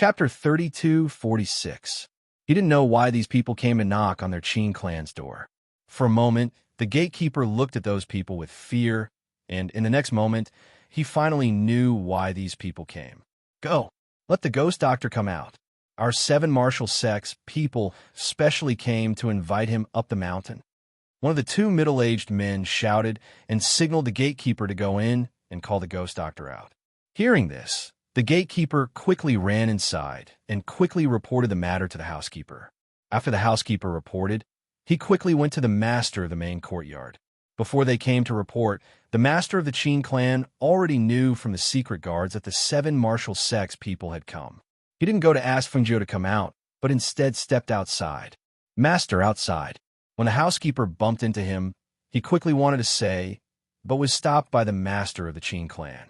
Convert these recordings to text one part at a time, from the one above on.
Chapter 3246. He didn't know why these people came to knock on their Qin clan's door. For a moment, the gatekeeper looked at those people with fear, and in the next moment, he finally knew why these people came. Go! Let the ghost doctor come out. Our 7 martial sects people specially came to invite him up the mountain. One of the 2 middle-aged men shouted and signaled the gatekeeper to go in and call the ghost doctor out. Hearing this, the gatekeeper quickly ran inside and quickly reported the matter to the housekeeper. After the housekeeper reported, he quickly went to the master of the main courtyard. Before they came to report, the master of the Qin clan already knew from the secret guards that the 7 martial sects people had come. He didn't go to ask Fengjiu to come out, but instead stepped outside. Master outside. When the housekeeper bumped into him, he quickly wanted to say, but was stopped by the master of the Qin clan.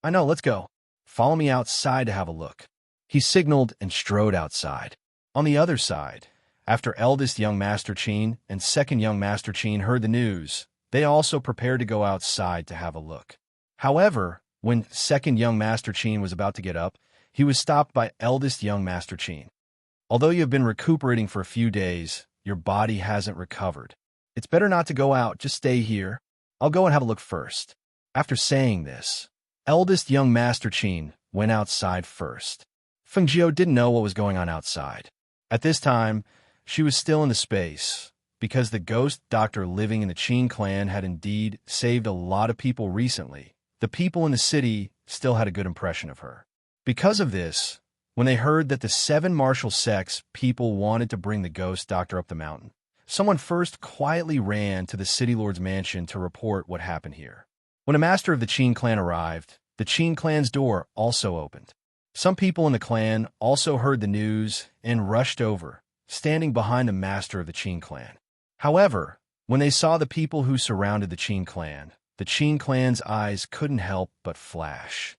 I know, let's go. Follow me outside to have a look. He signaled and strode outside. On the other side, after eldest young Master Qin and second young Master Qin heard the news, they also prepared to go outside to have a look. However, when second young Master Qin was about to get up, he was stopped by eldest young Master Qin. Although you have been recuperating for a few days, your body hasn't recovered. It's better not to go out, just stay here. I'll go and have a look first. After saying this, eldest young Master Qin went outside first. Fengjiu didn't know what was going on outside. At this time, she was still in the space, because the ghost doctor living in the Qin clan had indeed saved a lot of people recently. The people in the city still had a good impression of her. Because of this, when they heard that the 7 martial sects people wanted to bring the ghost doctor up the mountain, someone first quietly ran to the city lord's mansion to report what happened here. When a master of the Qin clan arrived, the Qin clan's door also opened. Some people in the clan also heard the news and rushed over, standing behind the master of the Qin clan. However, when they saw the people who surrounded the Qin clan's eyes couldn't help but flash.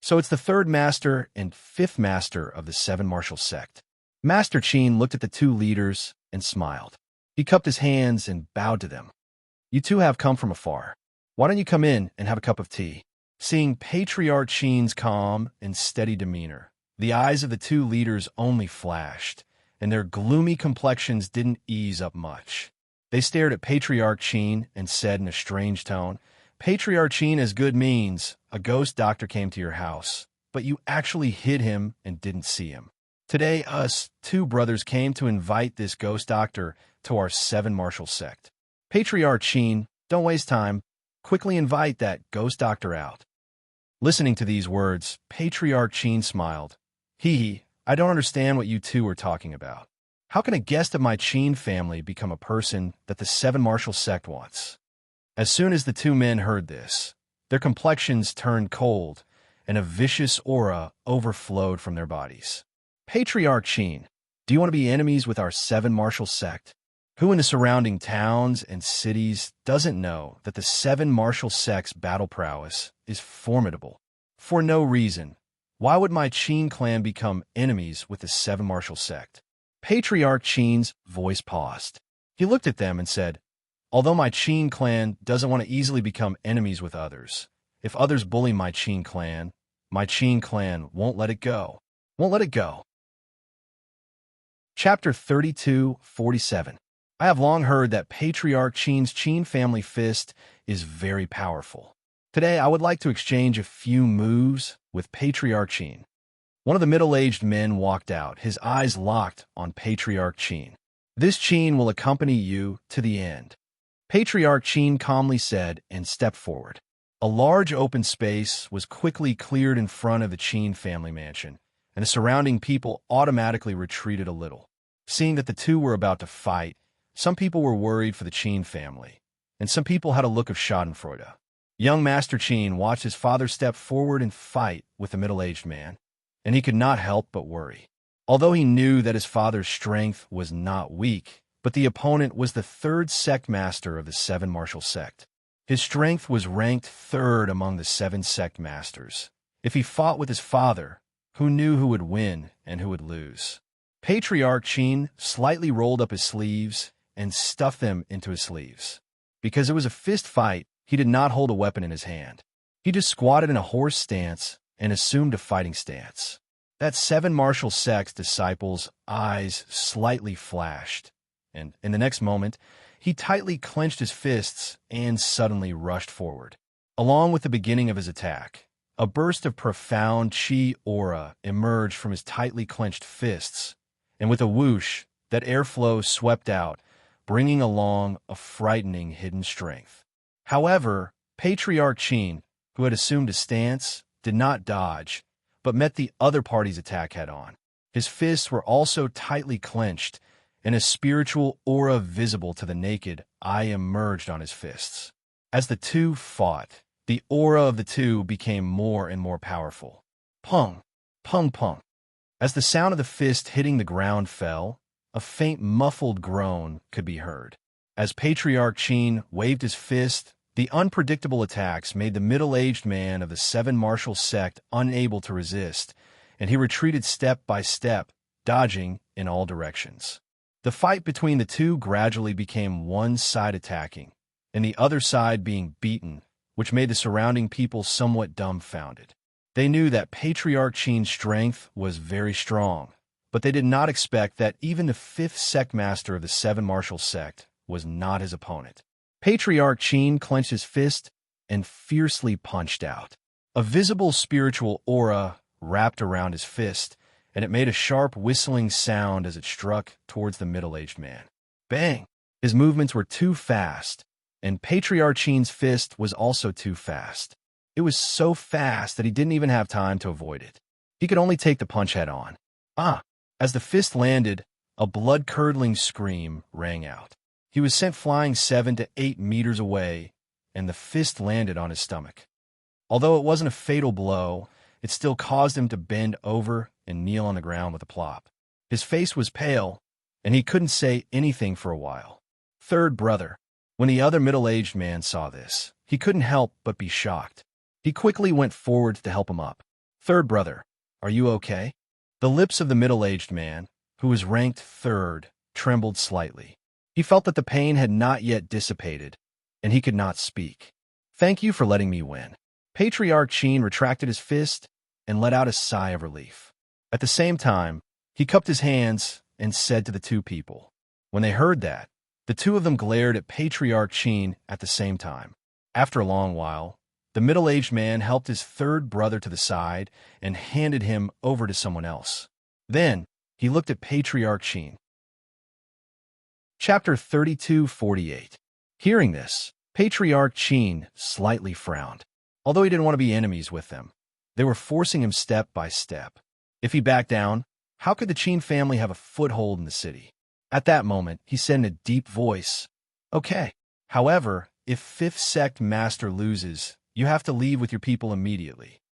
So it's the 3rd master and 5th master of the 7 martial sect. Master Qin looked at the 2 leaders and smiled. He cupped his hands and bowed to them. You 2 have come from afar. Why don't you come in and have a cup of tea? Seeing Patriarch Qin's calm and steady demeanor, the eyes of the 2 leaders only flashed, and their gloomy complexions didn't ease up much. They stared at Patriarch Qin and said in a strange tone, Patriarch Qin, as good means, a ghost doctor came to your house, but you actually hid him and didn't see him. Today, us 2 brothers came to invite this ghost doctor to our 7 martial sect. Patriarch Qin, don't waste time. Quickly invite that ghost doctor out. Listening to these words, Patriarch Qin smiled. I don't understand what you 2 are talking about. How can a guest of my Qin family become a person that the 7 martial sect wants? As soon as the 2 men heard this, their complexions turned cold, and a vicious aura overflowed from their bodies. Patriarch Qin, do you want to be enemies with our 7 martial sect? Who in the surrounding towns and cities doesn't know that the 7 martial sect's battle prowess is formidable? For no reason, why would my Qin clan become enemies with the 7 martial sect? Patriarch Qin's voice paused. He looked at them and said, although my Qin clan doesn't want to easily become enemies with others, if others bully my Qin clan won't let it go. Won't let it go. Chapter 3247. I have long heard that Patriarch Qin's Qin family fist is very powerful. Today, I would like to exchange a few moves with Patriarch Qin. One of the middle-aged men walked out, his eyes locked on Patriarch Qin. This Qin will accompany you to the end. Patriarch Qin calmly said and stepped forward. A large open space was quickly cleared in front of the Qin family mansion, and the surrounding people automatically retreated a little. Seeing that the 2 were about to fight, some people were worried for the Qin family, and some people had a look of schadenfreude. Young Master Qin watched his father step forward and fight with the middle-aged man, and he could not help but worry. Although he knew that his father's strength was not weak, but the opponent was the 3rd sect master of the 7 martial sect. His strength was ranked 3rd among the 7 sect masters. If he fought with his father, who knew who would win and who would lose? Patriarch Qin slightly rolled up his sleeves and stuffed them into his sleeves. Because it was a fist fight, he did not hold a weapon in his hand. He just squatted in a horse stance and assumed a fighting stance. That seven martial sect's disciple's eyes slightly flashed, and in the next moment, he tightly clenched his fists and suddenly rushed forward. Along with the beginning of his attack, a burst of profound chi aura emerged from his tightly clenched fists, and with a whoosh, that airflow swept out, bringing along a frightening hidden strength. However, Patriarch Qin, who had assumed a stance, did not dodge, but met the other party's attack head-on. His fists were also tightly clenched, and a spiritual aura visible to the naked eye emerged on his fists. As the two fought, the aura of the two became more and more powerful. Pung, pung, pung. As the sound of the fist hitting the ground fell, a faint muffled groan could be heard. As Patriarch Qin waved his fist, the unpredictable attacks made the middle-aged man of the seven martial sect unable to resist, and he retreated step by step, dodging in all directions. The fight between the two gradually became one side attacking, and the other side being beaten, which made the surrounding people somewhat dumbfounded. They knew that Patriarch Qin's strength was very strong, but they did not expect that even the fifth sect master of the seven martial sect was not his opponent. Patriarch Qin clenched his fist and fiercely punched out. A visible spiritual aura wrapped around his fist, and it made a sharp whistling sound as it struck towards the middle-aged man. Bang! His movements were too fast, and Patriarch Qin's fist was also too fast. It was so fast that he didn't even have time to avoid it. He could only take the punch head-on. Ah! As the fist landed, a blood-curdling scream rang out. He was sent flying 7 to 8 meters away, and the fist landed on his stomach. Although it wasn't a fatal blow, it still caused him to bend over and kneel on the ground with a plop. His face was pale, and he couldn't say anything for a while. Third brother. When the other middle-aged man saw this, he couldn't help but be shocked. He quickly went forward to help him up. Third brother, are you okay? The lips of the middle-aged man, who was ranked third, trembled slightly. He felt that the pain had not yet dissipated, and he could not speak. Thank you for letting me win. Patriarch Qin retracted his fist and let out a sigh of relief. At the same time, he cupped his hands and said to the two people. When they heard that, the two of them glared at Patriarch Qin at the same time. After a long while, the middle-aged man helped his third brother to the side and handed him over to someone else. Then, he looked at Patriarch Qin. Chapter 32:48. Hearing this, Patriarch Qin slightly frowned. Although he didn't want to be enemies with them, they were forcing him step by step. If he backed down, how could the Qin family have a foothold in the city? At that moment, he said in a deep voice, "Okay. However, if Fifth Sect Master loses, you have to leave with your people immediately."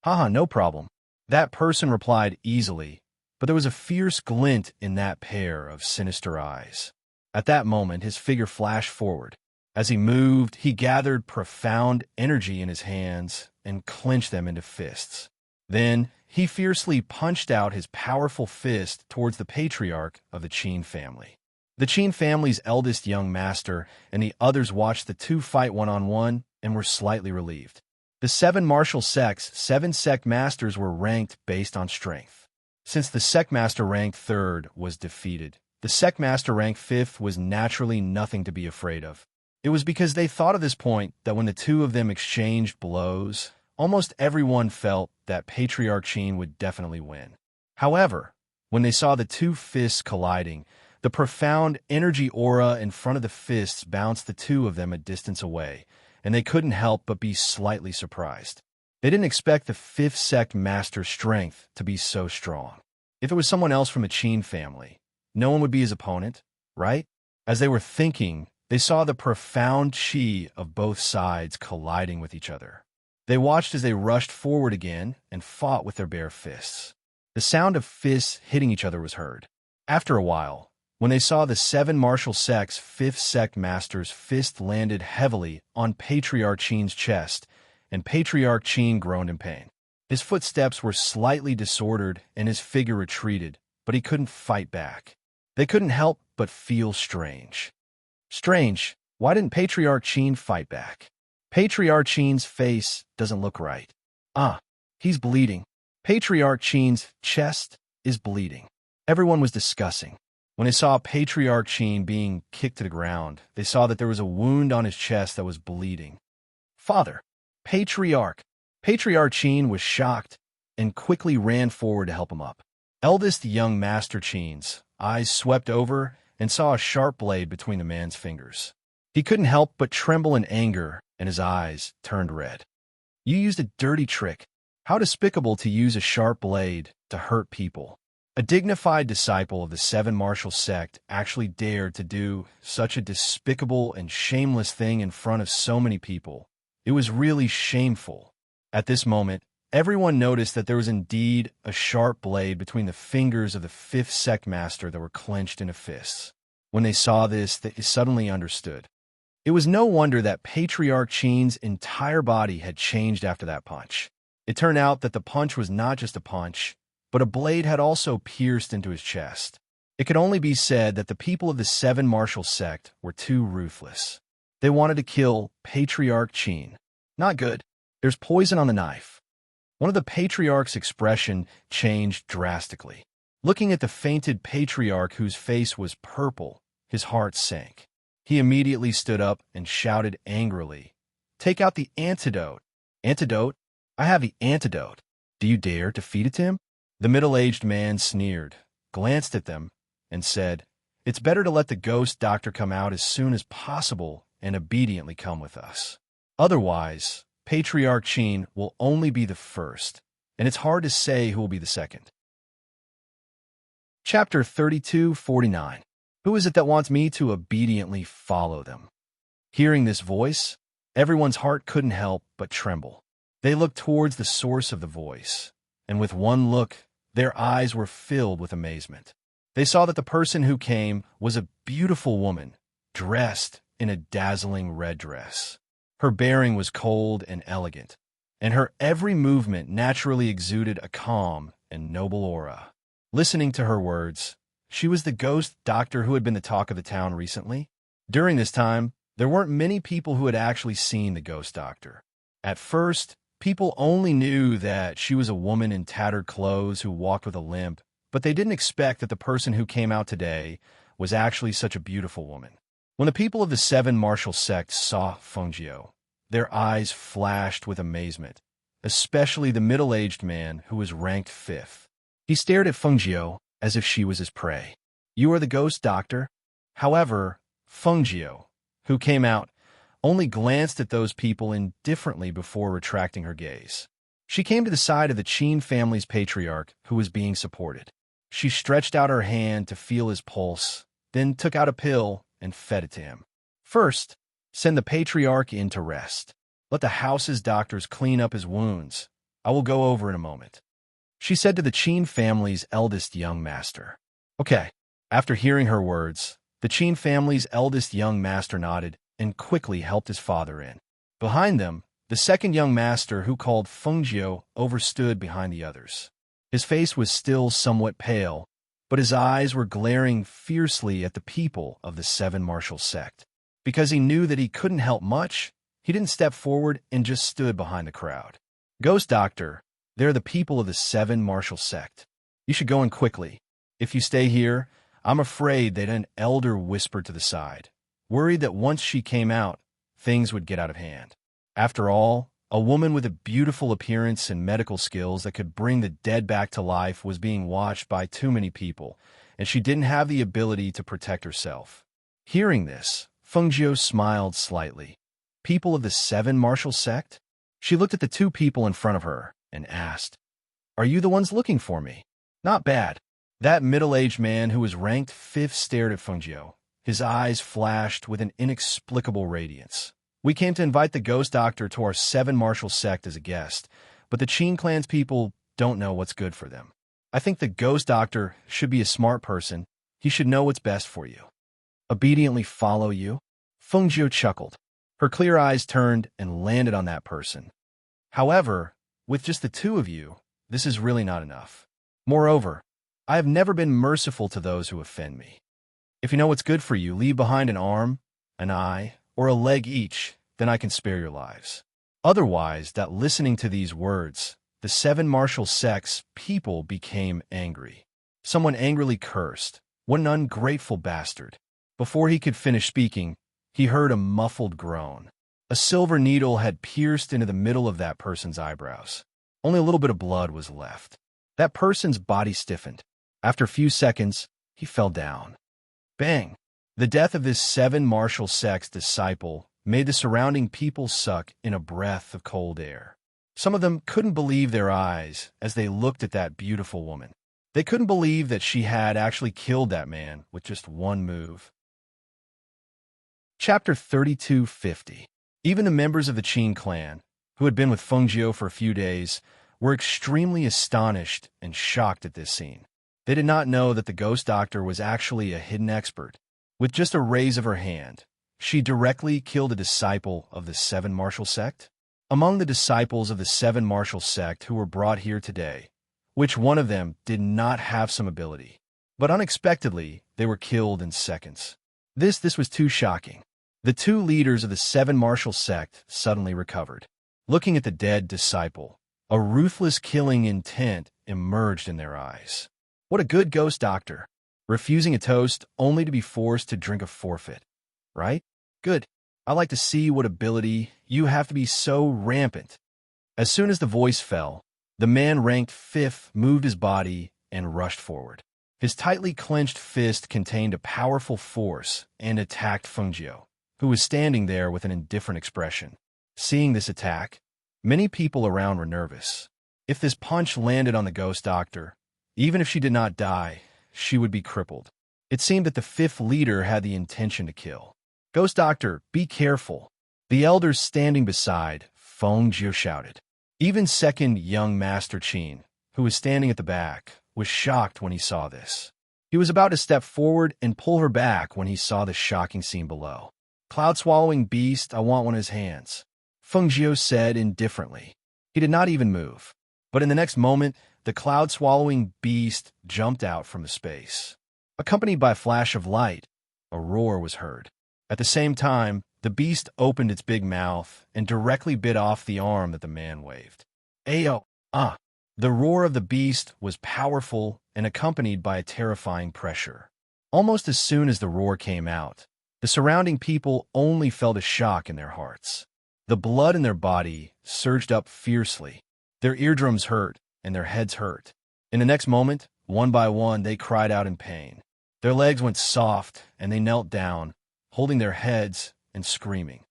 Haha, no problem. That person replied easily, but there was a fierce glint in that pair of sinister eyes. At that moment, his figure flashed forward. As he moved, he gathered profound energy in his hands and clenched them into fists. Then, he fiercely punched out his powerful fist towards the patriarch of the Qin family. The Qin family's eldest young master and the others watched the two fight one-on-one and were slightly relieved. The seven martial sects' seven sect masters were ranked based on strength. Since the sect master ranked third was defeated, the sect master ranked fifth was naturally nothing to be afraid of. It was because they thought at this point that when the two of them exchanged blows, almost everyone felt that Patriarch Qin would definitely win. However, when they saw the two fists colliding, the profound energy aura in front of the fists bounced the two of them a distance away, and they couldn't help but be slightly surprised. They didn't expect the fifth sect master's strength to be so strong. If it was someone else from the Qin family, no one would be his opponent, right? As they were thinking, they saw the profound chi of both sides colliding with each other. They watched as they rushed forward again and fought with their bare fists. The sound of fists hitting each other was heard. After a while, when they saw the seven martial sects' fifth sect master's fist landed heavily on Patriarch Qin's chest, and Patriarch Qin groaned in pain. His footsteps were slightly disordered and his figure retreated, but he couldn't fight back. They couldn't help but feel strange. Strange, why didn't Patriarch Qin fight back? Patriarch Qin's face doesn't look right. Ah, he's bleeding. Patriarch Qin's chest is bleeding. Everyone was discussing. When they saw Patriarch Qin being kicked to the ground, they saw that there was a wound on his chest that was bleeding. Father, Patriarch. Patriarch Qin was shocked and quickly ran forward to help him up. Eldest young Master Qin's eyes swept over and saw a sharp blade between the man's fingers. He couldn't help but tremble in anger, and his eyes turned red. You used a dirty trick. How despicable to use a sharp blade to hurt people. A dignified disciple of the Seven Martial Sect actually dared to do such a despicable and shameless thing in front of so many people. It was really shameful. At this moment, everyone noticed that there was indeed a sharp blade between the fingers of the fifth sect master that were clenched into fists. When they saw this, they suddenly understood. It was no wonder that Patriarch Qin's entire body had changed after that punch. It turned out that the punch was not just a punch, but a blade had also pierced into his chest. It could only be said that the people of the Seven Martial Sect were too ruthless. They wanted to kill Patriarch Qin. Not good. There's poison on the knife. One of the Patriarch's expression changed drastically. Looking at the fainted Patriarch whose face was purple, his heart sank. He immediately stood up and shouted angrily, "Take out the antidote." "Antidote? I have the antidote. Do you dare to feed it to him?" The middle-aged man sneered, glanced at them, and said, "It's better to let the ghost doctor come out as soon as possible and obediently come with us. Otherwise, Patriarch Qin will only be the first, and it's hard to say who will be the second." Chapter 32:49. Who is it that wants me to obediently follow them? Hearing this voice, everyone's heart couldn't help but tremble. They looked towards the source of the voice, and with one look, their eyes were filled with amazement. They saw that the person who came was a beautiful woman, dressed in a dazzling red dress. Her bearing was cold and elegant, and her every movement naturally exuded a calm and noble aura. Listening to her words, she was the ghost doctor who had been the talk of the town recently. During this time, there weren't many people who had actually seen the ghost doctor. At first, people only knew that she was a woman in tattered clothes who walked with a limp, but they didn't expect that the person who came out today was actually such a beautiful woman. When the people of the Seven Martial Sect saw Fengjiu, their eyes flashed with amazement, especially the middle-aged man who was ranked 5th. He stared at Fengjiu as if she was his prey. "You are the ghost doctor?" However, Fengjiu, who came out, only glanced at those people indifferently before retracting her gaze. She came to the side of the Qin family's patriarch, who was being supported. She stretched out her hand to feel his pulse, then took out a pill and fed it to him. "First, send the patriarch in to rest. Let the house's doctors clean up his wounds. I will go over in a moment," she said to the Qin family's eldest young master. "Okay." After hearing her words, the Qin family's eldest young master nodded and quickly helped his father in. Behind them, the second young master, who called Fengjiu, overstood behind the others. His face was still somewhat pale, but his eyes were glaring fiercely at the people of the Seven Martial Sect. Because he knew that he couldn't help much, he didn't step forward and just stood behind the crowd. "Ghost Doctor, they're the people of the Seven Martial Sect. You should go in quickly. If you stay here, I'm afraid that," an elder whispered to the side, worried that once she came out, things would get out of hand. After all, a woman with a beautiful appearance and medical skills that could bring the dead back to life was being watched by too many people, and she didn't have the ability to protect herself. Hearing this, Fengjiu smiled slightly. "People of the Seven Martial Sect?" She looked at the two people in front of her and asked, "Are you the ones looking for me?" "Not bad." That middle-aged man who was ranked 5th stared at Fengjiu. His eyes flashed with an inexplicable radiance. "We came to invite the ghost doctor to our Seven Martial Sect as a guest, but the Qin clan's people don't know what's good for them. I think the ghost doctor should be a smart person. He should know what's best for you." "Obediently follow you?" Fengjiu chuckled. Her clear eyes turned and landed on that person. "However, with just the two of you, this is really not enough. Moreover, I have never been merciful to those who offend me. If you know what's good for you, leave behind an arm, an eye, or a leg each, then I can spare your lives." Otherwise, that listening to these words, the seven martial sects people became angry. Someone angrily cursed, "What an ungrateful bastard." Before he could finish speaking, he heard a muffled groan. A silver needle had pierced into the middle of that person's eyebrows. Only a little bit of blood was left. That person's body stiffened. After a few seconds, he fell down. Bang! The death of this seven martial sects disciple made the surrounding people suck in a breath of cold air. Some of them couldn't believe their eyes as they looked at that beautiful woman. They couldn't believe that she had actually killed that man with just one move. Chapter 3250. Even the members of the Qin clan, who had been with Fengjiu for a few days, were extremely astonished and shocked at this scene. They did not know that the ghost doctor was actually a hidden expert. With just a raise of her hand, she directly killed a disciple of the seven martial sect. Among the disciples of the seven martial sect who were brought here today, which one of them did not have some ability? But unexpectedly, they were killed in seconds. This was too shocking. The two leaders of the seven martial sect suddenly recovered. Looking at the dead disciple, a ruthless killing intent emerged in their eyes. What a good ghost doctor. Refusing a toast only to be forced to drink a forfeit. Right? Good. I like to see what ability you have to be so rampant. As soon as the voice fell, the man ranked fifth moved his body and rushed forward. His tightly clenched fist contained a powerful force and attacked Fengjiu, who was standing there with an indifferent expression. Seeing this attack, many people around were nervous. If this punch landed on the ghost doctor, even if she did not die, she would be crippled. It seemed that the fifth leader had the intention to kill. "Ghost doctor, be careful." The elders standing beside Fengjiu shouted. Even second young Master Qin, who was standing at the back, was shocked when he saw this. He was about to step forward and pull her back when he saw the shocking scene below. "Cloud-swallowing beast, I want one of his hands," Fengjiu said indifferently. He did not even move. But in the next moment, the cloud-swallowing beast jumped out from the space. Accompanied by a flash of light, a roar was heard. At the same time, the beast opened its big mouth and directly bit off the arm that the man waved. Ayo! Ah! The roar of the beast was powerful and accompanied by a terrifying pressure. Almost as soon as the roar came out, the surrounding people only felt a shock in their hearts. The blood in their body surged up fiercely. Their eardrums hurt and their heads hurt. In the next moment, one by one, they cried out in pain. Their legs went soft and they knelt down, holding their heads and screaming.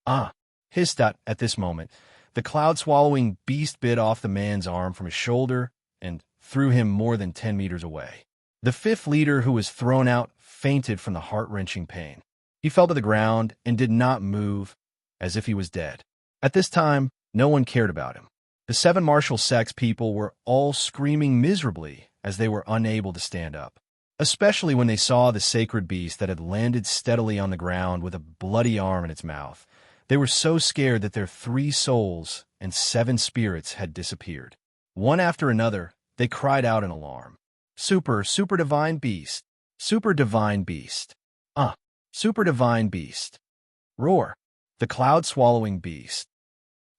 Ah! Hissed at this moment, the cloud-swallowing beast bit off the man's arm from his shoulder and threw him more than 10 meters away. The fifth leader, who was thrown out, fainted from the heart-wrenching pain. He fell to the ground and did not move, as if he was dead. At this time, no one cared about him. The seven martial sects people were all screaming miserably as they were unable to stand up, especially when they saw the sacred beast that had landed steadily on the ground with a bloody arm in its mouth. They were so scared that their 3 souls and 7 spirits had disappeared. One after another, they cried out in alarm. Super divine beast. Super divine beast. Super divine beast. Roar. The cloud-swallowing beast.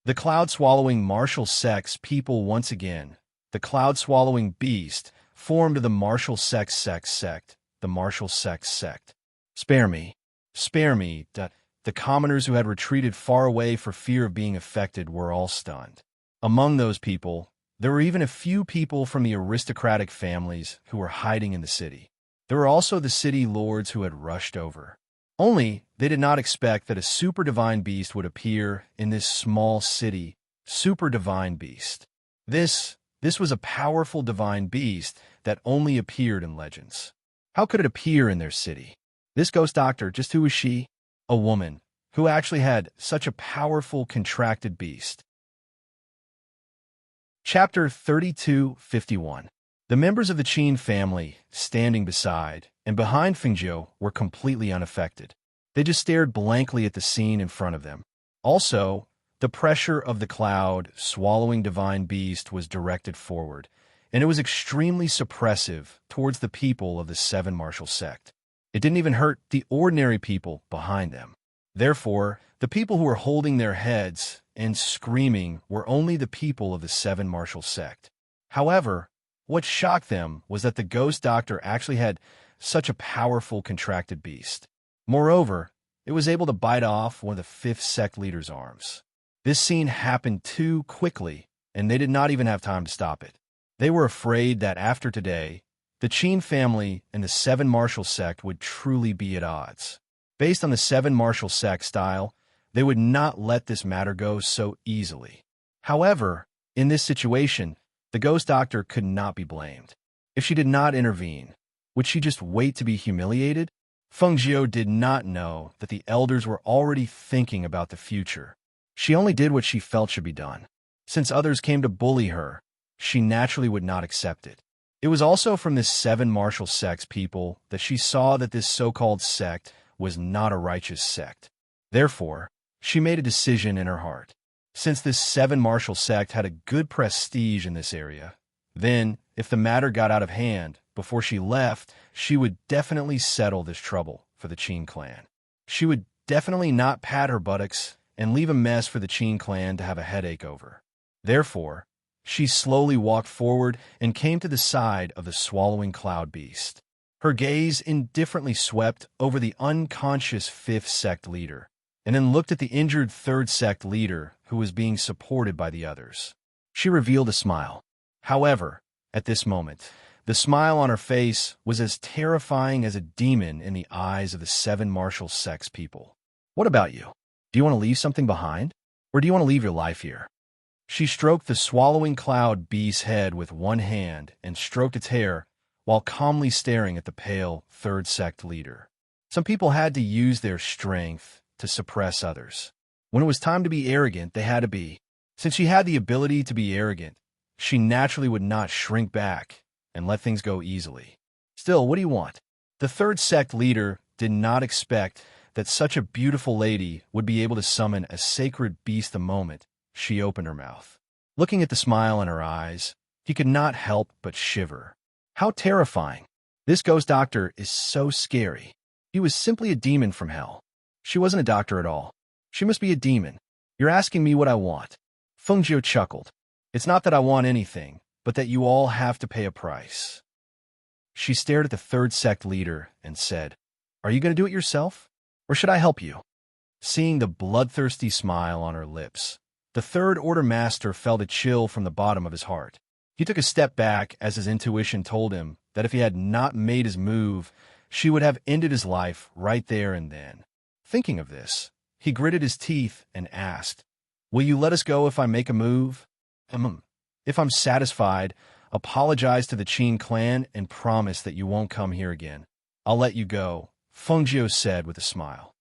The cloud-swallowing martial sects people once again. The cloud-swallowing beast formed the martial sects sect. The martial sects sect. Spare me. Spare me. The commoners who had retreated far away for fear of being affected were all stunned. Among those people, there were even a few people from the aristocratic families who were hiding in the city. There were also the city lords who had rushed over. Only, they did not expect that a super divine beast would appear in this small city. Super divine beast. This was a powerful divine beast that only appeared in legends. How could it appear in their city? This ghost doctor, just who was she? A woman who actually had such a powerful contracted beast. Chapter 3251. The members of the Qin family, standing beside and behind Fengjiu, were completely unaffected. They just stared blankly at the scene in front of them. Also, the pressure of the cloud-swallowing divine beast was directed forward, and it was extremely suppressive towards the people of the seven martial sect. It didn't even hurt the ordinary people behind them. Therefore, the people who were holding their heads and screaming were only the people of the Seven Martial sect. However, what shocked them was that the ghost doctor actually had such a powerful contracted beast. Moreover, it was able to bite off one of the fifth sect leader's arms. This scene happened too quickly, and they did not even have time to stop it. They were afraid that after today, the Qin family and the Seven Martial sect would truly be at odds. Based on the Seven Martial sect style, they would not let this matter go so easily. However, in this situation, the ghost doctor could not be blamed. If she did not intervene, would she just wait to be humiliated? Feng Jiu did not know that the elders were already thinking about the future. She only did what she felt should be done. Since others came to bully her, she naturally would not accept it. It was also from this Seven Martial sect's people that she saw that this so-called sect was not a righteous sect. Therefore, she made a decision in her heart. Since this Seven Martial sect had a good prestige in this area, then, if the matter got out of hand, before she left, she would definitely settle this trouble for the Qin clan. She would definitely not pat her buttocks and leave a mess for the Qin clan to have a headache over. Therefore, she slowly walked forward and came to the side of the swallowing cloud beast. Her gaze indifferently swept over the unconscious fifth sect leader, and then looked at the injured third sect leader who was being supported by the others. She revealed a smile. However, at this moment, the smile on her face was as terrifying as a demon in the eyes of the Seven Martial sect's people. What about you? Do you want to leave something behind? Or do you want to leave your life here? She stroked the swallowing cloud beast's head with one hand and stroked its hair while calmly staring at the pale third sect leader. Some people had to use their strength to suppress others. When it was time to be arrogant, they had to be. Since she had the ability to be arrogant, she naturally would not shrink back and let things go easily. Still, what do you want? The third sect leader did not expect that such a beautiful lady would be able to summon a sacred beast the moment she opened her mouth. Looking at the smile in her eyes, he could not help but shiver. How terrifying. This ghost doctor is so scary. He was simply a demon from hell. She wasn't a doctor at all. She must be a demon. You're asking me what I want. Feng Jiu chuckled. It's not that I want anything, but that you all have to pay a price. She stared at the third sect leader and said, Are you going to do it yourself? Or should I help you? Seeing the bloodthirsty smile on her lips, the third order master felt a chill from the bottom of his heart. He took a step back as his intuition told him that if he had not made his move, she would have ended his life right there and then. Thinking of this, he gritted his teeth and asked, Will you let us go if I make a move? If I'm satisfied, apologize to the Qin clan and promise that you won't come here again. I'll let you go, Feng Jiu said with a smile.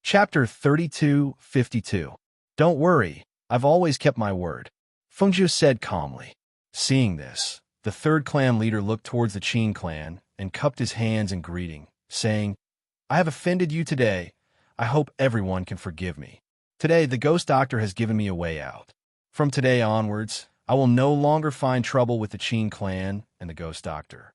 Chapter 3252. Don't worry, I've always kept my word, Feng Jiu said calmly. Seeing this, the third clan leader looked towards the Qin clan and cupped his hands in greeting, saying, I have offended you today. I hope everyone can forgive me. Today, the ghost doctor has given me a way out. From today onwards, I will no longer find trouble with the Qin clan and the ghost doctor.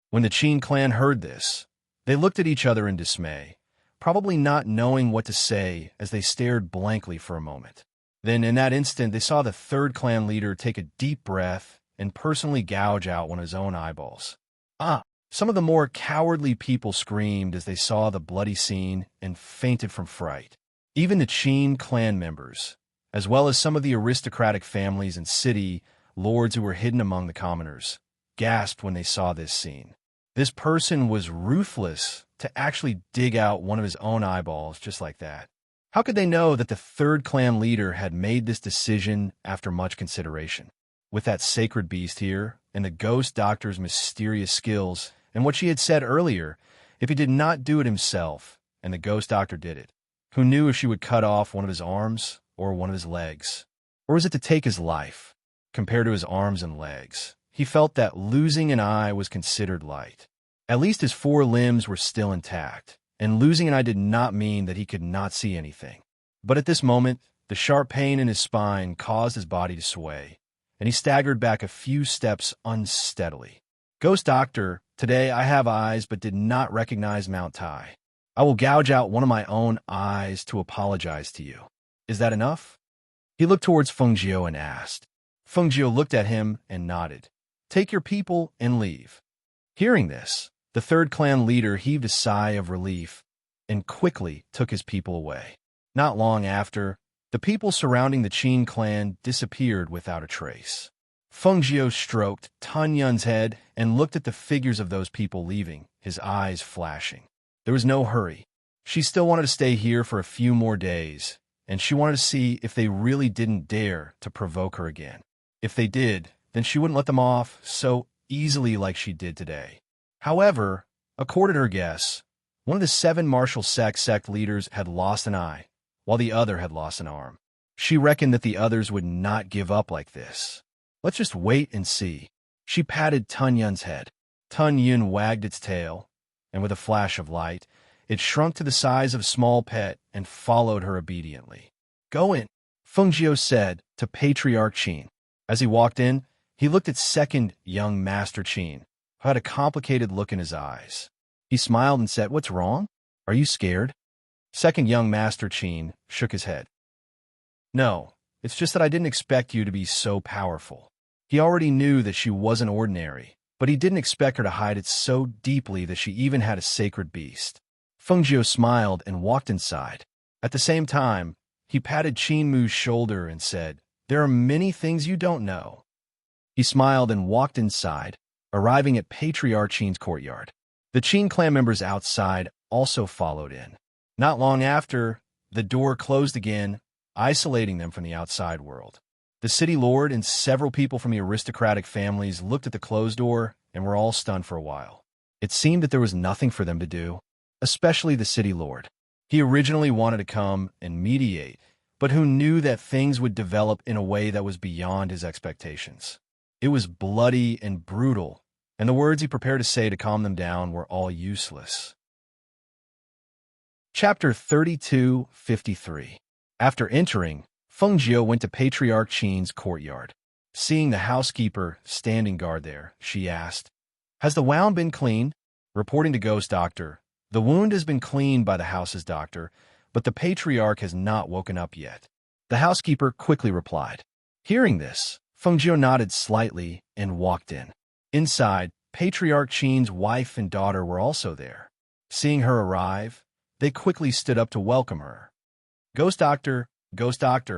When the Qin clan heard this, they looked at each other in dismay, probably not knowing what to say as they stared blankly for a moment. Then, in that instant, they saw the third clan leader take a deep breath and personally gouge out one of his own eyeballs. Some of the more cowardly people screamed as they saw the bloody scene and fainted from fright. Even the Qin clan members, as well as some of the aristocratic families and city lords who were hidden among the commoners, gasped when they saw this scene. This person was ruthless to actually dig out one of his own eyeballs just like that. How could they know that the third clan leader had made this decision after much consideration? With that sacred beast here, and the ghost doctor's mysterious skills, and what she had said earlier, if he did not do it himself, and the ghost doctor did it, who knew if she would cut off one of his arms or one of his legs? Or was it to take his life? Compared to his arms and legs, he felt that losing an eye was considered light. At least his four limbs were still intact, and losing an eye did not mean that he could not see anything. But at this moment, the sharp pain in his spine caused his body to sway, and he staggered back a few steps unsteadily. Ghost Doctor, today I have eyes but did not recognize Mount Tai. I will gouge out one of my own eyes to apologize to you. Is that enough? He looked towards Feng Jiu and asked. Feng Jiu looked at him and nodded. Take your people and leave. Hearing this, the third clan leader heaved a sigh of relief and quickly took his people away. Not long after, the people surrounding the Qin clan disappeared without a trace. Feng Jiu stroked Tun Yun's head and looked at the figures of those people leaving, his eyes flashing. There was no hurry. She still wanted to stay here for a few more days, and she wanted to see if they really didn't dare to provoke her again. If they did, then she wouldn't let them off so easily like she did today. However, according to her guess, one of the 7 martial sect leaders had lost an eye, while the other had lost an arm. She reckoned that the others would not give up like this. Let's just wait and see. She patted Tun Yun's head. Tun Yun wagged its tail, and with a flash of light, it shrunk to the size of a small pet and followed her obediently. Go in, Feng Jiu said to Patriarch Qin. As he walked in, he looked at second young Master Qin, who had a complicated look in his eyes. He smiled and said, What's wrong? Are you scared? Second young Master Qin shook his head. No, it's just that I didn't expect you to be so powerful. He already knew that she wasn't ordinary, but he didn't expect her to hide it so deeply that she even had a sacred beast. Feng Jiu smiled and walked inside. At the same time, he patted Qin Mu's shoulder and said, There are many things you don't know. He smiled and walked inside, arriving at Patriarch Qin's courtyard. The Qin clan members outside also followed in. Not long after, the door closed again, isolating them from the outside world. The city lord and several people from the aristocratic families looked at the closed door and were all stunned for a while. It seemed that there was nothing for them to do, especially the city lord. He originally wanted to come and mediate, but who knew that things would develop in a way that was beyond his expectations. It was bloody and brutal, and the words he prepared to say to calm them down were all useless. Chapter 32:53. After entering, Feng Jiu went to Patriarch Qin's courtyard. Seeing the housekeeper standing guard there, she asked, Has the wound been cleaned? Reporting to Ghost Doctor, the wound has been cleaned by the house's doctor, but the Patriarch has not woken up yet. The housekeeper quickly replied. Hearing this, Feng Jiu nodded slightly and walked in. Inside, Patriarch Qin's wife and daughter were also there. Seeing her arrive, they quickly stood up to welcome her. Ghost Doctor,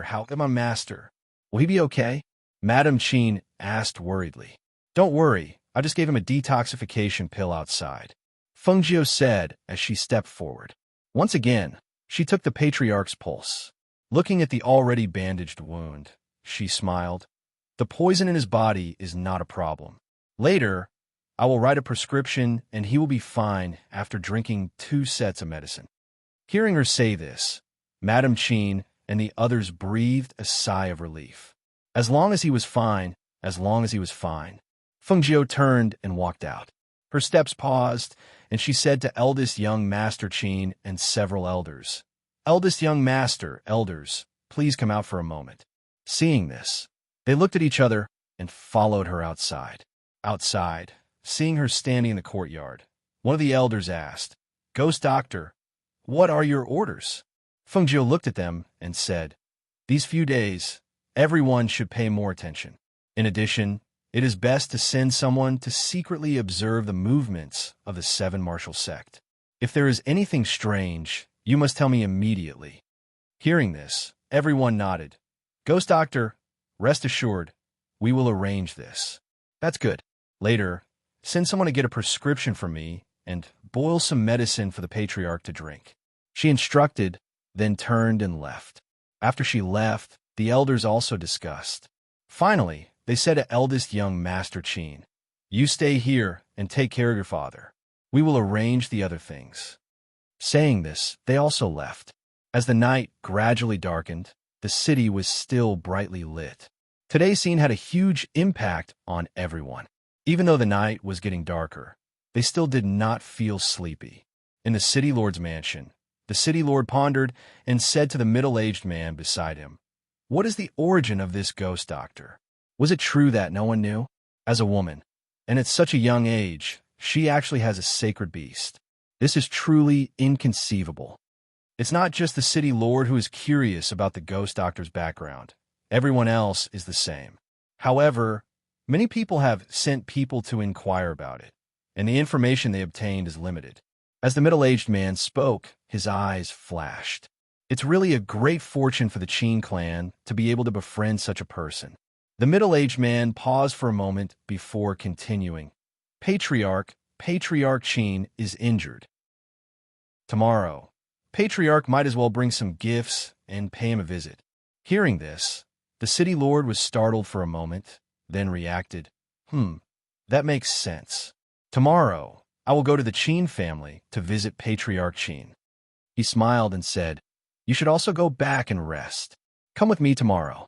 how am I, master? Will he be okay? Madame Qin asked worriedly. Don't worry, I just gave him a detoxification pill outside, Feng Jiu said as she stepped forward. Once again, she took the Patriarch's pulse. Looking at the already bandaged wound, she smiled. The poison in his body is not a problem. Later, I will write a prescription and he will be fine after drinking 2 sets of medicine. Hearing her say this, Madame Qin and the others breathed a sigh of relief. As long as he was fine, Feng Jiu turned and walked out. Her steps paused, and she said to eldest young Master Qin and several elders, Eldest young master, elders, please come out for a moment. Seeing this, they looked at each other and followed her outside. Outside, seeing her standing in the courtyard, one of the elders asked, Ghost Doctor, what are your orders? Feng Jiu looked at them and said, These few days, everyone should pay more attention. In addition, it is best to send someone to secretly observe the movements of the 7 martial sect. If there is anything strange, you must tell me immediately. Hearing this, everyone nodded. Ghost Doctor, rest assured, we will arrange this. That's good. Later, send someone to get a prescription for me and boil some medicine for the Patriarch to drink. She instructed, then turned and left. After she left, the elders also discussed. Finally, they said to eldest young Master Qin, You stay here and take care of your father. We will arrange the other things. Saying this, they also left. As the night gradually darkened, the city was still brightly lit. Today's scene had a huge impact on everyone. Even though the night was getting darker, they still did not feel sleepy. In the city lord's mansion, the city lord pondered and said to the middle-aged man beside him, What is the origin of this ghost doctor? Was it true that no one knew? As a woman, and at such a young age, she actually has a sacred beast. This is truly inconceivable. It's not just the city lord who is curious about the ghost doctor's background. Everyone else is the same. However, many people have sent people to inquire about it, and the information they obtained is limited. As the middle-aged man spoke, his eyes flashed. It's really a great fortune for the Qin clan to be able to befriend such a person. The middle-aged man paused for a moment before continuing. Patriarch Qin is injured. Tomorrow, Patriarch might as well bring some gifts and pay him a visit. Hearing this, the city lord was startled for a moment, then reacted, that makes sense. Tomorrow, I will go to the Qin family to visit Patriarch Qin. He smiled and said, you should also go back and rest. Come with me tomorrow.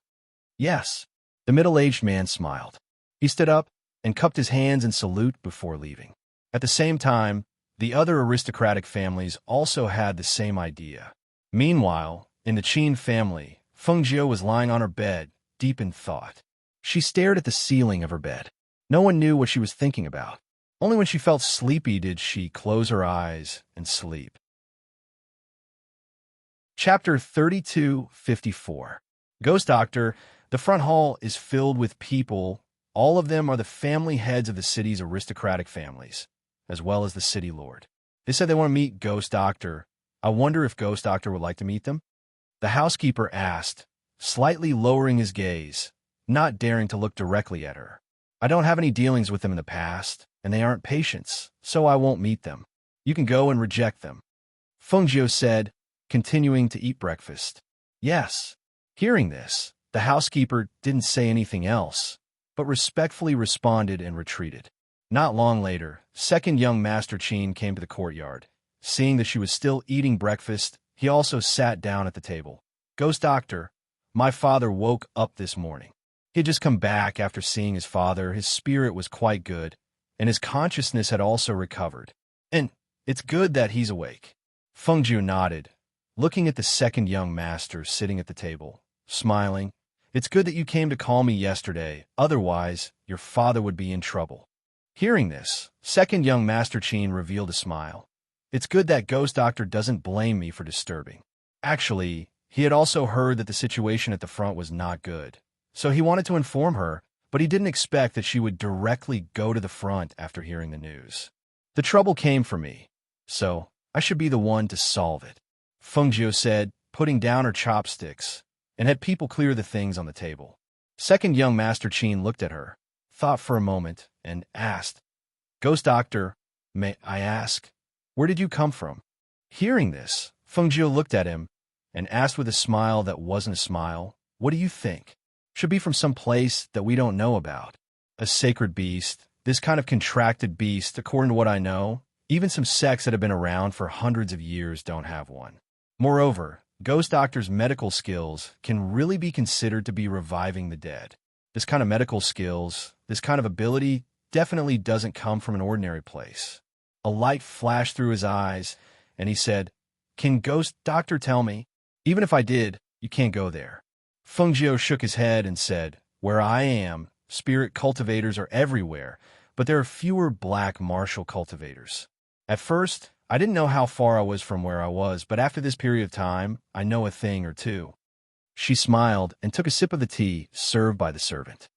Yes. The middle-aged man smiled. He stood up and cupped his hands in salute before leaving. At the same time, the other aristocratic families also had the same idea. Meanwhile, in the Qin family, Fengjiu was lying on her bed, deep in thought. She stared at the ceiling of her bed. No one knew what she was thinking about. Only when she felt sleepy did she close her eyes and sleep. Chapter 3254. Ghost Doctor. The front hall is filled with people. All of them are the family heads of the city's aristocratic families, as well as the city lord. They said they want to meet Ghost Doctor. I wonder if Ghost Doctor would like to meet them? The housekeeper asked, slightly lowering his gaze, not daring to look directly at her. I don't have any dealings with them in the past, and they aren't patients, so I won't meet them. You can go and reject them. Fengjiu said, continuing to eat breakfast. Yes. Hearing this, the housekeeper didn't say anything else, but respectfully responded and retreated. Not long later, second young Master Qin came to the courtyard. Seeing that she was still eating breakfast, he also sat down at the table. Ghost Doctor, my father woke up this morning. He had just come back after seeing his father. His spirit was quite good, and his consciousness had also recovered. And it's good that he's awake. Fengjiu nodded, looking at the second young master sitting at the table, smiling. It's good that you came to call me yesterday, otherwise your father would be in trouble. Hearing this, second young Master Qin revealed a smile. It's good that Ghost Doctor doesn't blame me for disturbing. Actually, he had also heard that the situation at the front was not good, so he wanted to inform her, but he didn't expect that she would directly go to the front after hearing the news. The trouble came for me, so I should be the one to solve it, Fengjiu said, putting down her chopsticks, and had people clear the things on the table. Second young Master Qin looked at her, thought for a moment, and asked, Ghost Doctor, may I ask, where did you come from? Hearing this, Fengjiu looked at him and asked with a smile that wasn't a smile, what do you think? Should be from some place that we don't know about. A sacred beast, this kind of contracted beast, according to what I know, even some sects that have been around for hundreds of years don't have one. Moreover, Ghost Doctor's medical skills can really be considered to be reviving the dead. This kind of medical skills, this kind of ability, definitely doesn't come from an ordinary place. A light flashed through his eyes, and he said, Can Ghost Doctor tell me? Even if I did, you can't go there. Fengjiu shook his head and said, Where I am, spirit cultivators are everywhere, but there are fewer black martial cultivators. At first, I didn't know how far I was from where I was, but after this period of time, I know a thing or two. She smiled and took a sip of the tea served by the servant.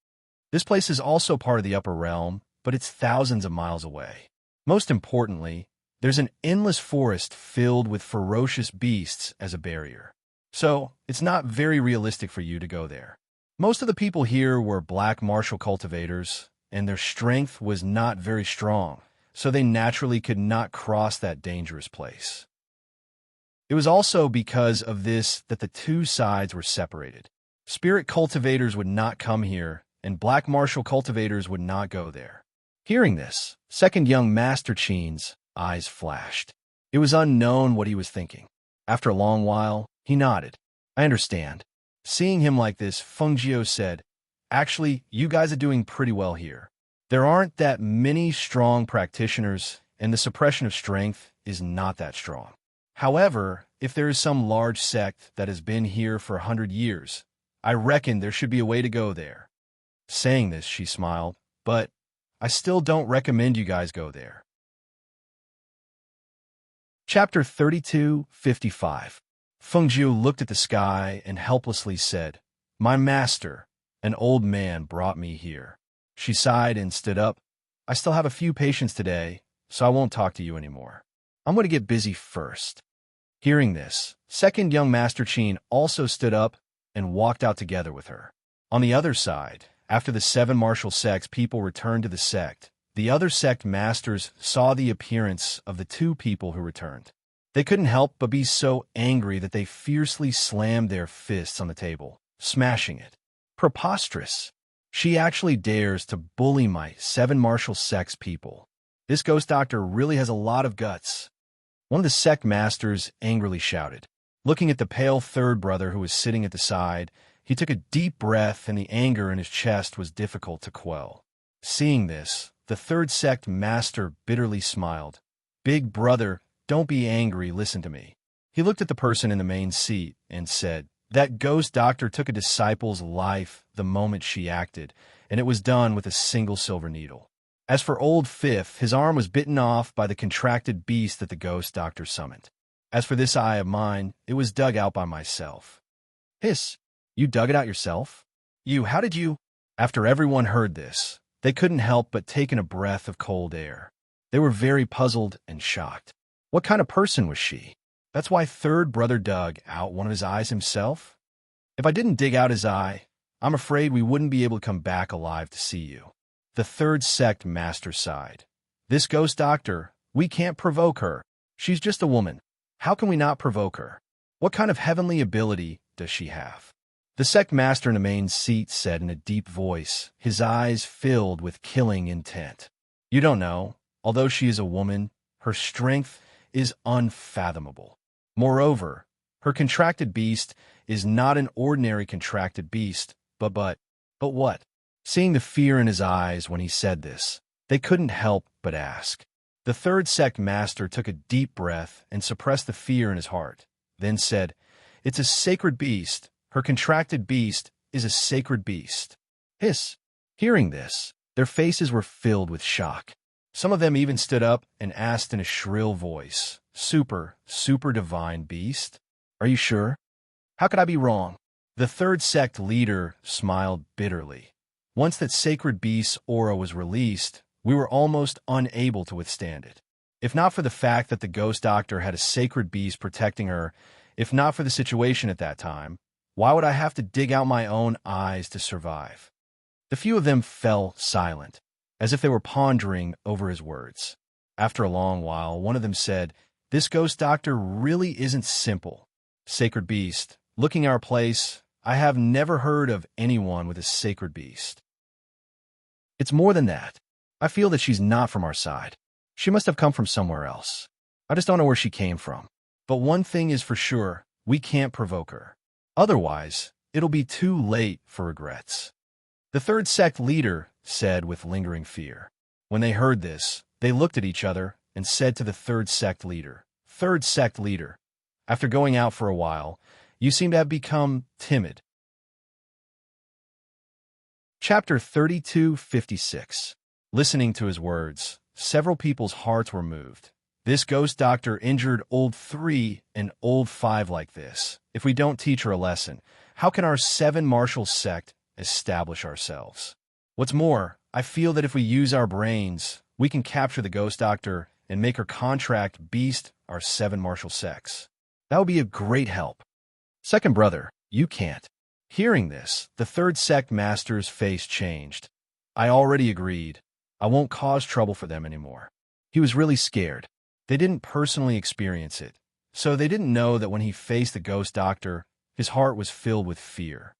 This place is also part of the upper realm, but it's thousands of miles away. Most importantly, there's an endless forest filled with ferocious beasts as a barrier. So, it's not very realistic for you to go there. Most of the people here were black martial cultivators, and their strength was not very strong, so they naturally could not cross that dangerous place. It was also because of this that the two sides were separated. Spirit cultivators would not come here, and black martial cultivators would not go there. Hearing this, second young Master Qin's eyes flashed. It was unknown what he was thinking. After a long while, he nodded. I understand. Seeing him like this, Fengjiu said, Actually, you guys are doing pretty well here. There aren't that many strong practitioners, and the suppression of strength is not that strong. However, if there is some large sect that has been here for 100 years, I reckon there should be a way to go there. Saying this, she smiled, but I still don't recommend you guys go there. Chapter 32:55. Fengjiu looked at the sky and helplessly said, "My master, an old man brought me here." She sighed and stood up. "I still have a few patients today, so I won't talk to you anymore. I'm going to get busy first." Hearing this, second young Master Qin also stood up and walked out together with her. On the other side, after the 7 martial sects people returned to the sect, the other sect masters saw the appearance of the 2 people who returned. They couldn't help but be so angry that they fiercely slammed their fists on the table, smashing it. Preposterous! She actually dares to bully my 7 martial sects people. This ghost doctor really has a lot of guts. One of the sect masters angrily shouted. Looking at the pale third brother who was sitting at the side, he took a deep breath and the anger in his chest was difficult to quell. Seeing this, the third sect master bitterly smiled. "Big brother, don't be angry, listen to me." He looked at the person in the main seat and said, "That ghost doctor took a disciple's life the moment she acted, and it was done with a single silver needle. As for old Fifth, his arm was bitten off by the contracted beast that the ghost doctor summoned. As for this eye of mine, it was dug out by myself." "Hiss, you dug it out yourself? How did you?" After everyone heard this, they couldn't help but take in a breath of cold air. They were very puzzled and shocked. What kind of person was she? That's why third brother dug out one of his eyes himself? "If I didn't dig out his eye, I'm afraid we wouldn't be able to come back alive to see you." The third sect master sighed. "This ghost doctor, we can't provoke her. She's just a woman. How can we not provoke her? What kind of heavenly ability does she have?" The sect master in the main seat said in a deep voice, his eyes filled with killing intent. "You don't know. Although she is a woman, her strength is unfathomable. Moreover, her contracted beast is not an ordinary contracted beast, but what?" Seeing the fear in his eyes when he said this, they couldn't help but ask. The third sect master took a deep breath and suppressed the fear in his heart, then said, "It's a sacred beast. Her contracted beast is a sacred beast." Hiss! Hearing this, their faces were filled with shock. Some of them even stood up and asked in a shrill voice, super divine beast? Are you sure? How could I be wrong?" The third sect leader smiled bitterly. "Once that sacred beast's aura was released, we were almost unable to withstand it. If not for the fact that the ghost doctor had a sacred beast protecting her, if not for the situation at that time, why would I have to dig out my own eyes to survive?" The few of them fell silent, as if they were pondering over his words. After a long while, one of them said, "This ghost doctor really isn't simple. Sacred beast, looking our place, I have never heard of anyone with a sacred beast. It's more than that. I feel that she's not from our side. She must have come from somewhere else. I just don't know where she came from. But one thing is for sure, we can't provoke her. Otherwise, it'll be too late for regrets." The third sect leader said with lingering fear. When they heard this, they looked at each other and said to the third sect leader, "Third sect leader, after going out for a while, you seem to have become timid." Chapter 32:56. Listening to his words, several people's hearts were moved. This ghost doctor injured old 3 and old 5 like this. If we don't teach her a lesson, how can our 7 martial sect establish ourselves? What's more, I feel that if we use our brains, we can capture the ghost doctor and make her contract beast our 7 martial sects. That would be a great help. Second brother, you can't. Hearing this, the third sect master's face changed. I already agreed. I won't cause trouble for them anymore. He was really scared. They didn't personally experience it, so they didn't know that when he faced the ghost doctor, his heart was filled with fear.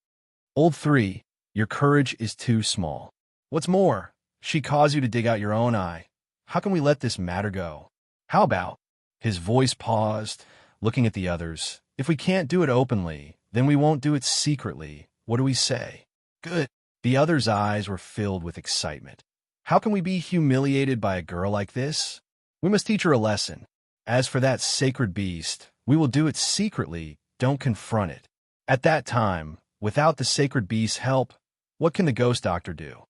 Old 3, your courage is too small. What's more, she caused you to dig out your own eye. How can we let this matter go? How about? His voice paused, looking at the others. If we can't do it openly, then we won't do it secretly. What do we say? Good. The others' eyes were filled with excitement. How can we be humiliated by a girl like this? We must teach her a lesson. As for that sacred beast, we will do it secretly, don't confront it. At that time, without the sacred beast's help, what can the ghost doctor do?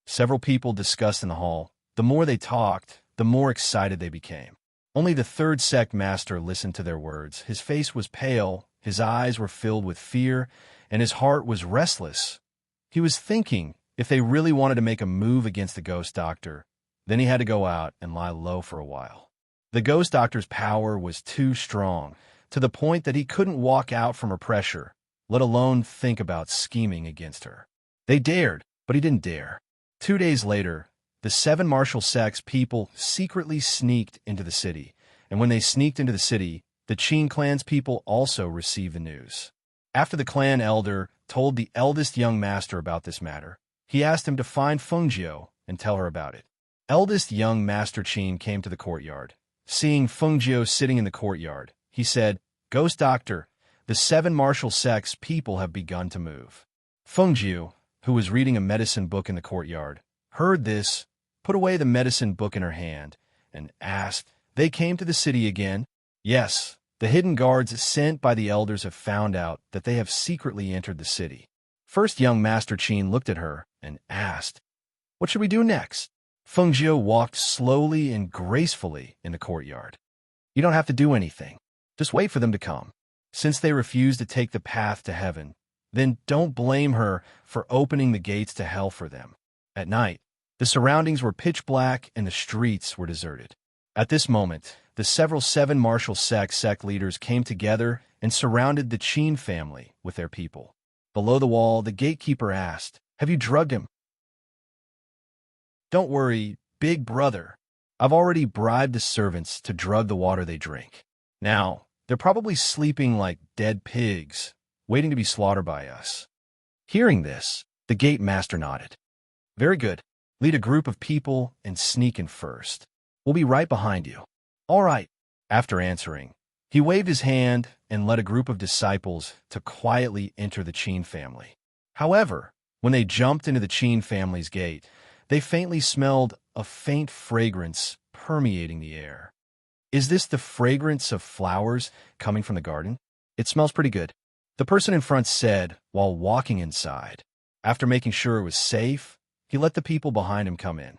Several people discussed in the hall. The more they talked, the more excited they became. Only the third sect master listened to their words. His face was pale, his eyes were filled with fear, and his heart was restless. He was thinking, if they really wanted to make a move against the ghost doctor, then he had to go out and lie low for a while. The ghost doctor's power was too strong, to the point that he couldn't walk out from her pressure, let alone think about scheming against her. They dared, but he didn't dare. 2 days later, the 7 martial sects people secretly sneaked into the city, and when they sneaked into the city, the Qin clan's people also received the news. After the clan elder told the eldest young master about this matter, he asked him to find Fengjiu and tell her about it. Eldest young master Qin came to the courtyard. Seeing Fengjiu sitting in the courtyard, he said, "Ghost doctor, the 7 martial sects people have begun to move." Fengjiu, who was reading a medicine book in the courtyard, heard this, put away the medicine book in her hand, and asked, "They came to the city again?" "Yes, the hidden guards sent by the elders have found out that they have secretly entered the city." First young Master Qin looked at her and asked, "What should we do next?" Fengjiu walked slowly and gracefully in the courtyard. "You don't have to do anything. Just wait for them to come. Since they refuse to take the path to heaven, then don't blame her for opening the gates to hell for them." At night, the surroundings were pitch black and the streets were deserted. At this moment, the several 7 martial sect leaders came together and surrounded the Qin family with their people. Below the wall, the gatekeeper asked, "Have you drugged him?" "Don't worry, big brother. I've already bribed the servants to drug the water they drink. Now, they're probably sleeping like dead pigs, waiting to be slaughtered by us." Hearing this, the gate master nodded. "Very good. Lead a group of people and sneak in first. We'll be right behind you." "All right." After answering, he waved his hand and led a group of disciples to quietly enter the Qin family. However, when they jumped into the Qin family's gate, they faintly smelled a faint fragrance permeating the air. "Is this the fragrance of flowers coming from the garden? It smells pretty good," the person in front said while walking inside. After making sure it was safe, he let the people behind him come in.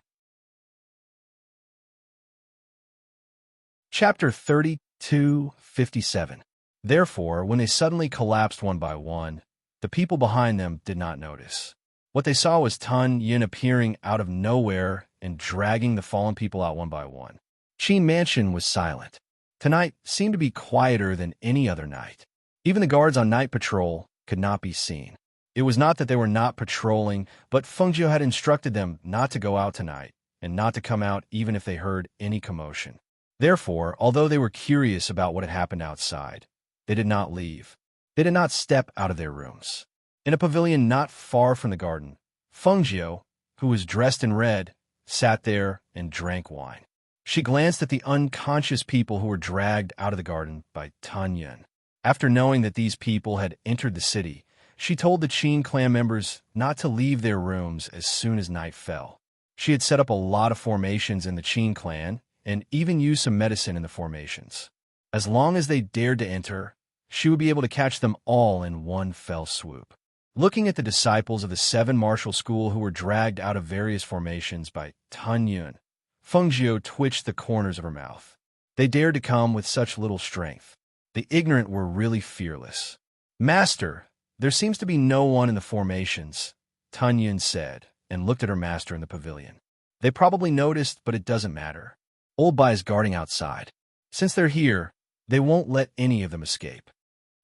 Chapter 32:57. Therefore, when they suddenly collapsed one by one, the people behind them did not notice. What they saw was Tun Yin appearing out of nowhere and dragging the fallen people out one by one. Qin Mansion was silent. Tonight seemed to be quieter than any other night. Even the guards on night patrol could not be seen. It was not that they were not patrolling, but Fengjiu had instructed them not to go out tonight, and not to come out even if they heard any commotion. Therefore, although they were curious about what had happened outside, they did not leave. They did not step out of their rooms. In a pavilion not far from the garden, Fengjiu, who was dressed in red, sat there and drank wine. She glanced at the unconscious people who were dragged out of the garden by Tun Yin. After knowing that these people had entered the city, she told the Qin clan members not to leave their rooms as soon as night fell. She had set up a lot of formations in the Qin clan and even used some medicine in the formations. As long as they dared to enter, she would be able to catch them all in one fell swoop. Looking at the disciples of the 7 martial school who were dragged out of various formations by Tun Yin, Fengjiu twitched the corners of her mouth. They dared to come with such little strength. The ignorant were really fearless. "Master, there seems to be no one in the formations," Tun Yin said, and looked at her master in the pavilion. "They probably noticed, but it doesn't matter. Old Bai is guarding outside. Since they're here, they won't let any of them escape."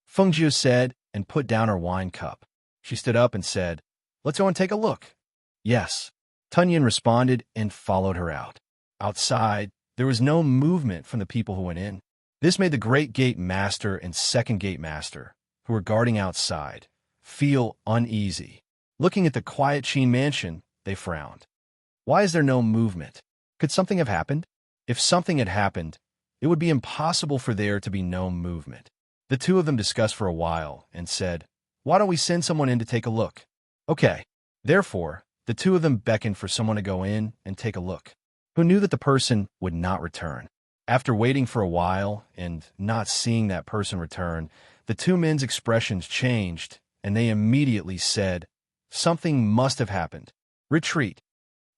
Fengjiu said and put down her wine cup. She stood up and said, "Let's go and take a look." "Yes." Tun Yin responded and followed her out. Outside, there was no movement from the people who went in. This made the great gate master and second gate master, who were guarding outside, feel uneasy. Looking at the quiet Qin mansion, they frowned. Why is there no movement? Could something have happened? If something had happened, it would be impossible for there to be no movement. The two of them discussed for a while and said, "Why don't we send someone in to take a look?" "Okay." Therefore, the two of them beckoned for someone to go in and take a look, who knew that the person would not return. After waiting for a while and not seeing that person return, the two men's expressions changed, and they immediately said, "Something must have happened. Retreat."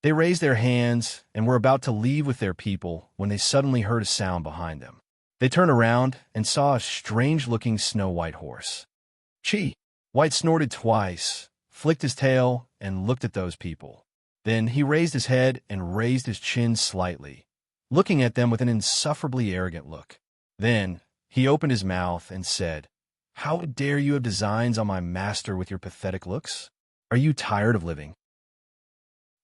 They raised their hands and were about to leave with their people when they suddenly heard a sound behind them. They turned around and saw a strange-looking snow-white horse. Chi! White snorted twice, flicked his tail, and looked at those people. Then he raised his head and raised his chin slightly, looking at them with an insufferably arrogant look. Then he opened his mouth and said, "How dare you have designs on my master with your pathetic looks? Are you tired of living?"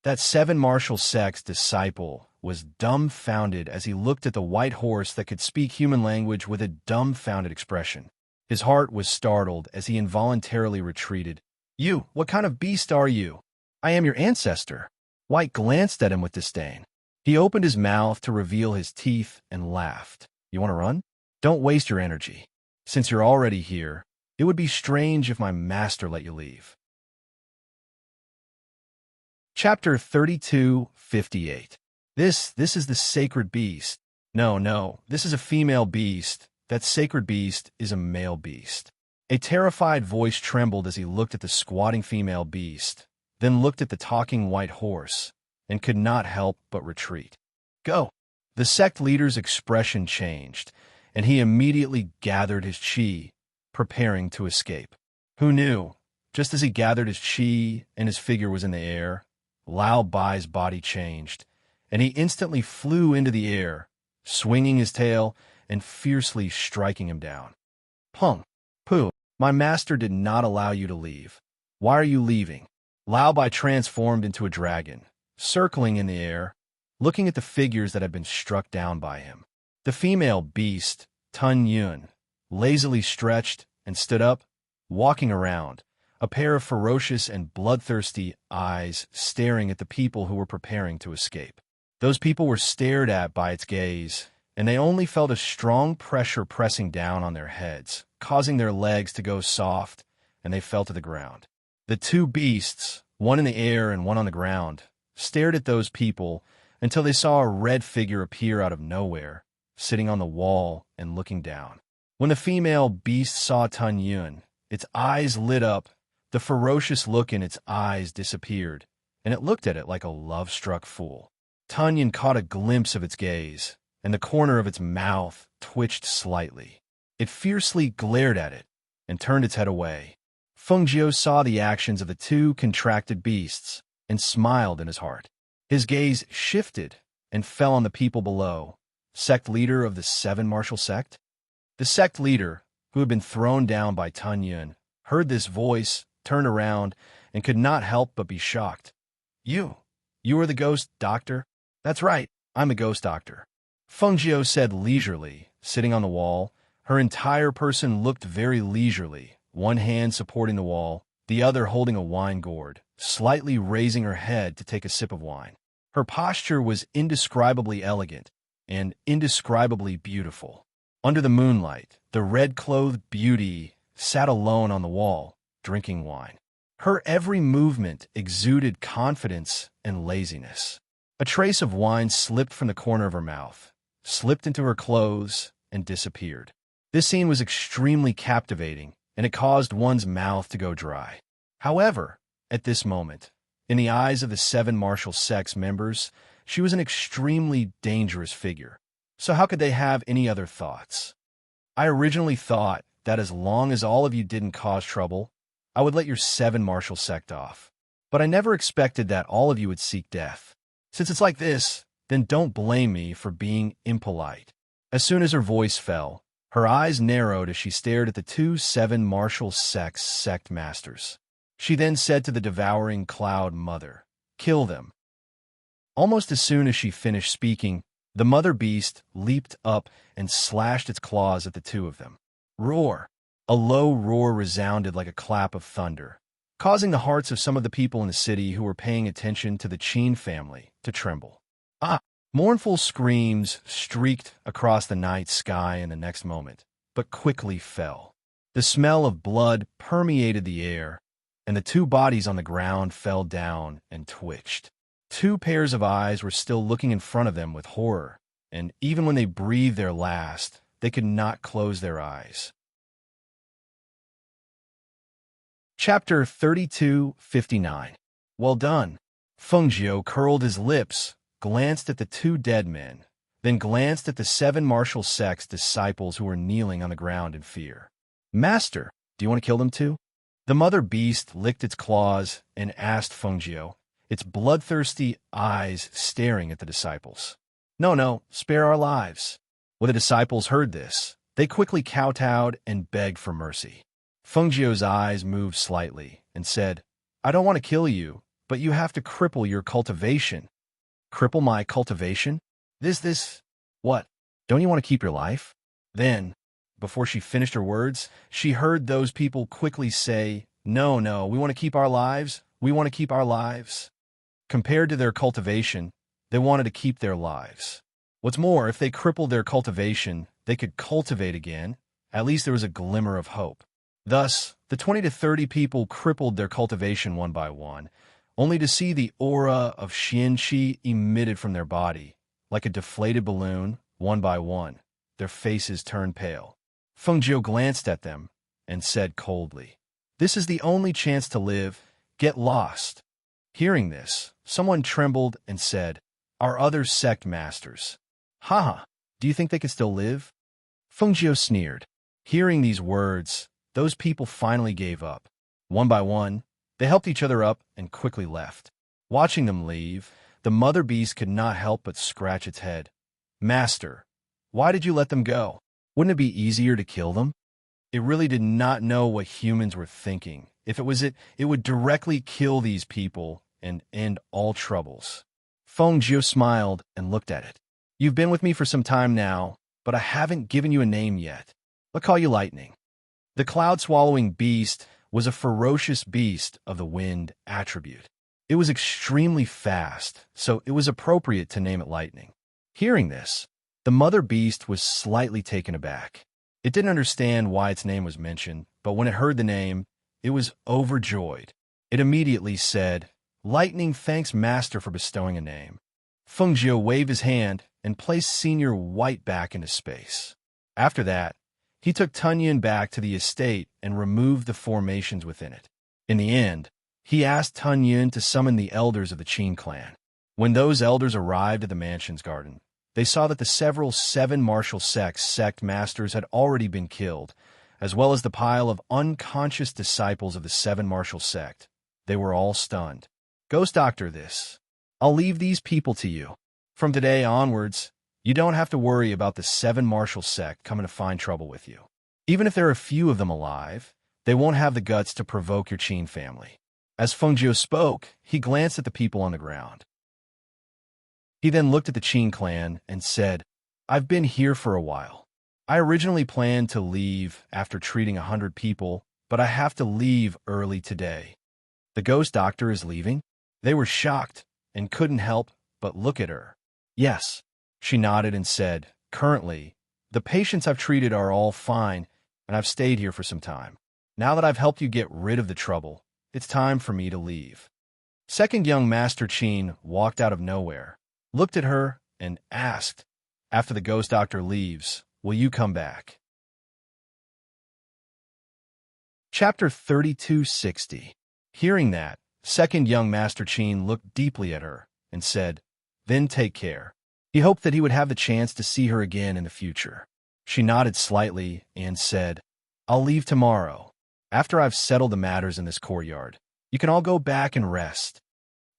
That seven martial sect's disciple was dumbfounded as he looked at the white horse that could speak human language with a dumbfounded expression. His heart was startled as he involuntarily retreated. "You, what kind of beast are you? I am your ancestor." White glanced at him with disdain. He opened his mouth to reveal his teeth and laughed. "You want to run? Don't waste your energy. Since you're already here, it would be strange if my master let you leave." Chapter 32:58. This is the sacred beast. No, this is a female beast. That sacred beast is a male beast. A terrified voice trembled as he looked at the squatting female beast, then looked at the talking white horse, and could not help but retreat. "Go!" The sect leader's expression changed, and he immediately gathered his chi, preparing to escape. Who knew? Just as he gathered his chi and his figure was in the air, Lao Bai's body changed, and he instantly flew into the air, swinging his tail and fiercely striking him down. "Pung! Pooh! My master did not allow you to leave. Why are you leaving?" Lao Bai transformed into a dragon, circling in the air, looking at the figures that had been struck down by him. The female beast, Tun Yun, lazily stretched and stood up, walking around, a pair of ferocious and bloodthirsty eyes staring at the people who were preparing to escape. Those people were stared at by its gaze, and they only felt a strong pressure pressing down on their heads, causing their legs to go soft, and they fell to the ground. The two beasts, one in the air and one on the ground, stared at those people until they saw a red figure appear out of nowhere, sitting on the wall and looking down. When the female beast saw Tun Yun, its eyes lit up, the ferocious look in its eyes disappeared, and it looked at it like a love-struck fool. Tun Yun caught a glimpse of its gaze, and the corner of its mouth twitched slightly. It fiercely glared at it and turned its head away. Feng Jiu saw the actions of the two contracted beasts and smiled in his heart. His gaze shifted and fell on the people below. Sect leader of the seven martial sect? The sect leader, who had been thrown down by Tun Yun, heard this voice, turned around, and could not help but be shocked. You are the ghost doctor?" "That's right, I'm a ghost doctor," Feng Jiu said leisurely, sitting on the wall. Her entire person looked very leisurely, one hand supporting the wall, the other holding a wine gourd, slightly raising her head to take a sip of wine. Her posture was indescribably elegant and indescribably beautiful. Under the moonlight, the red-clothed beauty sat alone on the wall, drinking wine. Her every movement exuded confidence and laziness. A trace of wine slipped from the corner of her mouth, slipped into her clothes, and disappeared. This scene was extremely captivating, and it caused one's mouth to go dry. However, at this moment, in the eyes of the seven martial sect's members, she was an extremely dangerous figure. So how could they have any other thoughts? "I originally thought that as long as all of you didn't cause trouble, I would let your seven martial sect off. But I never expected that all of you would seek death. Since it's like this, then don't blame me for being impolite." As soon as her voice fell, her eyes narrowed as she stared at the two seven martial sect's sect masters. She then said to the devouring cloud mother, "Kill them." Almost as soon as she finished speaking, the mother beast leaped up and slashed its claws at the two of them. Roar! A low roar resounded like a clap of thunder, causing the hearts of some of the people in the city who were paying attention to the Qin family to tremble. Mournful screams streaked across the night sky in the next moment, but quickly fell. The smell of blood permeated the air, and the two bodies on the ground fell down and twitched. Two pairs of eyes were still looking in front of them with horror, and even when they breathed their last, they could not close their eyes. Chapter 32:59. Well done. Fengjiu curled his lips, glanced at the two dead men, then glanced at the 7 martial sect's disciples who were kneeling on the ground in fear. Master, do you want to kill them too? The mother beast licked its claws and asked Fengjiu, its bloodthirsty eyes staring at the disciples. No, no, spare our lives. When the disciples heard this, they quickly kowtowed and begged for mercy. Fengjiu's eyes moved slightly and said, I don't want to kill you, but you have to cripple your cultivation. Cripple my cultivation? What? Don't you want to keep your life? Then, before she finished her words, she heard those people quickly say, No, no, we want to keep our lives. We want to keep our lives. Compared to their cultivation, they wanted to keep their lives. What's more, if they crippled their cultivation, they could cultivate again. At least there was a glimmer of hope. Thus, the 20 to 30 people crippled their cultivation one by one, only to see the aura of Xianqi emitted from their body. Like a deflated balloon, one by one, their faces turned pale. Fengjiu glanced at them and said coldly, This is the only chance to live. Get lost. Hearing this, someone trembled and said, Our other sect masters. Ha! Do you think they can still live? Fengjiu sneered. Hearing these words, those people finally gave up. One by one, they helped each other up and quickly left. Watching them leave, the mother beast could not help but scratch its head. Master, why did you let them go? Wouldn't it be easier to kill them? It really did not know what humans were thinking. If it was it would directly kill these people and end all troubles. Fengjiu smiled and looked at it. You've been with me for some time now, but I haven't given you a name yet. I'll call you Lightning. The cloud-swallowing beast was a ferocious beast of the wind attribute. It was extremely fast, so it was appropriate to name it Lightning. Hearing this, the mother beast was slightly taken aback. It didn't understand why its name was mentioned, but when it heard the name, it was overjoyed. It immediately said, Lightning thanks Master for bestowing a name. Fengjiu waved his hand and placed Senior White back into space. After that, he took Tunyon back to the estate and removed the formations within it. In the end, he asked Tunyon to summon the elders of the Qin clan. When those elders arrived at the mansion's garden, they saw that the several 7 martial sect masters had already been killed, as well as the pile of unconscious disciples of the 7 martial sect. They were all stunned. Ghost Doctor, I'll leave these people to you. From today onwards, you don't have to worry about the 7 martial sect coming to find trouble with you. Even if there are a few of them alive, they won't have the guts to provoke your Qin family. As Fengjiu spoke, he glanced at the people on the ground. He then looked at the Qin clan and said, I've been here for a while. I originally planned to leave after treating 100 people, but I have to leave early today. The Ghost Doctor is leaving? They were shocked and couldn't help but look at her. Yes. She nodded and said, Currently, the patients I've treated are all fine, and I've stayed here for some time. Now that I've helped you get rid of the trouble, it's time for me to leave. Second young Master Qin walked out of nowhere, looked at her, and asked, After the Ghost Doctor leaves, will you come back? Chapter 3260. Hearing that, second young Master Qin looked deeply at her and said, Then take care. He hoped that he would have the chance to see her again in the future. She nodded slightly and said, I'll leave tomorrow. After I've settled the matters in this courtyard, you can all go back and rest.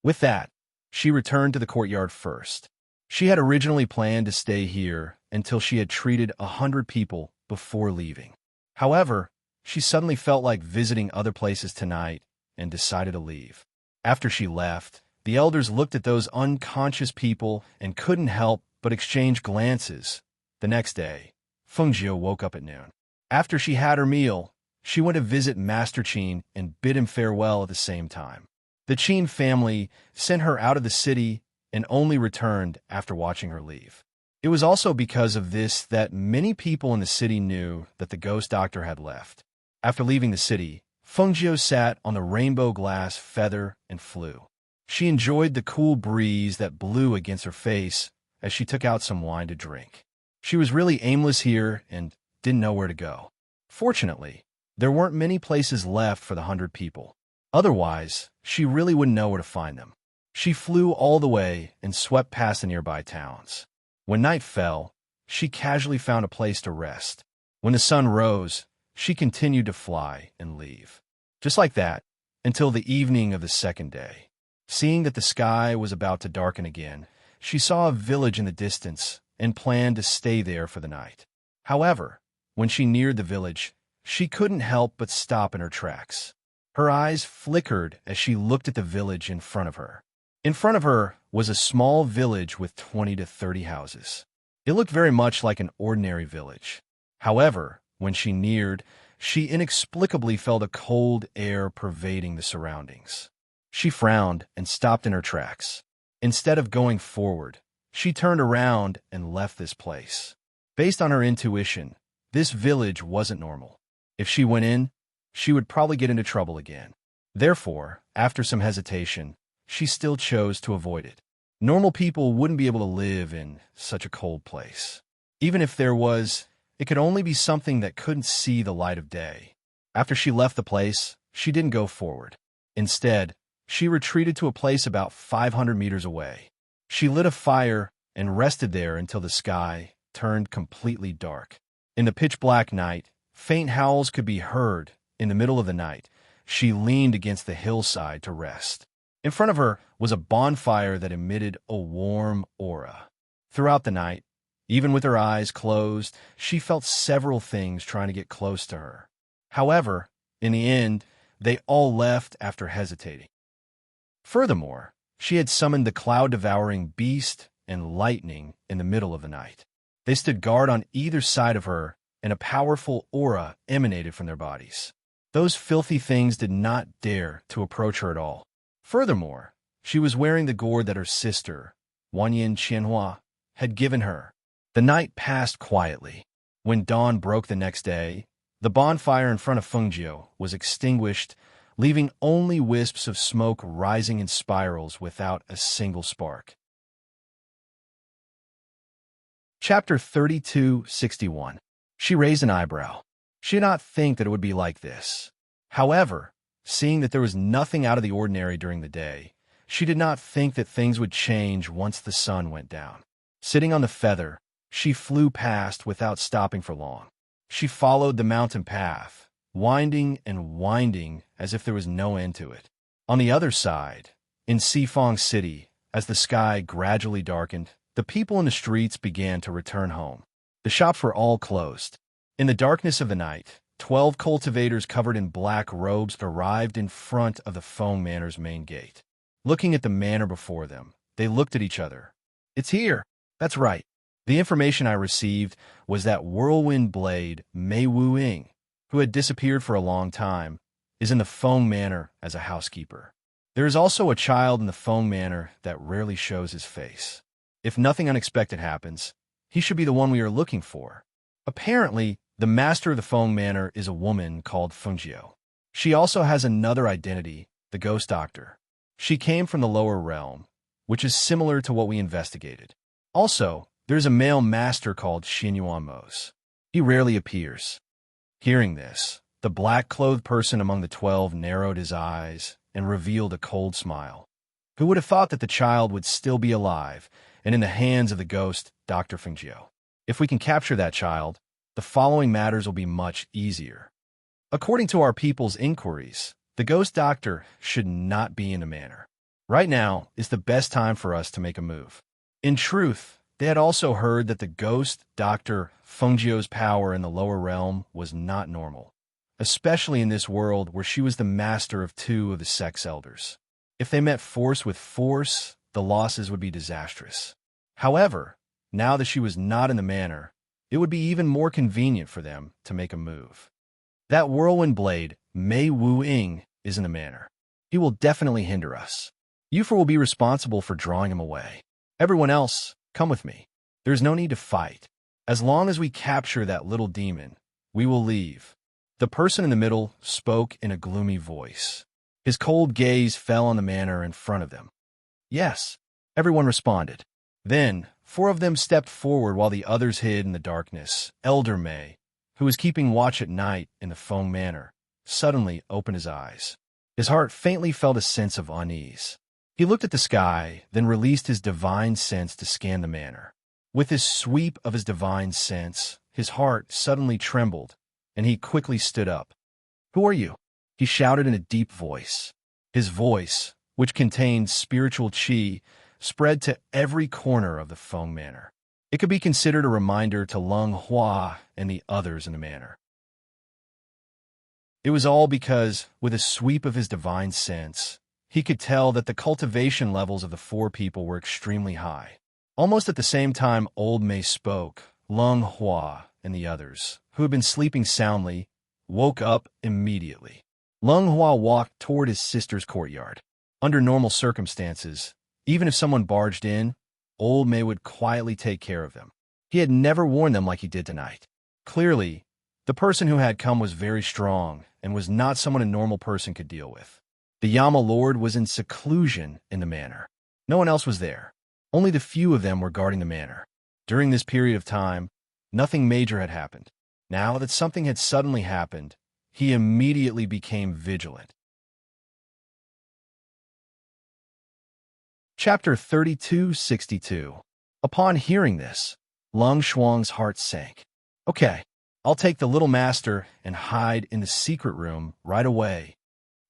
With that, she returned to the courtyard first. She had originally planned to stay here until she had treated 100 people before leaving. However, she suddenly felt like visiting other places tonight and decided to leave. After she left, the elders looked at those unconscious people and couldn't help but exchange glances. The next day, Fengjiu woke up at noon. After she had her meal, she went to visit Master Qin and bid him farewell at the same time. The Qin family sent her out of the city and only returned after watching her leave. It was also because of this that many people in the city knew that the Ghost Doctor had left. After leaving the city, Fengjiu sat on the rainbow glass feather and flew. She enjoyed the cool breeze that blew against her face as she took out some wine to drink. She was really aimless here and didn't know where to go. Fortunately, there weren't many places left for the 100 people. Otherwise, she really wouldn't know where to find them. She flew all the way and swept past the nearby towns. When night fell, she casually found a place to rest. When the sun rose, she continued to fly and leave. Just like that, until the evening of the second day. Seeing that the sky was about to darken again, she saw a village in the distance and planned to stay there for the night. However, when she neared the village, she couldn't help but stop in her tracks. Her eyes flickered as she looked at the village in front of her. In front of her was a small village with 20 to 30 houses. It looked very much like an ordinary village. However, when she neared, she inexplicably felt a cold air pervading the surroundings. She frowned and stopped in her tracks. Instead of going forward, she turned around and left this place. Based on her intuition, this village wasn't normal. If she went in, she would probably get into trouble again. Therefore, after some hesitation, she still chose to avoid it. Normal people wouldn't be able to live in such a cold place. Even if there was, it could only be something that couldn't see the light of day. After she left the place, she didn't go forward. Instead, she retreated to a place about 500 meters away. She lit a fire and rested there until the sky turned completely dark. In the pitch-black night, faint howls could be heard. In the middle of the night, she leaned against the hillside to rest. In front of her was a bonfire that emitted a warm aura. Throughout the night, even with her eyes closed, she felt several things trying to get close to her. However, in the end, they all left after hesitating. Furthermore, she had summoned the cloud-devouring beast and lightning in the middle of the night. They stood guard on either side of her, and a powerful aura emanated from their bodies. Those filthy things did not dare to approach her at all. Furthermore, she was wearing the gourd that her sister, Wanyan Qianhua, had given her. The night passed quietly. When dawn broke the next day, the bonfire in front of Fengjiu was extinguished, leaving only wisps of smoke rising in spirals without a single spark. Chapter 3261. She raised an eyebrow. She did not think that it would be like this. However, seeing that there was nothing out of the ordinary during the day, she did not think that things would change once the sun went down. Sitting on the feather, she flew past without stopping for long. She followed the mountain path, winding and winding as if there was no end to it. On the other side, in Sifong City, as the sky gradually darkened, the people in the streets began to return home. The shops were all closed. In the darkness of the night, 12 cultivators covered in black robes arrived in front of the Feng Manor's main gate. Looking at the manor before them, they looked at each other. "It's here." "That's right. The information I received was that whirlwind blade Mei Wu-ying, who had disappeared for a long time, is in the Feng Manor as a housekeeper. There is also a child in the Feng Manor that rarely shows his face. If nothing unexpected happens, he should be the one we are looking for." Apparently, the master of the Feng Manor is a woman called Fengjiu. She also has another identity, the Ghost Doctor. She came from the lower realm, which is similar to what we investigated. Also, there's a male master called Xinyuan Mose. He rarely appears. Hearing this, the black-clothed person among the 12 narrowed his eyes and revealed a cold smile. Who would have thought that the child would still be alive and in the hands of the ghost, Dr. Fengjiu? If we can capture that child, the following matters will be much easier. According to our people's inquiries, the ghost doctor should not be in the manor. Right now is the best time for us to make a move. In truth, they had also heard that the ghost doctor Fengjiu's power in the lower realm was not normal, especially in this world where she was the master of 2 of the sex elders. If they met force with force, the losses would be disastrous. However, now that she was not in the manor, it would be even more convenient for them to make a move. That whirlwind blade, Mei Wu-ying, is in the manor. He will definitely hinder us. Yufer will be responsible for drawing him away. Everyone else, come with me. There's no need to fight. As long as we capture that little demon, we will leave. The person in the middle spoke in a gloomy voice. His cold gaze fell on the manor in front of them. Yes, everyone responded. Then, 4 of them stepped forward while the others hid in the darkness. Elder Mei, who was keeping watch at night in the Feng Manor, suddenly opened his eyes. His heart faintly felt a sense of unease. He looked at the sky, then released his divine sense to scan the manor. With his sweep of his divine sense, his heart suddenly trembled, and he quickly stood up. "Who are you?" he shouted in a deep voice. His voice, which contained spiritual chi, spread to every corner of the Feng Manor. It could be considered a reminder to Lung Hua and the others in the manor. It was all because, with a sweep of his divine sense, he could tell that the cultivation levels of the four people were extremely high. Almost at the same time Old Mei spoke, Lung Hua and the others, who had been sleeping soundly, woke up immediately. Lung Hua walked toward his sister's courtyard. Under normal circumstances, even if someone barged in, Old Mei would quietly take care of them. He had never warned them like he did tonight. Clearly, the person who had come was very strong and was not someone a normal person could deal with. The Yama Lord was in seclusion in the manor. No one else was there. Only the few of them were guarding the manor. During this period of time, nothing major had happened. Now that something had suddenly happened, he immediately became vigilant. Chapter 3262. Upon hearing this, Lung Shuang's heart sank. "Okay, I'll take the little master and hide in the secret room right away."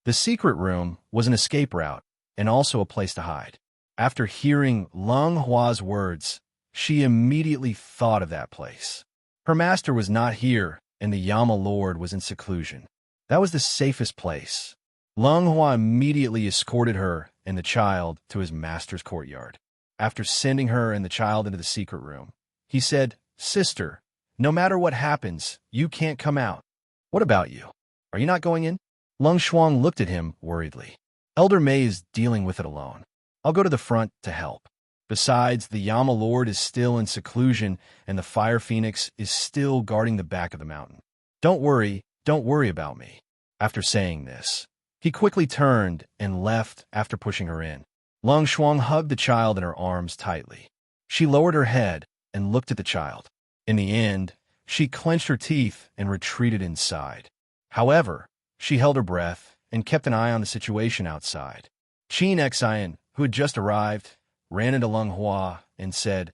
The secret room was an escape route and also a place to hide. After hearing Lung Hua's words, she immediately thought of that place. Her master was not here, and the Yama Lord was in seclusion. That was the safest place. Lung Hua immediately escorted her and the child to his master's courtyard. After sending her and the child into the secret room, he said, "Sister, no matter what happens, you can't come out." "What about you? Are you not going in?" Lung Shuang looked at him worriedly. "Elder Mei is dealing with it alone. I'll go to the front to help. Besides, the Yama Lord is still in seclusion, and the Fire Phoenix is still guarding the back of the mountain. Don't worry about me." After saying this, he quickly turned and left after pushing her in. Lung Shuang hugged the child in her arms tightly. She lowered her head and looked at the child. In the end, she clenched her teeth and retreated inside. However, she held her breath and kept an eye on the situation outside. Qin Xian, who had just arrived, ran into Lung Hua and said,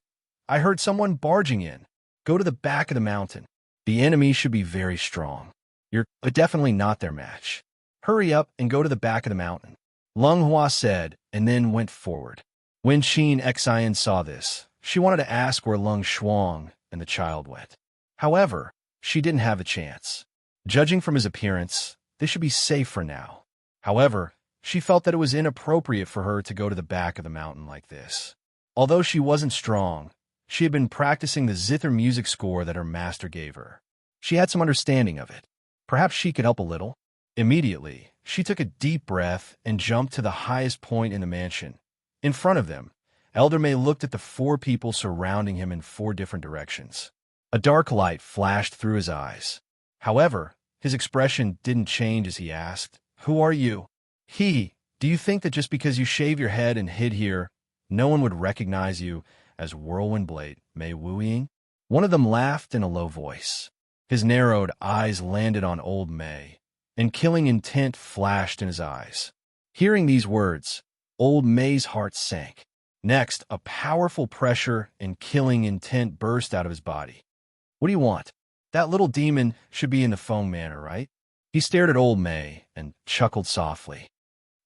"I heard someone barging in. Go to the back of the mountain. The enemy should be very strong. You're definitely not their match. Hurry up and go to the back of the mountain." Lung Hua said, and then went forward. When Qin Xian saw this, she wanted to ask where Lung Shuang and the child went. However, she didn't have a chance. Judging from his appearance, they should be safe for now. However, she felt that it was inappropriate for her to go to the back of the mountain like this. Although she wasn't strong, she had been practicing the zither music score that her master gave her. She had some understanding of it. Perhaps she could help a little. Immediately, she took a deep breath and jumped to the highest point in the mansion. In front of them, Elder Mei looked at the four people surrounding him in four different directions. A dark light flashed through his eyes. However, his expression didn't change as he asked, "Who are you?" Do you think that just because you shave your head and hid here, no one would recognize you as Whirlwind Blade Mei Wuying?" One of them laughed in a low voice. His narrowed eyes landed on Old Mei, and killing intent flashed in his eyes. Hearing these words, Old Mei's heart sank. Next, a powerful pressure and killing intent burst out of his body. "What do you want? That little demon should be in the Feng Manor, right?" He stared at Old Mei and chuckled softly.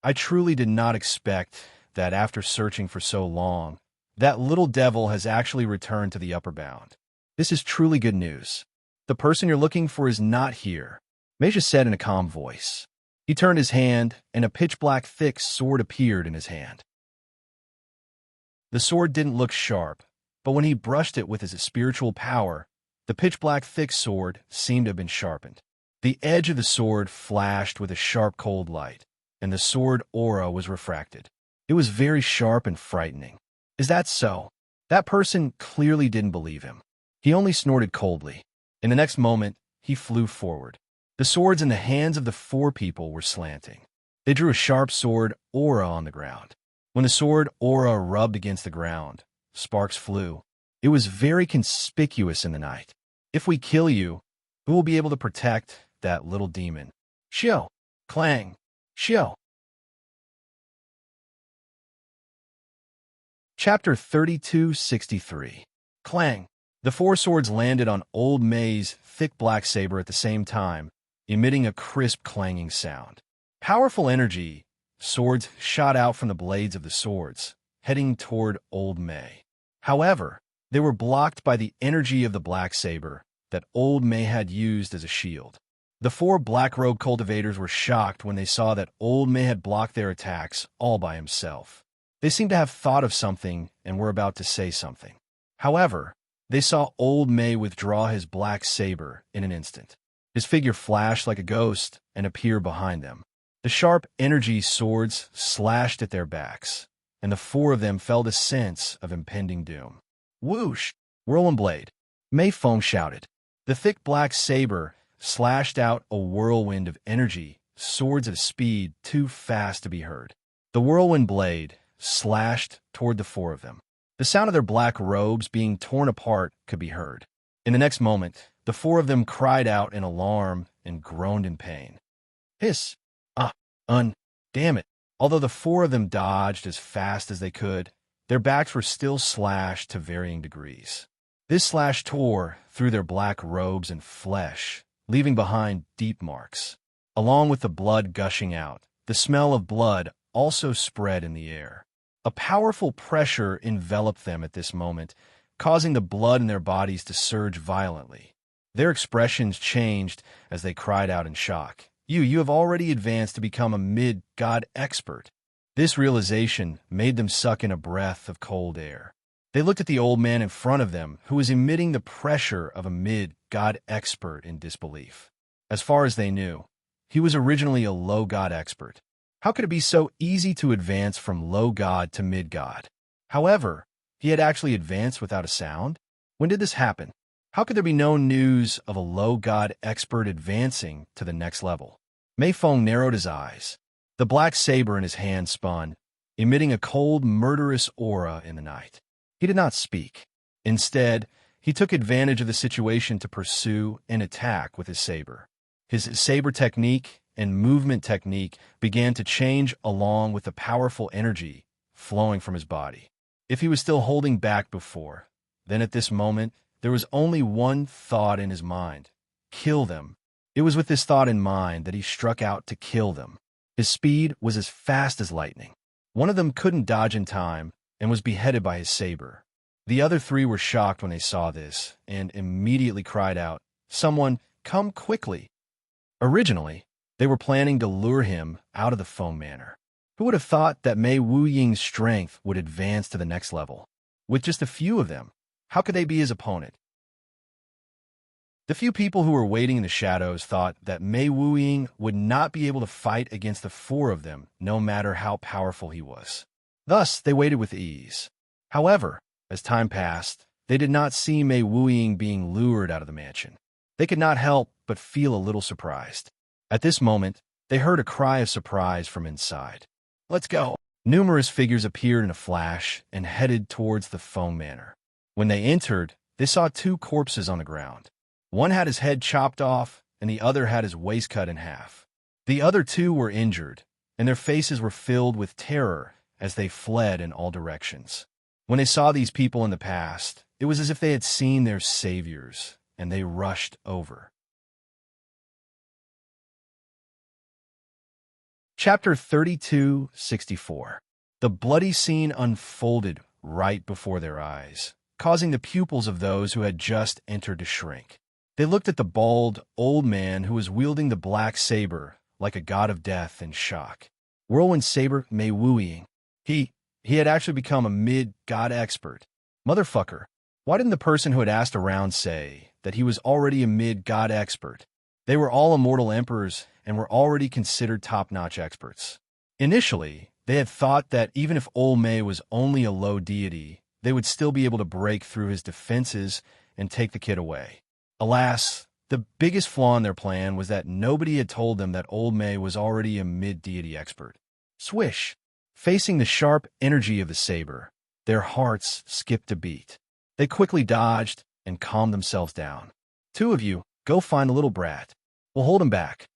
"I truly did not expect that after searching for so long, that little devil has actually returned to the upper bound. This is truly good news. The person you're looking for is not here," Meisha said in a calm voice. He turned his hand, and a pitch-black thick sword appeared in his hand. The sword didn't look sharp, but when he brushed it with his spiritual power, the pitch-black thick sword seemed to have been sharpened. The edge of the sword flashed with a sharp cold light, and the sword aura was refracted. It was very sharp and frightening. "Is that so?" That person clearly didn't believe him. He only snorted coldly. In the next moment, he flew forward. The swords in the hands of the four people were slanting. They drew a sharp sword aura on the ground. When the sword aura rubbed against the ground, sparks flew. It was very conspicuous in the night. "If we kill you, who will be able to protect that little demon?" "Shio! Clang! Shio!" Chapter 3263. Clang. The four swords landed on Old May's thick black saber at the same time, emitting a crisp clanging sound. Powerful energy, swords shot out from the blades of the swords, heading toward Old May. However, they were blocked by the energy of the black saber that Old May had used as a shield. The four black-robe cultivators were shocked when they saw that Old May had blocked their attacks all by himself. They seemed to have thought of something and were about to say something. However, they saw Old May withdraw his black saber in an instant. His figure flashed like a ghost and appeared behind them. The sharp energy swords slashed at their backs, and the four of them felt a sense of impending doom. Whoosh! Whirlwind blade. Mei Feng shouted. The thick black saber slashed out a whirlwind of energy, swords at a speed too fast to be heard. The whirlwind blade slashed toward the four of them. The sound of their black robes being torn apart could be heard. In the next moment, the four of them cried out in alarm and groaned in pain. Hiss! Damn it! Although the four of them dodged as fast as they could, their backs were still slashed to varying degrees. This slash tore through their black robes and flesh, leaving behind deep marks. Along with the blood gushing out, the smell of blood also spread in the air. A powerful pressure enveloped them at this moment, causing the blood in their bodies to surge violently. Their expressions changed as they cried out in shock. You have already advanced to become a mid-god expert. This realization made them suck in a breath of cold air. They looked at the old man in front of them, who was emitting the pressure of a mid-god expert in disbelief. As far as they knew, he was originally a low-god expert. How could it be so easy to advance from low-god to mid-god? However, he had actually advanced without a sound? When did this happen? How could there be no news of a low-god expert advancing to the next level? Mei Feng narrowed his eyes. The black saber in his hand spun, emitting a cold, murderous aura in the night. He did not speak. Instead, he took advantage of the situation to pursue and attack with his saber. His saber technique and movement technique began to change along with the powerful energy flowing from his body. If he was still holding back before, then at this moment, there was only one thought in his mind: kill them. It was with this thought in mind that he struck out to kill them. His speed was as fast as lightning. One of them couldn't dodge in time and was beheaded by his saber. The other three were shocked when they saw this and immediately cried out, "Someone, come quickly!" Originally, they were planning to lure him out of the Feng Manor. Who would have thought that Mei Wuying's strength would advance to the next level? With just a few of them, how could they be his opponent? The few people who were waiting in the shadows thought that Mei Wuying would not be able to fight against the four of them, no matter how powerful he was. Thus, they waited with ease. However, as time passed, they did not see Mei Wuying being lured out of the mansion. They could not help but feel a little surprised. At this moment, they heard a cry of surprise from inside. "Let's go!" Numerous figures appeared in a flash and headed towards the Feng Manor. When they entered, they saw two corpses on the ground. One had his head chopped off, and the other had his waist cut in half. The other two were injured, and their faces were filled with terror as they fled in all directions. When they saw these people in the past, it was as if they had seen their saviors, and they rushed over. Chapter 3264. The bloody scene unfolded right before their eyes, causing the pupils of those who had just entered to shrink. They looked at the bald, old man who was wielding the black saber like a god of death in shock. Whirlwind saber Mei Wuying. He had actually become a mid-god expert. Motherfucker, why didn't the person who had asked around say that he was already a mid-god expert? They were all immortal emperors and were already considered top-notch experts. Initially, they had thought that even if Old May was only a low deity, they would still be able to break through his defenses and take the kid away. Alas, the biggest flaw in their plan was that nobody had told them that Old May was already a mid-deity expert. Swish! Facing the sharp energy of the saber, their hearts skipped a beat. They quickly dodged and calmed themselves down. "Two of you, go find the little brat. We'll hold him back."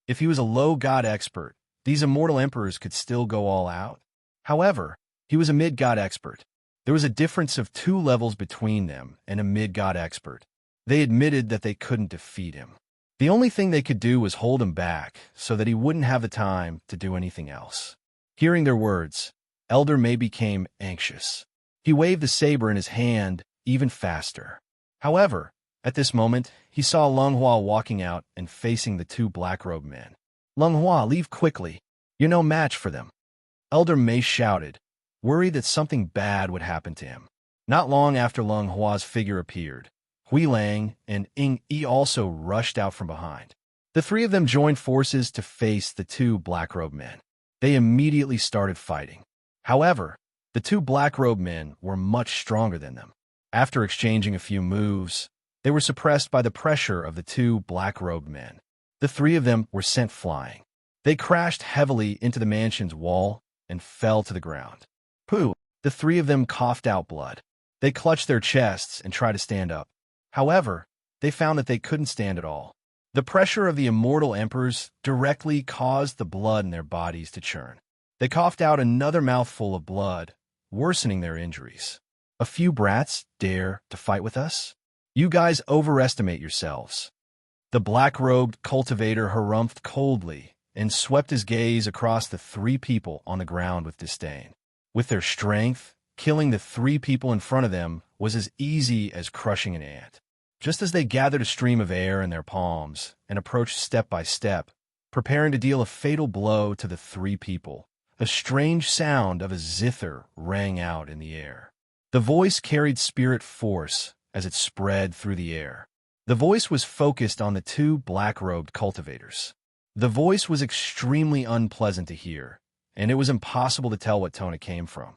If he was a low god expert, these immortal emperors could still go all out. However, he was a mid-god expert. There was a difference of 2 levels between them and a mid-god expert. They admitted that they couldn't defeat him. The only thing they could do was hold him back so that he wouldn't have the time to do anything else. Hearing their words, Elder May became anxious. He waved the saber in his hand even faster. However, at this moment, he saw Lung Hua walking out and facing the 2 black-robed men. "Lung Hua, leave quickly. You're no match for them." Elder May shouted, worried that something bad would happen to him. Not long after Lung Hua's figure appeared, Hui Lang and Ying Yi also rushed out from behind. The 3 of them joined forces to face the 2 black-robed men. They immediately started fighting. However, the 2 black-robed men were much stronger than them. After exchanging a few moves, they were suppressed by the pressure of the 2 black-robed men. The 3 of them were sent flying. They crashed heavily into the mansion's wall and fell to the ground. Pooh! The 3 of them coughed out blood. They clutched their chests and tried to stand up. However, they found that they couldn't stand at all. The pressure of the immortal emperors directly caused the blood in their bodies to churn. They coughed out another mouthful of blood, worsening their injuries. "A few brats dare to fight with us? You guys overestimate yourselves." The black-robed cultivator harumphed coldly and swept his gaze across the 3 people on the ground with disdain. With their strength, killing the 3 people in front of them was as easy as crushing an ant. Just as they gathered a stream of air in their palms and approached step by step, preparing to deal a fatal blow to the 3 people, a strange sound of a zither rang out in the air. The voice carried spirit force as it spread through the air. The voice was focused on the 2 black-robed cultivators. The voice was extremely unpleasant to hear, and it was impossible to tell what tone it came from.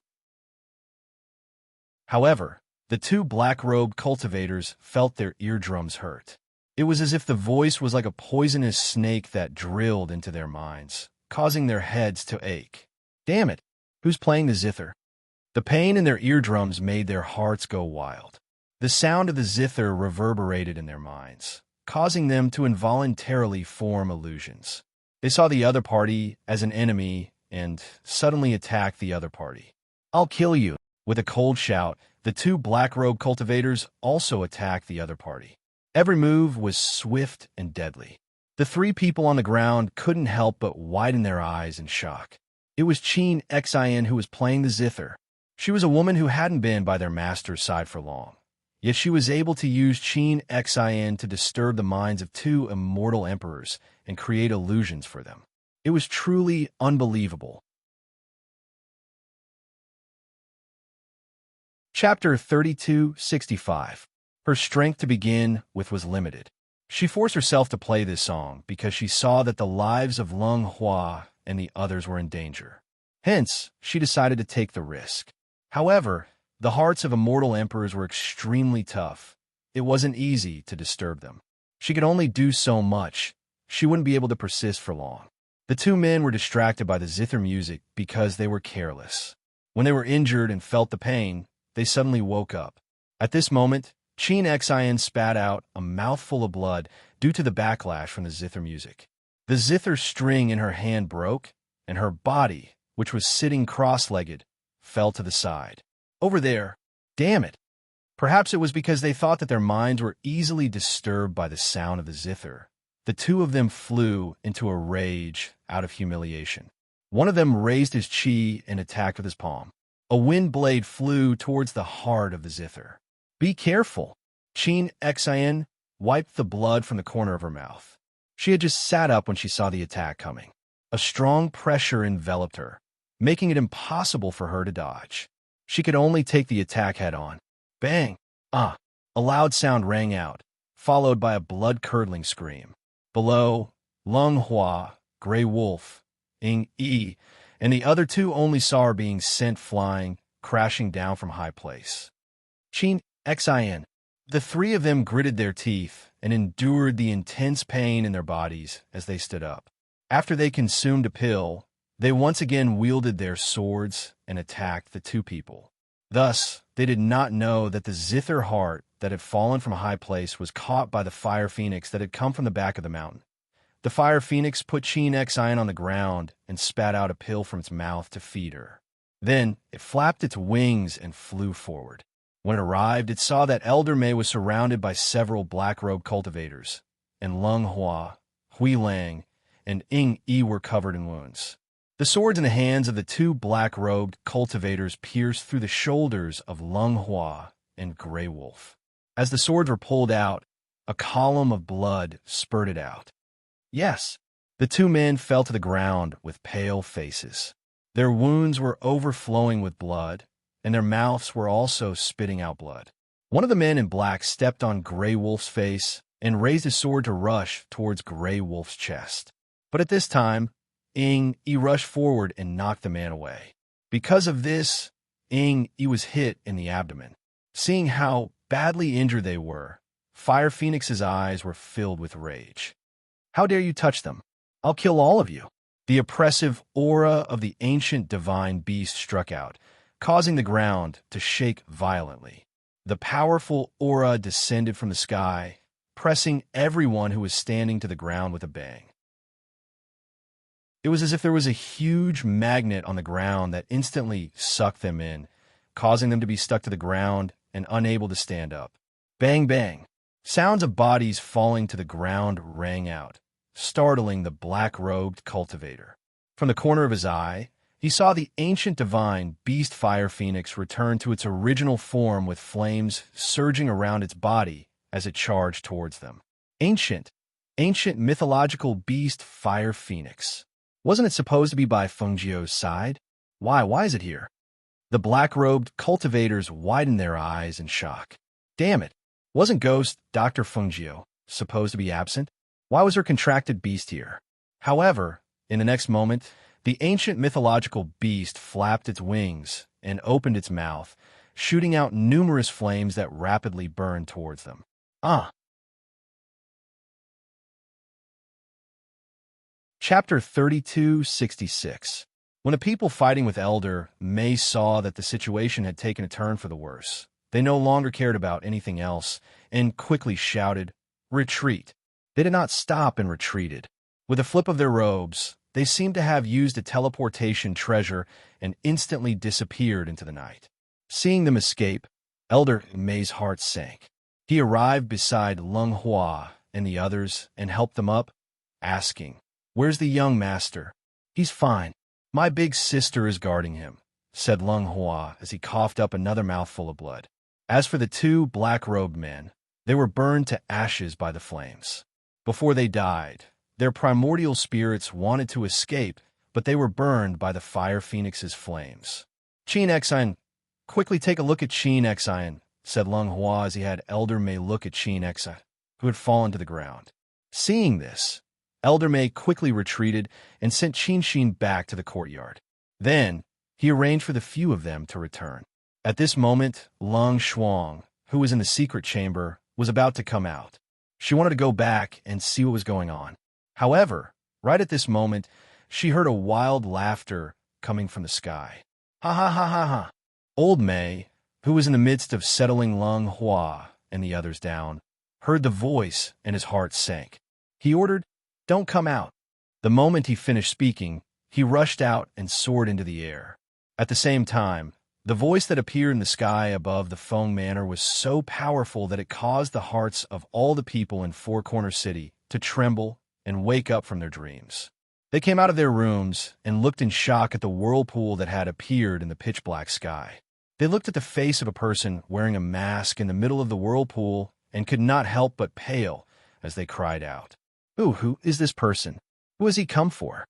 However, the 2 black-robed cultivators felt their eardrums hurt. It was as if the voice was like a poisonous snake that drilled into their minds, causing their heads to ache. Damn it! Who's playing the zither? The pain in their eardrums made their hearts go wild. The sound of the zither reverberated in their minds, causing them to involuntarily form illusions. They saw the other party as an enemy and suddenly attacked the other party. "I'll kill you!" With a cold shout, the 2 black-robe cultivators also attacked the other party. Every move was swift and deadly. The 3 people on the ground couldn't help but widen their eyes in shock. It was Qin Xin who was playing the zither. She was a woman who hadn't been by their master's side for long. Yet she was able to use Qin Xin to disturb the minds of 2 immortal emperors and create illusions for them. It was truly unbelievable. Chapter 3265. Her strength to begin with was limited. She forced herself to play this song because she saw that the lives of Lung Hua and the others were in danger. Hence, she decided to take the risk. However, the hearts of immortal emperors were extremely tough. It wasn't easy to disturb them. She could only do so much. She wouldn't be able to persist for long. The 2 men were distracted by the zither music because they were careless. When they were injured and felt the pain, they suddenly woke up. At this moment, Qin Xin spat out a mouthful of blood due to the backlash from the zither music. The zither string in her hand broke, and her body, which was sitting cross-legged, fell to the side. Over there. Damn it! Perhaps it was because they thought that their minds were easily disturbed by the sound of the zither. The 2 of them flew into a rage out of humiliation. One of them raised his chi and attacked with his palm. A wind blade flew towards the heart of the zither. "Be careful!" Qin Xin wiped the blood from the corner of her mouth. She had just sat up when she saw the attack coming. A strong pressure enveloped her, making it impossible for her to dodge. She could only take the attack head-on. Bang! Ah! A loud sound rang out, followed by a blood-curdling scream. Below, Lung Hua, Grey Wolf, Ying Yi, and the other 2 only saw her being sent flying, crashing down from high place. Qin Xin. The 3 of them gritted their teeth and endured the intense pain in their bodies as they stood up. After they consumed a pill, they once again wielded their swords and attacked the 2 people. Thus, they did not know that the zither heart that had fallen from a high place was caught by the fire phoenix that had come from the back of the mountain. The fire phoenix put Qin Xin on the ground and spat out a pill from its mouth to feed her. Then it flapped its wings and flew forward. When it arrived, it saw that Elder May was surrounded by several black-robed cultivators, and Lung Hua, Hui Lang, and Ing Yi were covered in wounds. The swords in the hands of the two black-robed cultivators pierced through the shoulders of Lung Hua and Grey Wolf. As the swords were pulled out, a column of blood spurted out. Yes, the two men fell to the ground with pale faces. Their wounds were overflowing with blood, and their mouths were also spitting out blood. One of the men in black stepped on Grey Wolf's face and raised his sword to rush towards Grey Wolf's chest. But at this time, Ing Yi rushed forward and knocked the man away. Because of this, Ing Yi was hit in the abdomen. Seeing how badly injured they were, Fire Phoenix's eyes were filled with rage. How dare you touch them? I'll kill all of you. The oppressive aura of the ancient divine beast struck out, causing the ground to shake violently. The powerful aura descended from the sky, pressing everyone who was standing to the ground with a bang. It was as if there was a huge magnet on the ground that instantly sucked them in, causing them to be stuck to the ground and unable to stand up. Bang, bang. Sounds of bodies falling to the ground rang out, startling the black-robed cultivator. From the corner of his eye, he saw the ancient divine beast Fire Phoenix return to its original form with flames surging around its body as it charged towards them. Ancient mythological beast Fire Phoenix. Wasn't it supposed to be by Fengjiu's side? Why is it here? The black-robed cultivators widened their eyes in shock. Damn it! Wasn't Ghost Dr. Fengjiu supposed to be absent? Why was her contracted beast here? However, in the next moment, the ancient mythological beast flapped its wings and opened its mouth, shooting out numerous flames that rapidly burned towards them. Chapter 3266. When the people fighting with Elder May saw that the situation had taken a turn for the worse, they no longer cared about anything else and quickly shouted, "Retreat!" They did not stop and retreated. With a flip of their robes, they seemed to have used a teleportation treasure and instantly disappeared into the night. Seeing them escape, Elder May's heart sank. He arrived beside Lung Hua and the others and helped them up, asking, "Where's the young master?" "He's fine. My big sister is guarding him," said Lung Hua as he coughed up another mouthful of blood. As for the two black-robed men, they were burned to ashes by the flames. Before they died, their primordial spirits wanted to escape, but they were burned by the Fire Phoenix's flames. "Qin Xian, quickly take a look at Qin Xian," said Lung Hua as he had Elder May look at Qin Xian, who had fallen to the ground. Seeing this, Elder May quickly retreated and sent Qin Xin back to the courtyard. Then, he arranged for the few of them to return. At this moment, Lung Shuang, who was in the secret chamber, was about to come out. She wanted to go back and see what was going on. However, right at this moment, she heard a wild laughter coming from the sky. Ha ha ha ha ha. Old May, who was in the midst of settling Lung Hua and the others down, heard the voice and his heart sank. He ordered, "Don't come out." The moment he finished speaking, he rushed out and soared into the air. At the same time, the voice that appeared in the sky above the Feng Manor was so powerful that it caused the hearts of all the people in Four Corner City to tremble and wake up from their dreams. They came out of their rooms and looked in shock at the whirlpool that had appeared in the pitch-black sky. They looked at the face of a person wearing a mask in the middle of the whirlpool and could not help but pale as they cried out, Who is this person? Who has he come for?"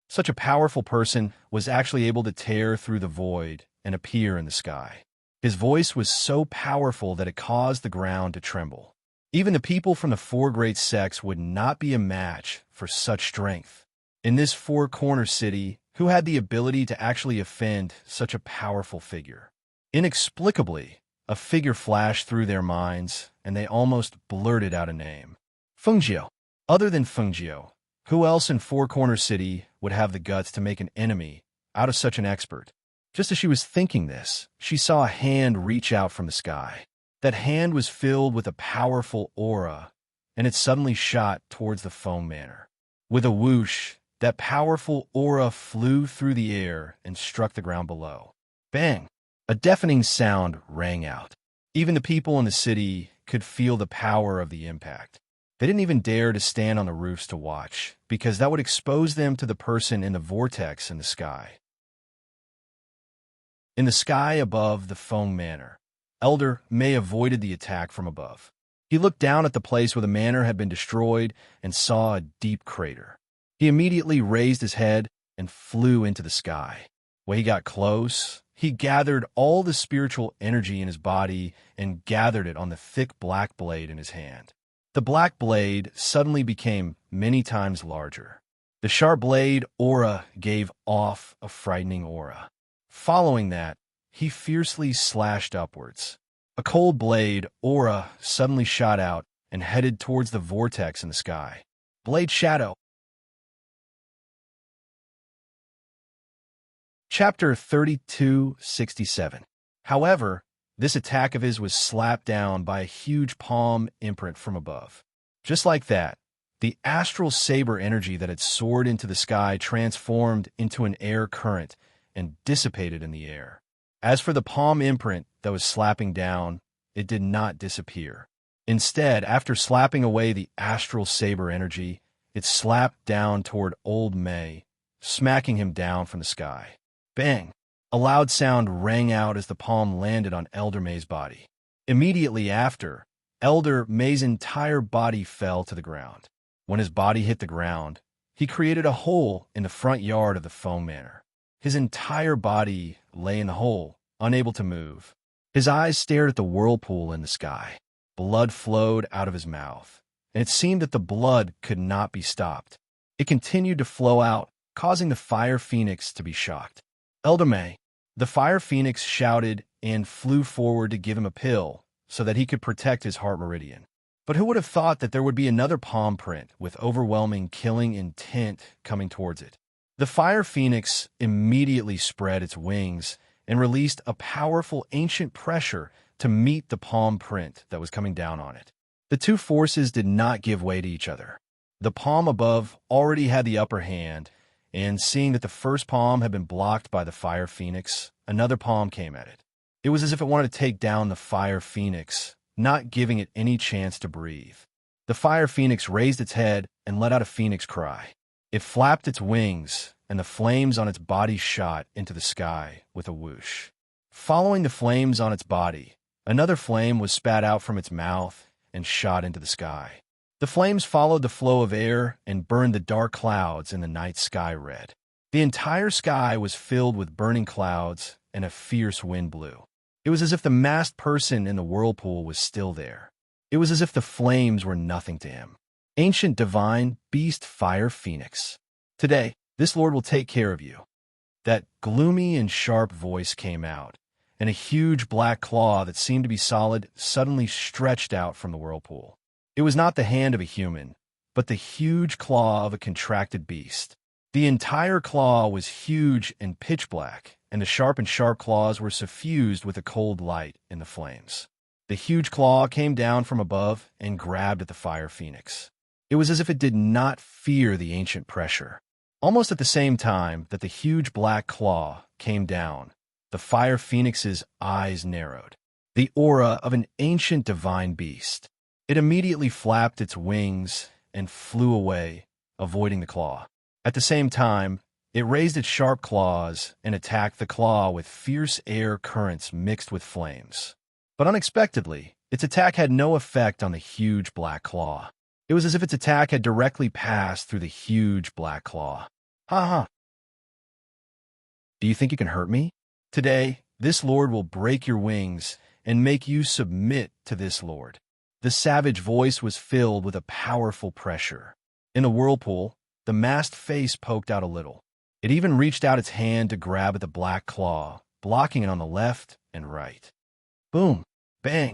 Such a powerful person was actually able to tear through the void and appear in the sky. His voice was so powerful that it caused the ground to tremble. Even the people from the four great sects would not be a match for such strength. In this Four Corner City, who had the ability to actually offend such a powerful figure? Inexplicably, a figure flashed through their minds, and they almost blurted out a name. Fengjiu. Other than Fengjiu, who else in Four Corner City would have the guts to make an enemy out of such an expert? Just as she was thinking this, she saw a hand reach out from the sky. That hand was filled with a powerful aura, and it suddenly shot towards the Foam Manor. With a whoosh, that powerful aura flew through the air and struck the ground below. Bang! A deafening sound rang out. Even the people in the city could feel the power of the impact. They didn't even dare to stand on the roofs to watch, because that would expose them to the person in the vortex in the sky. In the sky above the foam manor, Elder May avoided the attack from above. He looked down at the place where the manor had been destroyed and saw a deep crater. He immediately raised his head and flew into the sky. When he got close, he gathered all the spiritual energy in his body and gathered it on the thick black blade in his hand. The black blade suddenly became many times larger. The sharp blade aura gave off a frightening aura. Following that, he fiercely slashed upwards. A cold blade aura suddenly shot out and headed towards the vortex in the sky. Blade Shadow. Chapter 3267. However, this attack of his was slapped down by a huge palm imprint from above. Just like that, the astral saber energy that had soared into the sky transformed into an air current and dissipated in the air. As for the palm imprint that was slapping down, it did not disappear. Instead, after slapping away the astral saber energy, it slapped down toward Old May, smacking him down from the sky. Bang! A loud sound rang out as the palm landed on Elder May's body. Immediately after, Elder May's entire body fell to the ground. When his body hit the ground, he created a hole in the front yard of the foam manor. His entire body lay in the hole, unable to move. His eyes stared at the whirlpool in the sky. Blood flowed out of his mouth, and it seemed that the blood could not be stopped. It continued to flow out, causing the fire phoenix to be shocked. Elder May, the fire phoenix shouted and flew forward to give him a pill so that he could protect his heart meridian. But who would have thought that there would be another palm print with overwhelming killing intent coming towards it? The fire phoenix immediately spread its wings and released a powerful ancient pressure to meet the palm print that was coming down on it. The two forces did not give way to each other. The palm above already had the upper hand, and seeing that the first palm had been blocked by the fire phoenix, another palm came at it. It was as if it wanted to take down the fire phoenix, not giving it any chance to breathe. The fire phoenix raised its head and let out a phoenix cry. It flapped its wings, and the flames on its body shot into the sky with a whoosh. Following the flames on its body, another flame was spat out from its mouth and shot into the sky. The flames followed the flow of air and burned the dark clouds in the night sky red. The entire sky was filled with burning clouds, and a fierce wind blew. It was as if the masked person in the whirlpool was still there. It was as if the flames were nothing to him. Ancient divine beast fire phoenix. Today, this lord will take care of you. That gloomy and sharp voice came out, and a huge black claw that seemed to be solid suddenly stretched out from the whirlpool. It was not the hand of a human, but the huge claw of a contracted beast. The entire claw was huge and pitch black, and the sharp claws were suffused with a cold light in the flames. The huge claw came down from above and grabbed at the fire phoenix. It was as if it did not fear the ancient pressure. Almost at the same time that the huge black claw came down, the fire phoenix's eyes narrowed. The aura of an ancient divine beast. It immediately flapped its wings and flew away, avoiding the claw. At the same time, it raised its sharp claws and attacked the claw with fierce air currents mixed with flames. But unexpectedly, its attack had no effect on the huge black claw. It was as if its attack had directly passed through the huge black claw. Ha ha! Do you think you can hurt me? Today, this lord will break your wings and make you submit to this lord. The savage voice was filled with a powerful pressure. In the whirlpool, the masked face poked out a little. It even reached out its hand to grab at the black claw, blocking it on the left and right. Boom! Bang!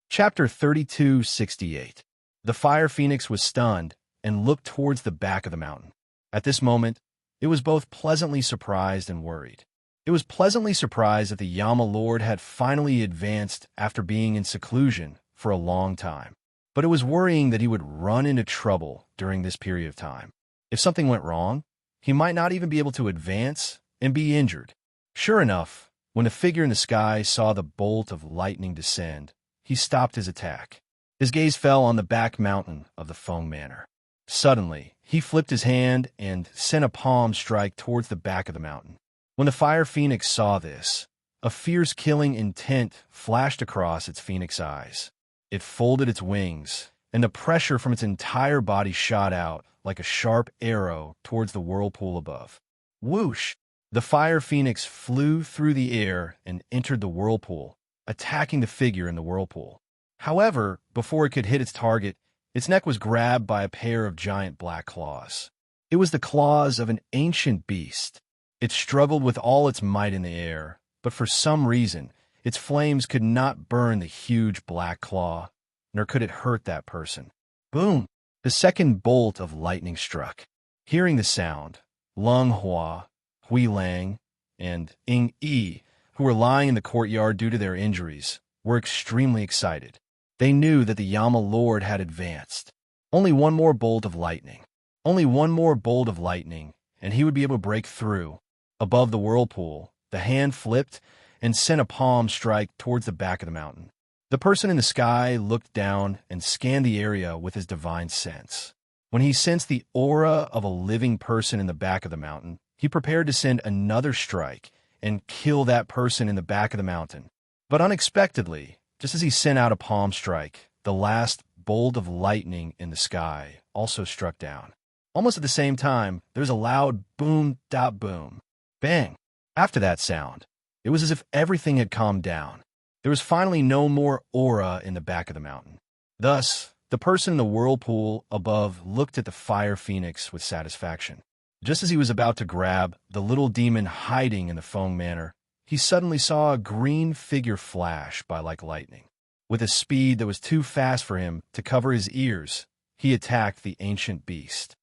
Chapter 3268. The fire phoenix was stunned and looked towards the back of the mountain. At this moment, it was both pleasantly surprised and worried. It was pleasantly surprised that the Yama Lord had finally advanced after being in seclusion for a long time. But it was worrying that he would run into trouble during this period of time. If something went wrong, he might not even be able to advance and be injured. Sure enough, when the figure in the sky saw the bolt of lightning descend, he stopped his attack. His gaze fell on the back mountain of the Feng Manor. Suddenly, he flipped his hand and sent a palm strike towards the back of the mountain. When the fire phoenix saw this, a fierce killing intent flashed across its phoenix eyes. It folded its wings, and the pressure from its entire body shot out like a sharp arrow towards the whirlpool above. Whoosh! The fire phoenix flew through the air and entered the whirlpool, attacking the figure in the whirlpool. However, before it could hit its target, its neck was grabbed by a pair of giant black claws. It was the claws of an ancient beast. It struggled with all its might in the air, but for some reason, its flames could not burn the huge black claw, nor could it hurt that person. Boom! The second bolt of lightning struck. Hearing the sound, Lung Hua, Hui Lang, and Ing Yi, who were lying in the courtyard due to their injuries, were extremely excited. They knew that the Yama Lord had advanced. Only one more bolt of lightning. Only one more bolt of lightning, and he would be able to break through. Above the whirlpool, the hand flipped and sent a palm strike towards the back of the mountain. The person in the sky looked down and scanned the area with his divine sense. When he sensed the aura of a living person in the back of the mountain, he prepared to send another strike and kill that person in the back of the mountain. But unexpectedly, just as he sent out a palm strike, the last bolt of lightning in the sky also struck down. Almost at the same time, there was a loud boom-dot-boom. Bang! After that sound, it was as if everything had calmed down. There was finally no more aura in the back of the mountain. Thus, the person in the whirlpool above looked at the fire phoenix with satisfaction. Just as he was about to grab the little demon hiding in the Feng Manor, he suddenly saw a green figure flash by like lightning. With a speed that was too fast for him to cover his ears, he attacked the ancient beast.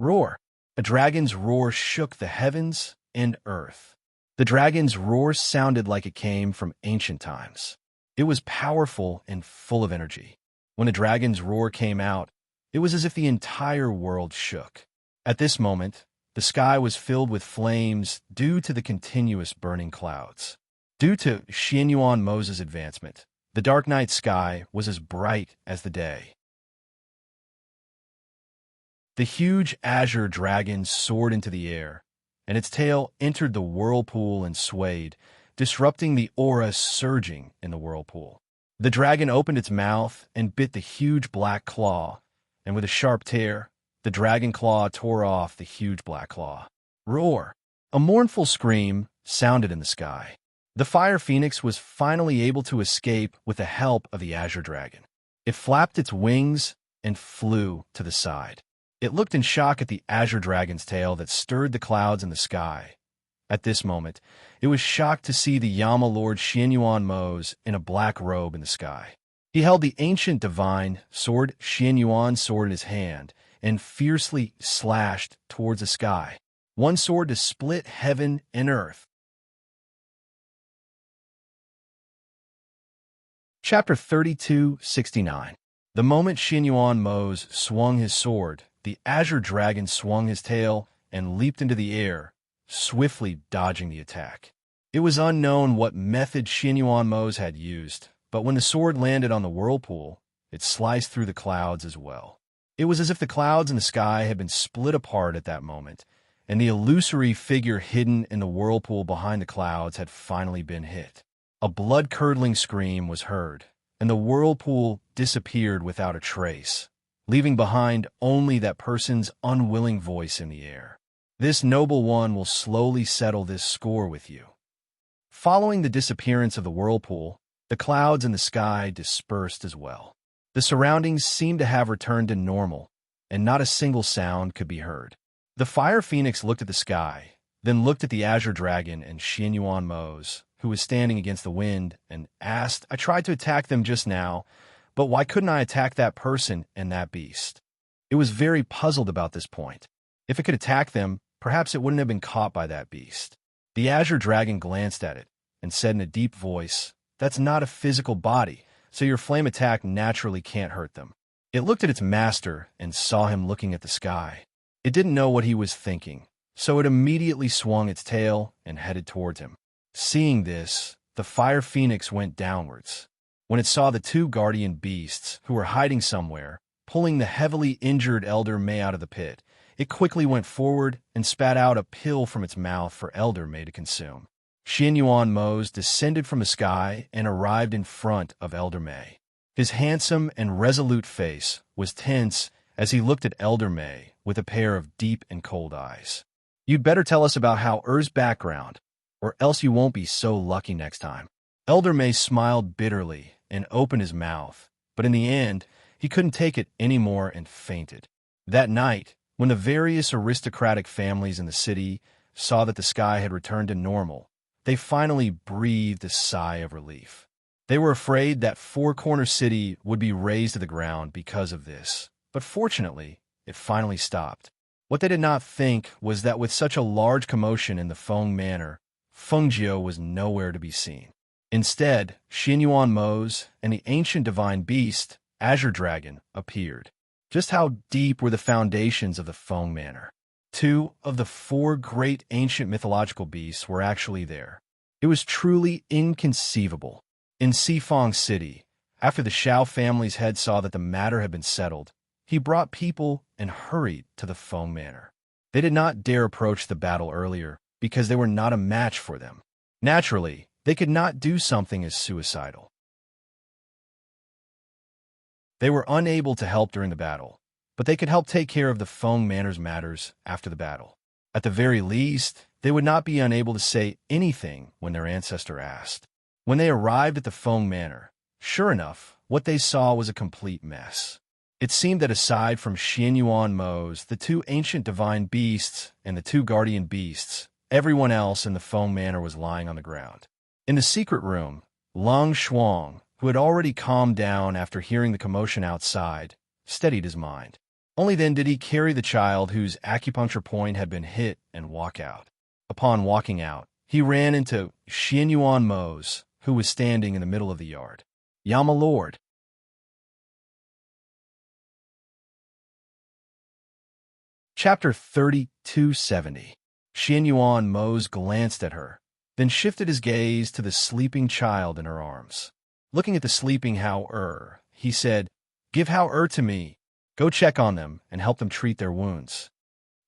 Roar! A dragon's roar shook the heavens and earth. The dragon's roar sounded like it came from ancient times. It was powerful and full of energy. When the dragon's roar came out, it was as if the entire world shook. At this moment, the sky was filled with flames due to the continuous burning clouds. Due to Xianyuan Moses' advancement, the dark night sky was as bright as the day. The huge azure dragon soared into the air, and its tail entered the whirlpool and swayed, disrupting the aura surging in the whirlpool. The dragon opened its mouth and bit the huge black claw, and with a sharp tear, the dragon claw tore off the huge black claw. Roar! A mournful scream sounded in the sky. The fire phoenix was finally able to escape with the help of the azure dragon. It flapped its wings and flew to the side. It looked in shock at the azure dragon's tail that stirred the clouds in the sky. At this moment, it was shocked to see the Yama Lord Xianyuan Mose in a black robe in the sky. He held the ancient divine sword Xianyuan sword in his hand and fiercely slashed towards the sky, one sword to split heaven and earth. Chapter 32:69. The moment Xianyuan Mose swung his sword, the azure dragon swung his tail and leaped into the air, swiftly dodging the attack. It was unknown what method Xianyuan Mose had used, but when the sword landed on the whirlpool, it sliced through the clouds as well. It was as if the clouds in the sky had been split apart at that moment, and the illusory figure hidden in the whirlpool behind the clouds had finally been hit. A blood-curdling scream was heard, and the whirlpool disappeared without a trace, leaving behind only that person's unwilling voice in the air. This noble one will slowly settle this score with you. Following the disappearance of the whirlpool, the clouds in the sky dispersed as well. The surroundings seemed to have returned to normal, and not a single sound could be heard. The fire phoenix looked at the sky, then looked at the azure dragon and Xianyuan Mose, who was standing against the wind, and asked, "I tried to attack them just now, but why couldn't I attack that person and that beast?" It was very puzzled about this point. If it could attack them, perhaps it wouldn't have been caught by that beast. The azure dragon glanced at it and said in a deep voice, "That's not a physical body, so your flame attack naturally can't hurt them." It looked at its master and saw him looking at the sky. It didn't know what he was thinking, so it immediately swung its tail and headed towards him. Seeing this, the fire phoenix went downwards. When it saw the two guardian beasts, who were hiding somewhere, pulling the heavily injured Elder May out of the pit, it quickly went forward and spat out a pill from its mouth for Elder May to consume. Xianyuan Mose descended from the sky and arrived in front of Elder May. His handsome and resolute face was tense as he looked at Elder May with a pair of deep and cold eyes. "You'd better tell us about how Er's background, or else you won't be so lucky next time." Elder May smiled bitterly and opened his mouth, but in the end, he couldn't take it anymore and fainted. That night, when the various aristocratic families in the city saw that the sky had returned to normal, they finally breathed a sigh of relief. They were afraid that Four Corner City would be razed to the ground because of this, but fortunately, it finally stopped. What they did not think was that with such a large commotion in the Feng Manor, Fengjiu was nowhere to be seen. Instead, Xianyuan Mose and the ancient divine beast, Azure Dragon, appeared. Just how deep were the foundations of the Feng Manor? 2 of the 4 great ancient mythological beasts were actually there. It was truly inconceivable. In Sifang City, after the Shao family's head saw that the matter had been settled, he brought people and hurried to the Feng Manor. They did not dare approach the battle earlier because they were not a match for them. Naturally, they could not do something as suicidal. They were unable to help during the battle, but they could help take care of the Feng Manor's matters after the battle. At the very least, they would not be unable to say anything when their ancestor asked. When they arrived at the Feng Manor, sure enough, what they saw was a complete mess. It seemed that aside from Xianyuan Mose, the 2 ancient divine beasts, and the 2 guardian beasts, everyone else in the Feng Manor was lying on the ground. In the secret room, Long Shuang, who had already calmed down after hearing the commotion outside, steadied his mind. Only then did he carry the child whose acupuncture point had been hit and walk out. Upon walking out, he ran into Xianyuan Mose, who was standing in the middle of the yard. "Ya, my lord." Chapter 3270. Xianyuan Mose glanced at her, then shifted his gaze to the sleeping child in her arms. Looking at the sleeping Hao he said, "Give Hao to me. Go check on them and help them treat their wounds."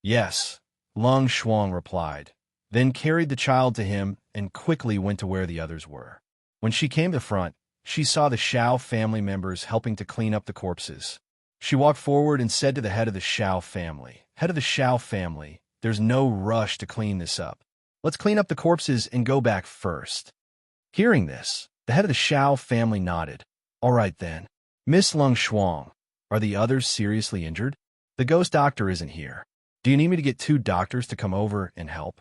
"Yes," Long Shuang replied, then carried the child to him and quickly went to where the others were. When she came to the front, she saw the Shao family members helping to clean up the corpses. She walked forward and said to the head of the Shao family, "Head of the Shao family, there's no rush to clean this up. Let's clean up the corpses and go back first." Hearing this, the head of the Shao family nodded. "All right then. Miss Long Shuang, are the others seriously injured? The ghost doctor isn't here. Do you need me to get 2 doctors to come over and help?"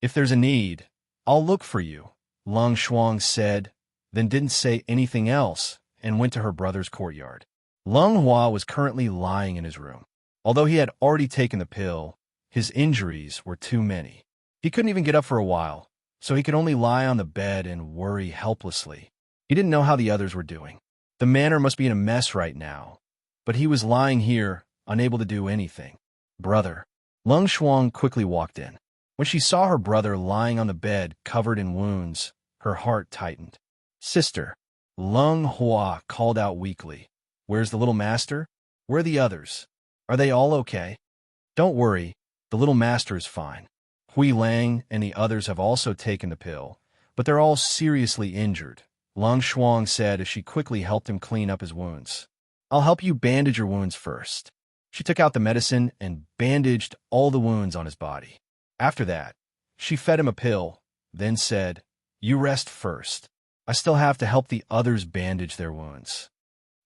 "If there's a need, I'll look for you," Long Shuang said, then didn't say anything else and went to her brother's courtyard. Lung Hua was currently lying in his room. Although he had already taken the pill, his injuries were too many. He couldn't even get up for a while, so he could only lie on the bed and worry helplessly. He didn't know how the others were doing. The manor must be in a mess right now, but he was lying here, unable to do anything. "Brother." Lung Shuang quickly walked in. When she saw her brother lying on the bed covered in wounds, her heart tightened. "Sister," Lung Hua called out weakly. "Where's the little master? Where are the others? Are they all okay?" "Don't worry, the little master is fine. Hui Lang and the others have also taken the pill, but they're all seriously injured," Long Shuang said as she quickly helped him clean up his wounds. "I'll help you bandage your wounds first." She took out the medicine and bandaged all the wounds on his body. After that, she fed him a pill, then said, "You rest first. I still have to help the others bandage their wounds."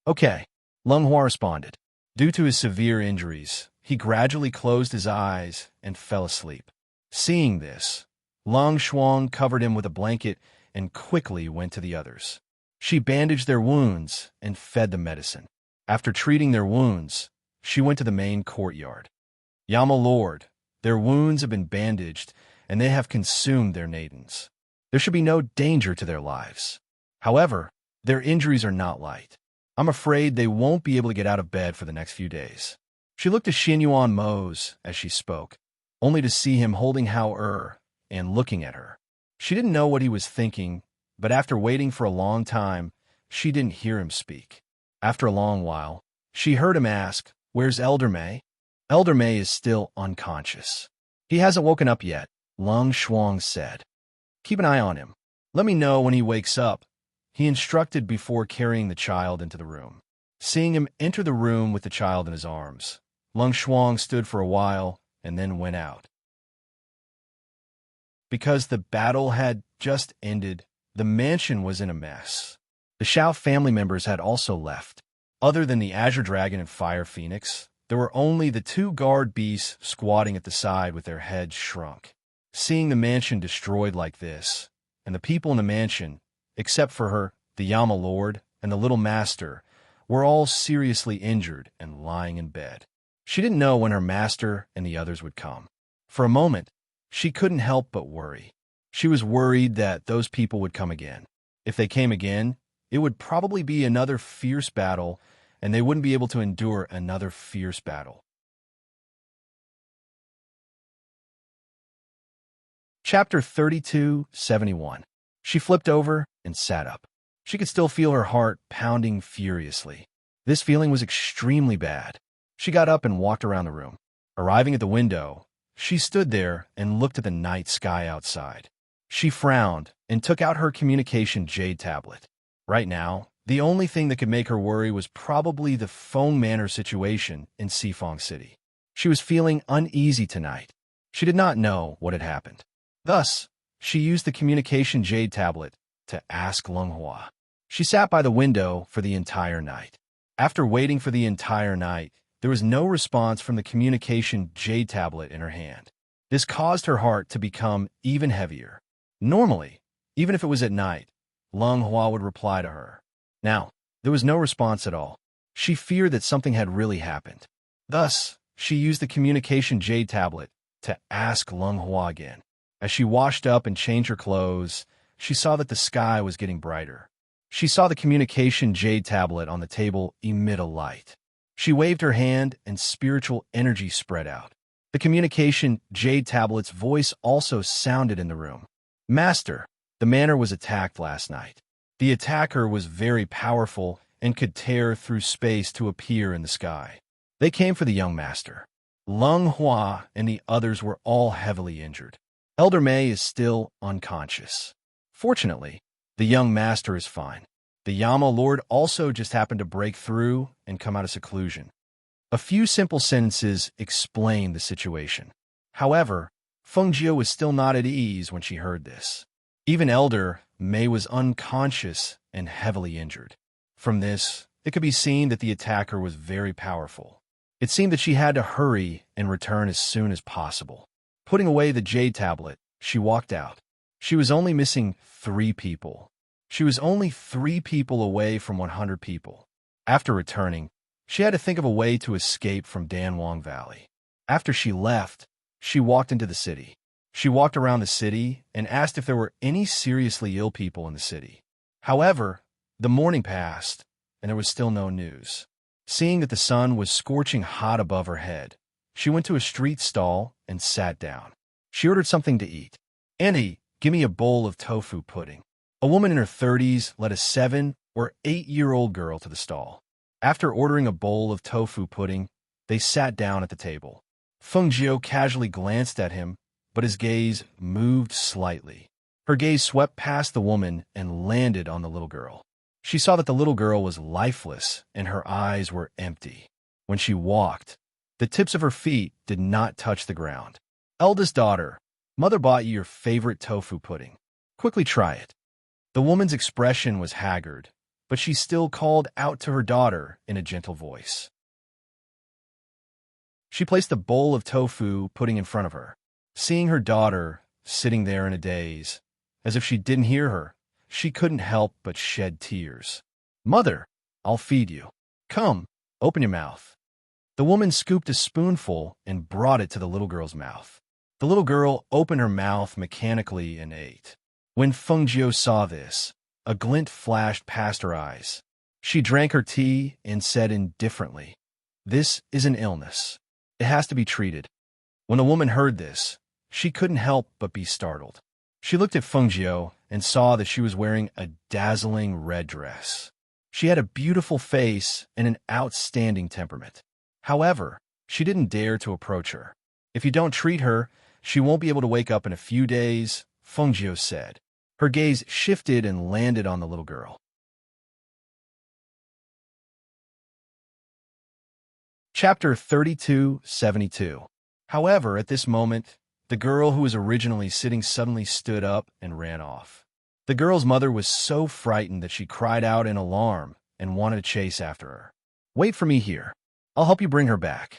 "Okay," Lung Hua responded. Due to his severe injuries, he gradually closed his eyes and fell asleep. Seeing this, Long Shuang covered him with a blanket and quickly went to the others. She bandaged their wounds and fed them medicine. After treating their wounds, she went to the main courtyard. "Yama Lord, their wounds have been bandaged and they have consumed their nadins. There should be no danger to their lives. However, their injuries are not light. I'm afraid they won't be able to get out of bed for the next few days." She looked at Xianyuan Mose as she spoke. only to see him holding Hao and looking at her. She didn't know what he was thinking, but after waiting for a long time, she didn't hear him speak. After a long while, she heard him ask, "Where's Elder May?" Elder May is still unconscious. "He hasn't woken up yet," Lung Shuang said. "Keep an eye on him. Let me know when he wakes up," he instructed before carrying the child into the room. Seeing him enter the room with the child in his arms, Lung Shuang stood for a while and then went out. Because the battle had just ended, the mansion was in a mess. The Shao family members had also left. Other than the Azure Dragon and Fire Phoenix, there were only the two guard beasts squatting at the side with their heads shrunk. Seeing the mansion destroyed like this, and the people in the mansion, except for her, the Yama Lord, and the little master, were all seriously injured and lying in bed. She didn't know when her master and the others would come. For a moment, she couldn't help but worry. She was worried that those people would come again. If they came again, it would probably be another fierce battle, and they wouldn't be able to endure another fierce battle. Chapter 32:71. She flipped over and sat up. She could still feel her heart pounding furiously. This feeling was extremely bad. She got up and walked around the room. Arriving at the window, she stood there and looked at the night sky outside. She frowned and took out her communication jade tablet. Right now, the only thing that could make her worry was probably the Feng Manor situation in Sifong City. She was feeling uneasy tonight. She did not know what had happened. Thus, she used the communication jade tablet to ask Lung Hua. She sat by the window for the entire night. After waiting for the entire night, there was no response from the communication jade tablet in her hand. This caused her heart to become even heavier. Normally, even if it was at night, Lung Hua would reply to her. Now, there was no response at all. She feared that something had really happened. Thus, she used the communication jade tablet to ask Lung Hua again. As she washed up and changed her clothes, she saw that the sky was getting brighter. She saw the communication jade tablet on the table emit a light. She waved her hand and spiritual energy spread out. The communication jade tablet's voice also sounded in the room. "Master, the manor was attacked last night. The attacker was very powerful and could tear through space to appear in the sky. They came for the young master. Lung Hua and the others were all heavily injured. Elder May is still unconscious. Fortunately, the young master is fine. The Yama Lord also just happened to break through and come out of seclusion." A few simple sentences explained the situation. However, Feng Jio was still not at ease when she heard this. Even Elder May was unconscious and heavily injured. From this, it could be seen that the attacker was very powerful. It seemed that she had to hurry and return as soon as possible. Putting away the jade tablet, she walked out. She was only missing 3 people. She was only 3 people away from 100 people. After returning, she had to think of a way to escape from Danwang Valley. After she left, she walked into the city. She walked around the city and asked if there were any seriously ill people in the city. However, the morning passed, and there was still no news. Seeing that the sun was scorching hot above her head, she went to a street stall and sat down. She ordered something to eat. "Auntie, give me a bowl of tofu pudding." A woman in her 30s led a 7- or 8-year-old girl to the stall. After ordering a bowl of tofu pudding, they sat down at the table. Feng Jio casually glanced at him, but his gaze moved slightly. Her gaze swept past the woman and landed on the little girl. She saw that the little girl was lifeless and her eyes were empty. When she walked, the tips of her feet did not touch the ground. "Eldest daughter, mother bought you your favorite tofu pudding. Quickly try it." The woman's expression was haggard, but she still called out to her daughter in a gentle voice. She placed a bowl of tofu pudding in front of her. Seeing her daughter sitting there in a daze, as if she didn't hear her, she couldn't help but shed tears. "Mother, I'll feed you. Come, open your mouth." The woman scooped a spoonful and brought it to the little girl's mouth. The little girl opened her mouth mechanically and ate. When Feng Jio saw this, a glint flashed past her eyes. She drank her tea and said indifferently, "This is an illness. It has to be treated." When the woman heard this, she couldn't help but be startled. She looked at Fengjiu and saw that she was wearing a dazzling red dress. She had a beautiful face and an outstanding temperament. However, she didn't dare to approach her. If you don't treat her, she won't be able to wake up in a few days, Fengjiu said. Her gaze shifted and landed on the little girl. Chapter 3272. However, at this moment, the girl who was originally sitting suddenly stood up and ran off. The girl's mother was so frightened that she cried out in alarm and wanted to chase after her. Wait for me here. I'll help you bring her back.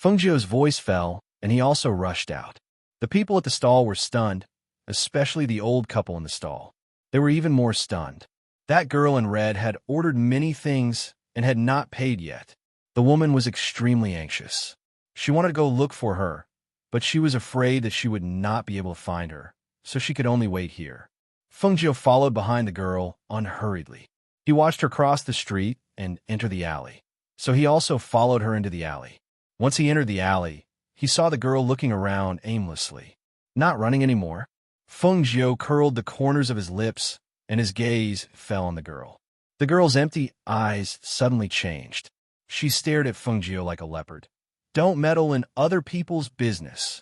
Fengjiu's voice fell, and he also rushed out. The people at the stall were stunned, especially the old couple in the stall. They were even more stunned. That girl in red had ordered many things and had not paid yet. The woman was extremely anxious. She wanted to go look for her, but she was afraid that she would not be able to find her, so she could only wait here. Fengjiu followed behind the girl unhurriedly. He watched her cross the street and enter the alley, so he also followed her into the alley. Once he entered the alley, he saw the girl looking around aimlessly, not running anymore. Fengjiu curled the corners of his lips, and his gaze fell on the girl. The girl's empty eyes suddenly changed. She stared at Fengjiu like a leopard. Don't meddle in other people's business.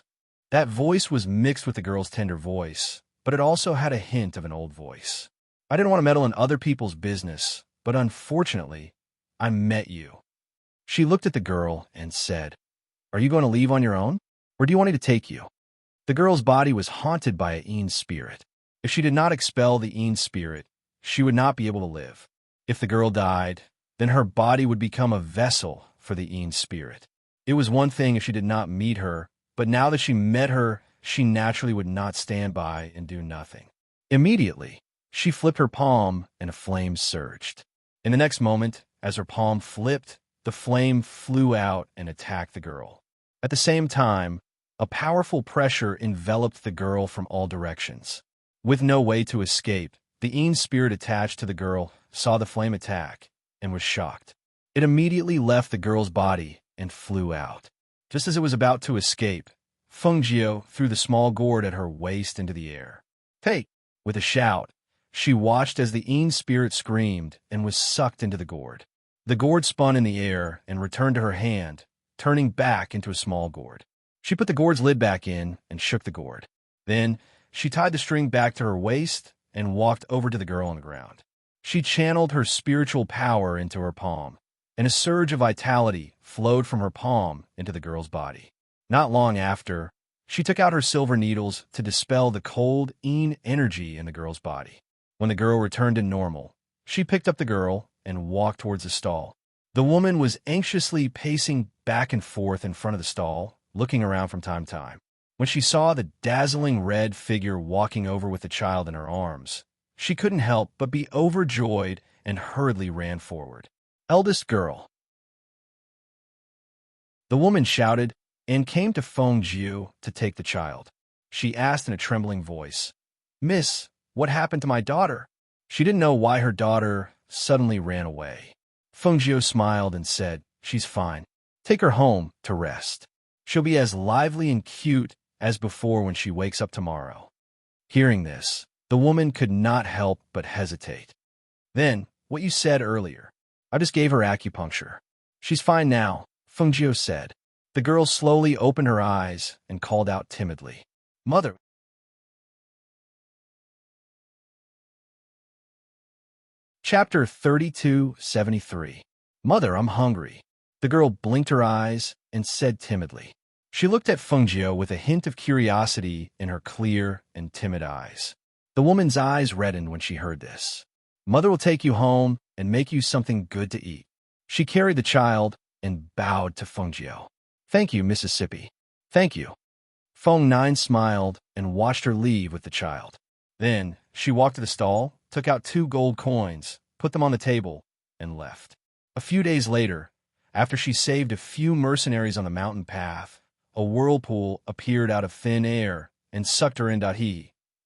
That voice was mixed with the girl's tender voice, but it also had a hint of an old voice. I didn't want to meddle in other people's business, but unfortunately, I met you. She looked at the girl and said, Are you going to leave on your own, or do you want me to take you? The girl's body was haunted by an Een spirit. If she did not expel the Een spirit, she would not be able to live. If the girl died, then her body would become a vessel for the Een spirit. It was one thing if she did not meet her, but now that she met her, she naturally would not stand by and do nothing. Immediately, she flipped her palm and a flame surged. In the next moment, as her palm flipped, the flame flew out and attacked the girl. At the same time, a powerful pressure enveloped the girl from all directions. With no way to escape, the Een spirit attached to the girl saw the flame attack and was shocked. It immediately left the girl's body and flew out. Just as it was about to escape, Fengjiu threw the small gourd at her waist into the air. Take! With a shout, she watched as the Een spirit screamed and was sucked into the gourd. The gourd spun in the air and returned to her hand, turning back into a small gourd. She put the gourd's lid back in and shook the gourd. Then, she tied the string back to her waist and walked over to the girl on the ground. She channeled her spiritual power into her palm, and a surge of vitality flowed from her palm into the girl's body. Not long after, she took out her silver needles to dispel the cold Een energy in the girl's body. When the girl returned to normal, she picked up the girl and walked towards the stall. The woman was anxiously pacing back and forth in front of the stall, looking around from time to time. When she saw the dazzling red figure walking over with the child in her arms, she couldn't help but be overjoyed and hurriedly ran forward. Eldest girl. The woman shouted and came to Fengjiu to take the child. She asked in a trembling voice, Miss, what happened to my daughter? She didn't know why her daughter suddenly ran away. Fengjiu smiled and said, She's fine. Take her home to rest. She'll be as lively and cute as before when she wakes up tomorrow. Hearing this, the woman could not help but hesitate. Then, what you said earlier. I just gave her acupuncture. She's fine now, Fengjiu said. The girl slowly opened her eyes and called out timidly, Mother. Chapter 3273. Mother, I'm hungry. The girl blinked her eyes and said timidly. She looked at Fengjiu with a hint of curiosity in her clear and timid eyes. The woman's eyes reddened when she heard this. Mother will take you home and make you something good to eat. She carried the child and bowed to Fengjiu. Thank you, Mississippi. Thank you. Feng Nine smiled and watched her leave with the child. Then she walked to the stall, took out 2 gold coins, put them on the table, and left. A few days later, after she saved a few mercenaries on the mountain path, a whirlpool appeared out of thin air and sucked her in.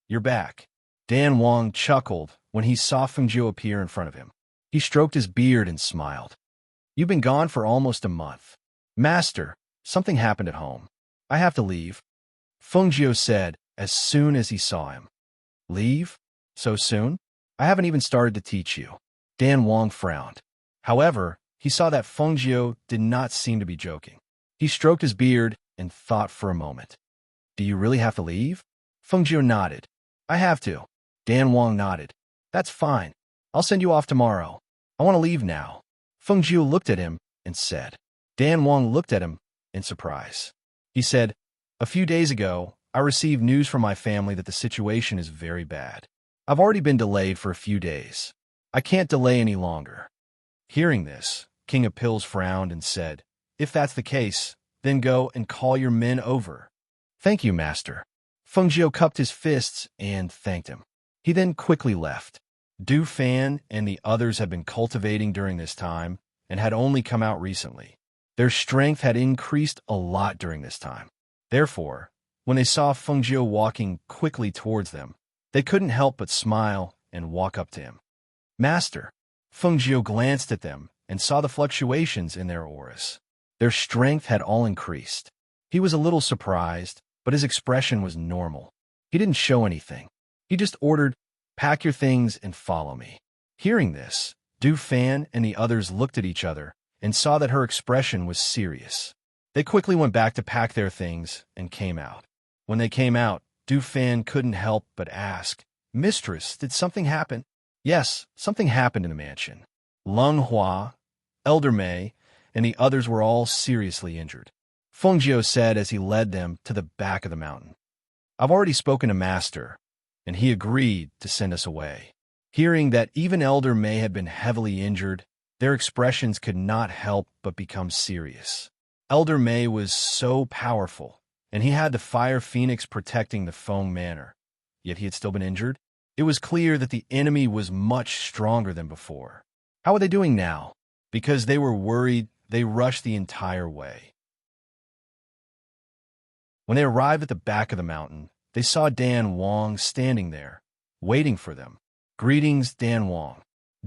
You're back. Dan Wang chuckled when he saw Fengjiu appear in front of him. He stroked his beard and smiled. You've been gone for almost a month. Master, something happened at home. I have to leave, Feng Jiu said as soon as he saw him. Leave? So soon? I haven't even started to teach you. Dan Wang frowned. However, he saw that Feng Jiu did not seem to be joking. He stroked his beard and thought for a moment. Do you really have to leave? Feng Jiu nodded. I have to. Dan Wang nodded. That's fine. I'll send you off tomorrow. I want to leave now. Feng Jiu looked at him and said. Dan Wang looked at him in surprise. He said, a few days ago, I received news from my family that the situation is very bad. I've already been delayed for a few days. I can't delay any longer. Hearing this, King of Pills frowned and said, if that's the case, then go and call your men over. Thank you, Master. Feng Jiu cupped his fists and thanked him. He then quickly left. Du Fan and the others had been cultivating during this time and had only come out recently. Their strength had increased a lot during this time. Therefore, when they saw Feng Jiu walking quickly towards them, they couldn't help but smile and walk up to him. Master. Feng Jiu glanced at them and saw the fluctuations in their auras. Their strength had all increased. He was a little surprised, but his expression was normal. He didn't show anything. He just ordered, pack your things and follow me. Hearing this, Du Fan and the others looked at each other and saw that her expression was serious. They quickly went back to pack their things and came out. When they came out, Du Fan couldn't help but ask, Mistress, did something happen? Yes, something happened in the mansion. Lung Hua, Elder Mei, and the others were all seriously injured. Feng Jiu said as he led them to the back of the mountain. I've already spoken to Master, and he agreed to send us away. Hearing that even Elder Mei had been heavily injured, their expressions could not help but become serious. Elder Mei was so powerful, and he had the Fire Phoenix protecting the Feng Manor, yet he had still been injured. It was clear that the enemy was much stronger than before. How were they doing now? Because they were worried, they rushed the entire way. When they arrived at the back of the mountain, they saw Dan Wang standing there, waiting for them. Greetings, Dan Wang.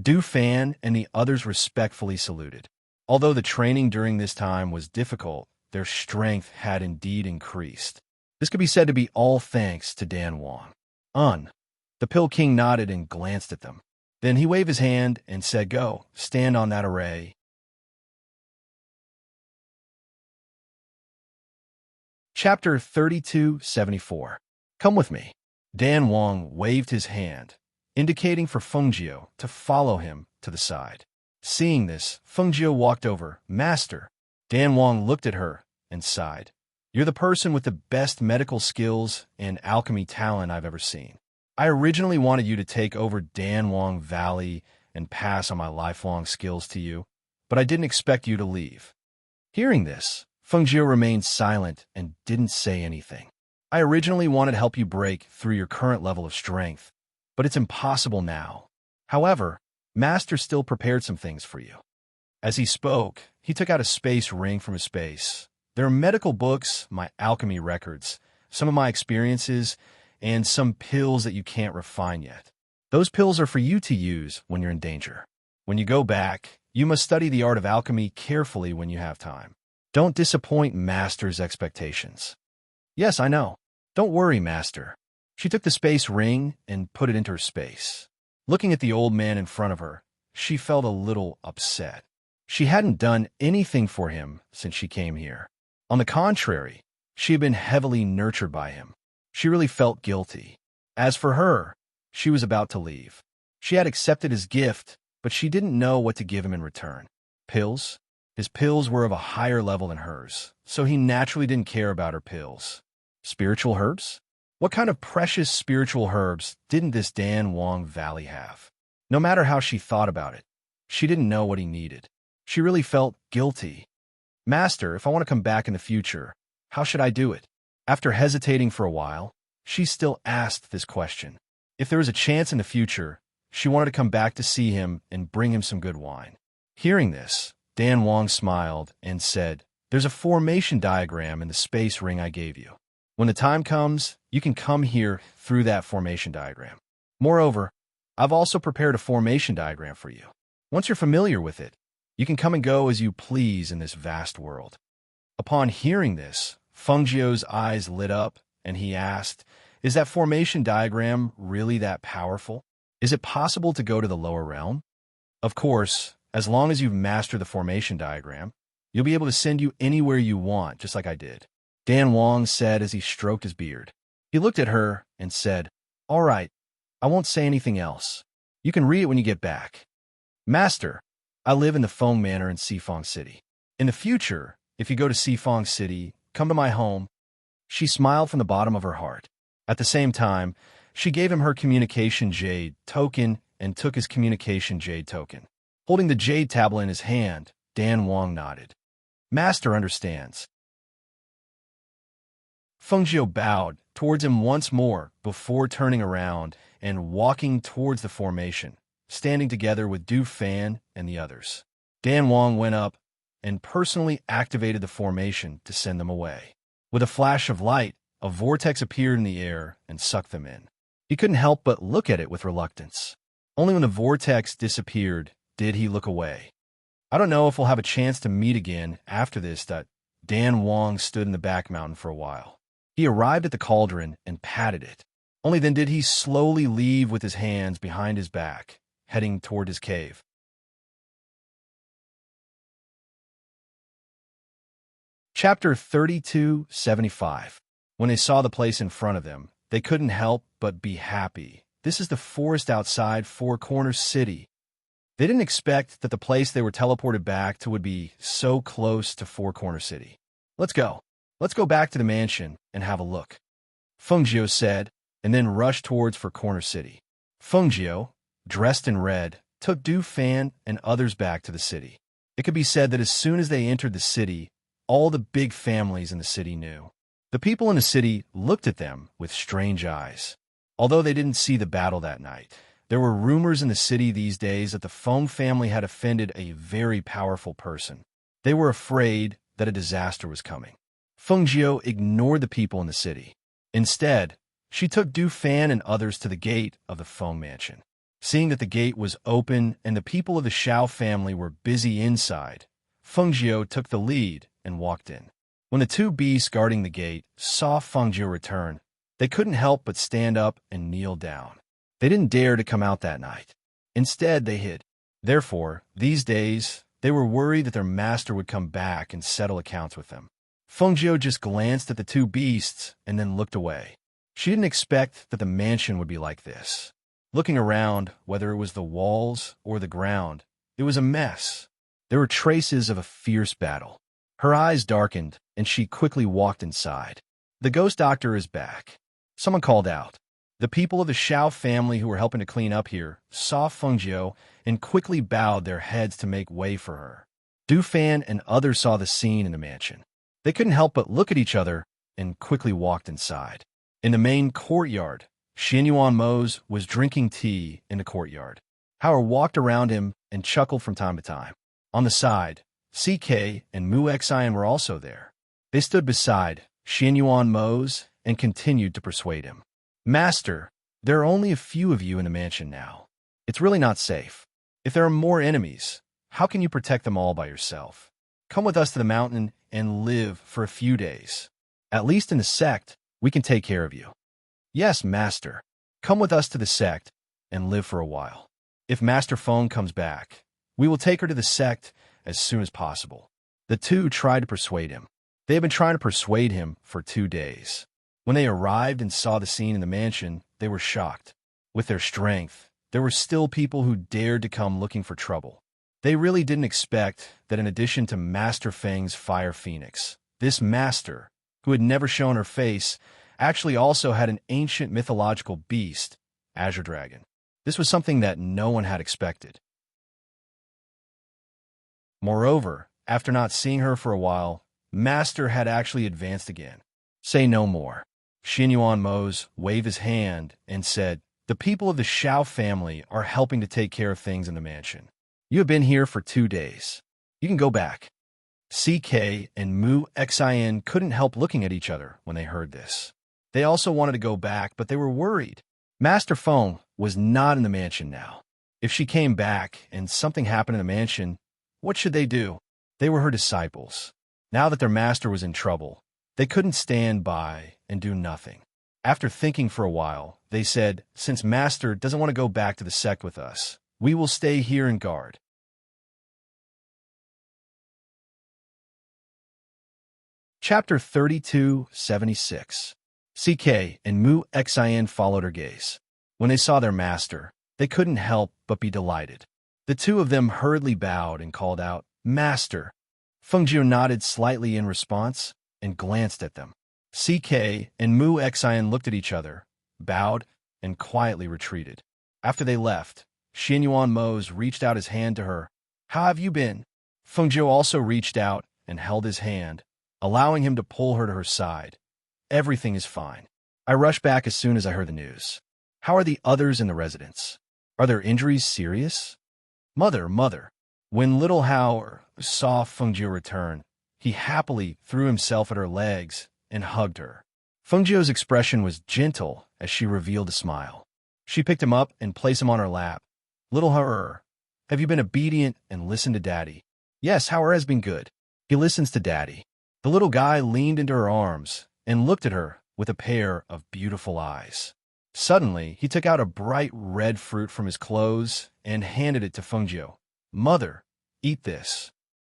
Du Fan and the others respectfully saluted. Although the training during this time was difficult, their strength had indeed increased. This could be said to be all thanks to Dan Wang. The Pill King nodded and glanced at them. Then he waved his hand and said, go, stand on that array. Chapter 3274. Come with me. Dan Wang waved his hand, indicating for Feng Jiu to follow him to the side. Seeing this, Feng Jiu walked over. Master. Dan Wang looked at her and sighed. You're the person with the best medical skills and alchemy talent I've ever seen. I originally wanted you to take over Dan Wang Valley and pass on my lifelong skills to you, but I didn't expect you to leave. Hearing this, Feng Jiu remained silent and didn't say anything. I originally wanted to help you break through your current level of strength, but it's impossible now. However, Master still prepared some things for you. As he spoke, he took out a space ring from his space. There are medical books, my alchemy records, some of my experiences, and some pills that you can't refine yet. Those pills are for you to use when you're in danger. When you go back, you must study the art of alchemy carefully when you have time. Don't disappoint Master's expectations. Yes, I know. Don't worry, Master. She took the space ring and put it into her space. Looking at the old man in front of her, she felt a little upset. She hadn't done anything for him since she came here. On the contrary, she had been heavily nurtured by him. She really felt guilty. As for her, she was about to leave. She had accepted his gift, but she didn't know what to give him in return. Pills? His pills were of a higher level than hers, so he naturally didn't care about her pills. Spiritual herbs? What kind of precious spiritual herbs didn't this Dan Wang Valley have? No matter how she thought about it, she didn't know what he needed. She really felt guilty. Master, if I want to come back in the future, how should I do it? After hesitating for a while, she still asked this question. If there was a chance in the future, she wanted to come back to see him and bring him some good wine. Hearing this, Dan Wang smiled and said, there's a formation diagram in the space ring I gave you. When the time comes, you can come here through that formation diagram. Moreover, I've also prepared a formation diagram for you. Once you're familiar with it, you can come and go as you please in this vast world. Upon hearing this, Fengjiu's eyes lit up, and he asked, "Is that formation diagram really that powerful? Is it possible to go to the lower realm?" "Of course, as long as you've mastered the formation diagram, you'll be able to send you anywhere you want, just like I did," Dan Wong said as he stroked his beard. He looked at her and said, "All right, I won't say anything else. You can read it when you get back." "Master, I live in the Feng Manor in Sifong City. In the future, if you go to Sifong City, come to my home." She smiled from the bottom of her heart. At the same time, she gave him her communication jade token and took his communication jade token. Holding the jade tablet in his hand, Dan Wong nodded. "Master understands." Fengjiu bowed towards him once more before turning around and walking towards the formation, standing together with Du Fan and the others. Dan Wong went up and personally activated the formation to send them away. With a flash of light, a vortex appeared in the air and sucked them in. He couldn't help but look at it with reluctance. Only when the vortex disappeared did he look away. "I don't know if we'll have a chance to meet again after this." Dan Wong stood in the back mountain for a while. He arrived at the cauldron and patted it. Only then did he slowly leave with his hands behind his back, heading toward his cave. Chapter 3275. When they saw the place in front of them, they couldn't help but be happy. This is the forest outside Four Corners City. They didn't expect that the place they were teleported back to would be so close to Four Corner City. Let's go. Let's go back to the mansion and have a look," Fengjiu said, and then rushed towards Four Corner City. Fengjiu, dressed in red, took Du Fan and others back to the city. It could be said that as soon as they entered the city, all the big families in the city knew. The people in the city looked at them with strange eyes. Although they didn't see the battle that night, there were rumors in the city these days that the Feng family had offended a very powerful person. They were afraid that a disaster was coming. Fengjiu ignored the people in the city. Instead, she took Du Fan and others to the gate of the Feng mansion. Seeing that the gate was open and the people of the Shao family were busy inside, Fengjiu took the lead and walked in. When the two beasts guarding the gate saw Fengjiu return, they couldn't help but stand up and kneel down. They didn't dare to come out that night. Instead, they hid. Therefore, these days, they were worried that their master would come back and settle accounts with them. Fengjiu just glanced at the two beasts and then looked away. She didn't expect that the mansion would be like this. Looking around, whether it was the walls or the ground, it was a mess. There were traces of a fierce battle. Her eyes darkened, and she quickly walked inside. "The ghost doctor is back," someone called out. The people of the Shao family who were helping to clean up here saw Fengjiu and quickly bowed their heads to make way for her. Du Fan and others saw the scene in the mansion. They couldn't help but look at each other and quickly walked inside. In the main courtyard, Xianyuan Mose was drinking tea in the courtyard. Howard walked around him and chuckled from time to time. On the side, CK and Mu Xian were also there. They stood beside Xianyuan Mose and continued to persuade him. "Master, there are only a few of you in the mansion now. It's really not safe. If there are more enemies, how can you protect them all by yourself? Come with us to the mountain and live for a few days. At least in the sect, we can take care of you." "Yes, Master. Come with us to the sect and live for a while. If Master Feng comes back, we will take her to the sect as soon as possible." The two tried to persuade him. They had been trying to persuade him for 2 days. When they arrived and saw the scene in the mansion, they were shocked. With their strength, there were still people who dared to come looking for trouble. They really didn't expect that in addition to Master Feng's Fire Phoenix, this master, who had never shown her face, actually also had an ancient mythological beast, Azure Dragon. This was something that no one had expected. Moreover, after not seeing her for a while, Master had actually advanced again. "Say no more." Xianyuan Mose waved his hand and said, "The people of the Shao family are helping to take care of things in the mansion. You have been here for 2 days. You can go back." CK and Mu Xian couldn't help looking at each other when they heard this. They also wanted to go back, but they were worried. Master Feng was not in the mansion now. If she came back and something happened in the mansion, what should they do? They were her disciples. Now that their master was in trouble, They couldn't stand by and do nothing. After thinking for a while, they said, "Since Master doesn't want to go back to the sect with us, we will stay here and guard." Chapter 3276. CK and Mu Xin followed her gaze. When they saw their master, they couldn't help but be delighted. The two of them hurriedly bowed and called out, "Master." Fengjiu nodded slightly in response and glanced at them. CK and Mu Xin looked at each other, bowed, and quietly retreated. After they left, Xianyuan Mose reached out his hand to her. "How have you been?" Fengjiu also reached out and held his hand, allowing him to pull her to her side. "Everything is fine. I rushed back as soon as I heard the news. How are the others in the residence? Are their injuries serious?" Mother. When little Hao saw Fengjiu return, he happily threw himself at her legs and hugged her. Fengjiu's expression was gentle as she revealed a smile. She picked him up and placed him on her lap. "Little Hao, have you been obedient and listened to Daddy?" "Yes, Hao has been good. He listens to Daddy." The little guy leaned into her arms and looked at her with a pair of beautiful eyes. Suddenly, he took out a bright red fruit from his clothes and handed it to Fengjiu. "Mother, eat this."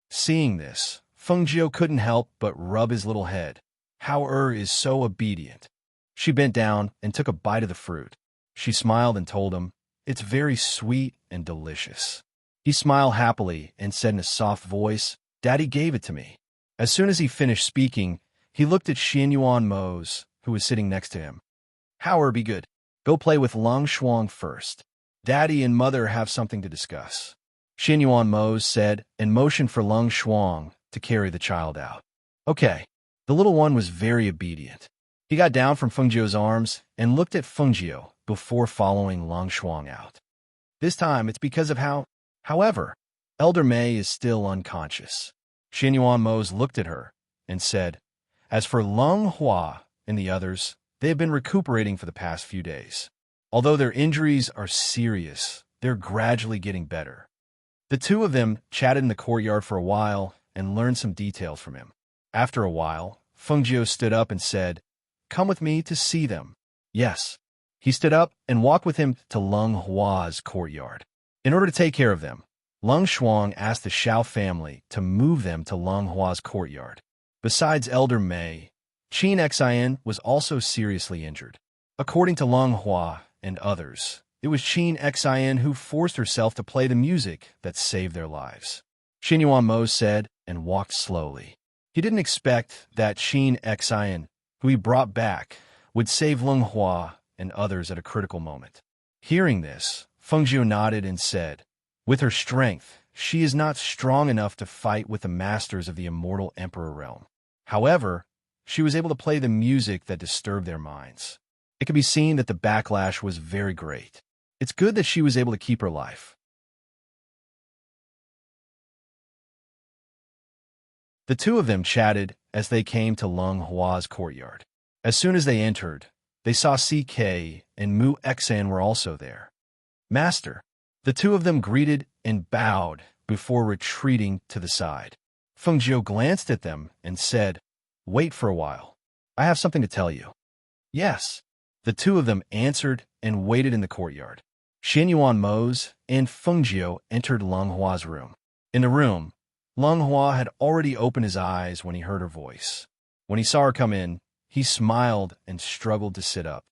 Seeing this, Fengjiu couldn't help but rub his little head. Hao is so obedient. She bent down and took a bite of the fruit. She smiled and told him, "It's very sweet and delicious." He smiled happily and said in a soft voice, "Daddy gave it to me." As soon as he finished speaking, he looked at Xianyuan Mose, who was sitting next to him. "Hao, be good. Go play with Long Shuang first. Daddy and Mother have something to discuss." Xianyuan Mose said and motioned for Long Shuang to carry the child out. "Okay." The little one was very obedient. He got down from Fengjiu's arms and looked at Fengjiu before following Long Shuang out. This time, it's because of how. However, Elder Mei is still unconscious. Xianyuan Mose looked at her and said, "As for Leng Hua and the others, they have been recuperating for the past few days. Although their injuries are serious, they're gradually getting better." The two of them chatted in the courtyard for a while and learned some details from him. After a while, Fengjiu stood up and said, "Come with me to see them." "Yes." He stood up and walked with him to Leng Hua's courtyard. In order to take care of them, Leng Shuang asked the Xiao family to move them to Leng Hua's courtyard. Besides Elder Mei, Qin Xin was also seriously injured. According to Leng Hua and others, it was Qin Xin who forced herself to play the music that saved their lives. Xianyuan Mo said and walked slowly. He didn't expect that Qin Xin, who he brought back, would save Leng Hua and others at a critical moment. Hearing this, Fengjiu nodded and said, "With her strength, she is not strong enough to fight with the masters of the immortal Emperor realm. However, she was able to play the music that disturbed their minds. It can be seen that the backlash was very great. It's good that she was able to keep her life." The two of them chatted as they came to Leng Hua's courtyard. As soon as they entered, they saw CK and Mu Xin were also there. "Master." The two of them greeted and bowed before retreating to the side. Fengjiu glanced at them and said, "Wait for a while. I have something to tell you." "Yes." The two of them answered and waited in the courtyard. Xianyuan Mose and Fengjiu entered Leng Hua's room. In the room, Leng Hua had already opened his eyes when he heard her voice. When he saw her come in, he smiled and struggled to sit up.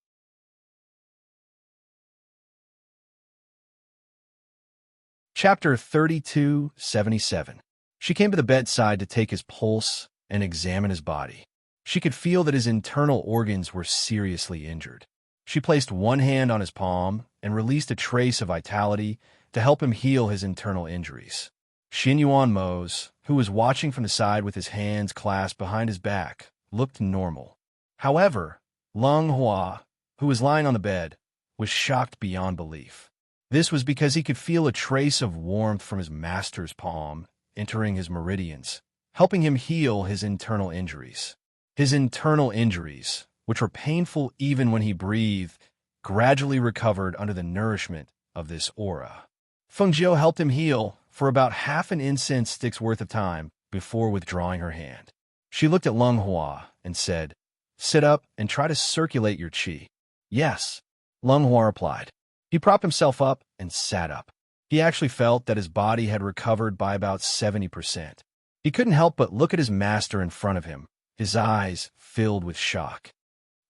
Chapter 3277. She came to the bedside to take his pulse and examine his body. She could feel that his internal organs were seriously injured. She placed one hand on his palm and released a trace of vitality to help him heal his internal injuries. Xianyuan Mose, who was watching from the side with his hands clasped behind his back, looked normal. However, Leng Hua, who was lying on the bed, was shocked beyond belief. This was because he could feel a trace of warmth from his master's palm entering his meridians, helping him heal his internal injuries. His internal injuries, which were painful even when he breathed, gradually recovered under the nourishment of this aura. Fengjiu helped him heal for about half an incense stick's worth of time before withdrawing her hand. She looked at Leng Hua and said, "Sit up and try to circulate your qi." "Yes," Lung Hua replied. He propped himself up and sat up. He actually felt that his body had recovered by about 70%. He couldn't help but look at his master in front of him, his eyes filled with shock.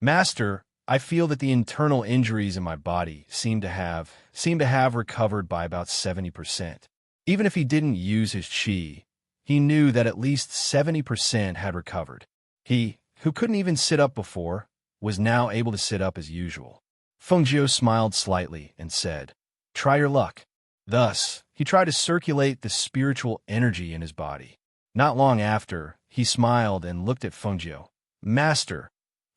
"Master, I feel that the internal injuries in my body seem to have recovered by about 70%. Even if he didn't use his qi, he knew that at least 70% had recovered. He, who couldn't even sit up before, was now able to sit up as usual." Feng Jiu smiled slightly and said, "Try your luck." Thus, he tried to circulate the spiritual energy in his body. Not long after, he smiled and looked at Feng Jiu. "Master,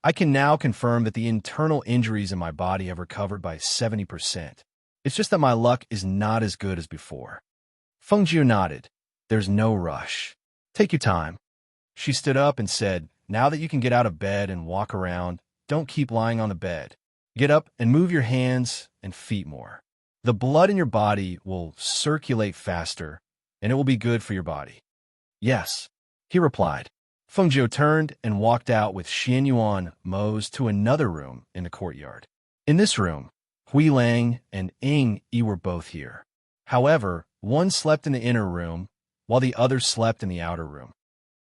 I can now confirm that the internal injuries in my body have recovered by 70%. It's just that my luck is not as good as before." Feng Jiu nodded. "There's no rush. Take your time." She stood up and said, "Now that you can get out of bed and walk around, don't keep lying on the bed. Get up and move your hands and feet more. The blood in your body will circulate faster, and it will be good for your body." "Yes," he replied. Feng Jiu turned and walked out with Xianyuan Mose to another room in the courtyard. In this room, Hui Lang and Ying Yi were both here. However, one slept in the inner room, while the other slept in the outer room.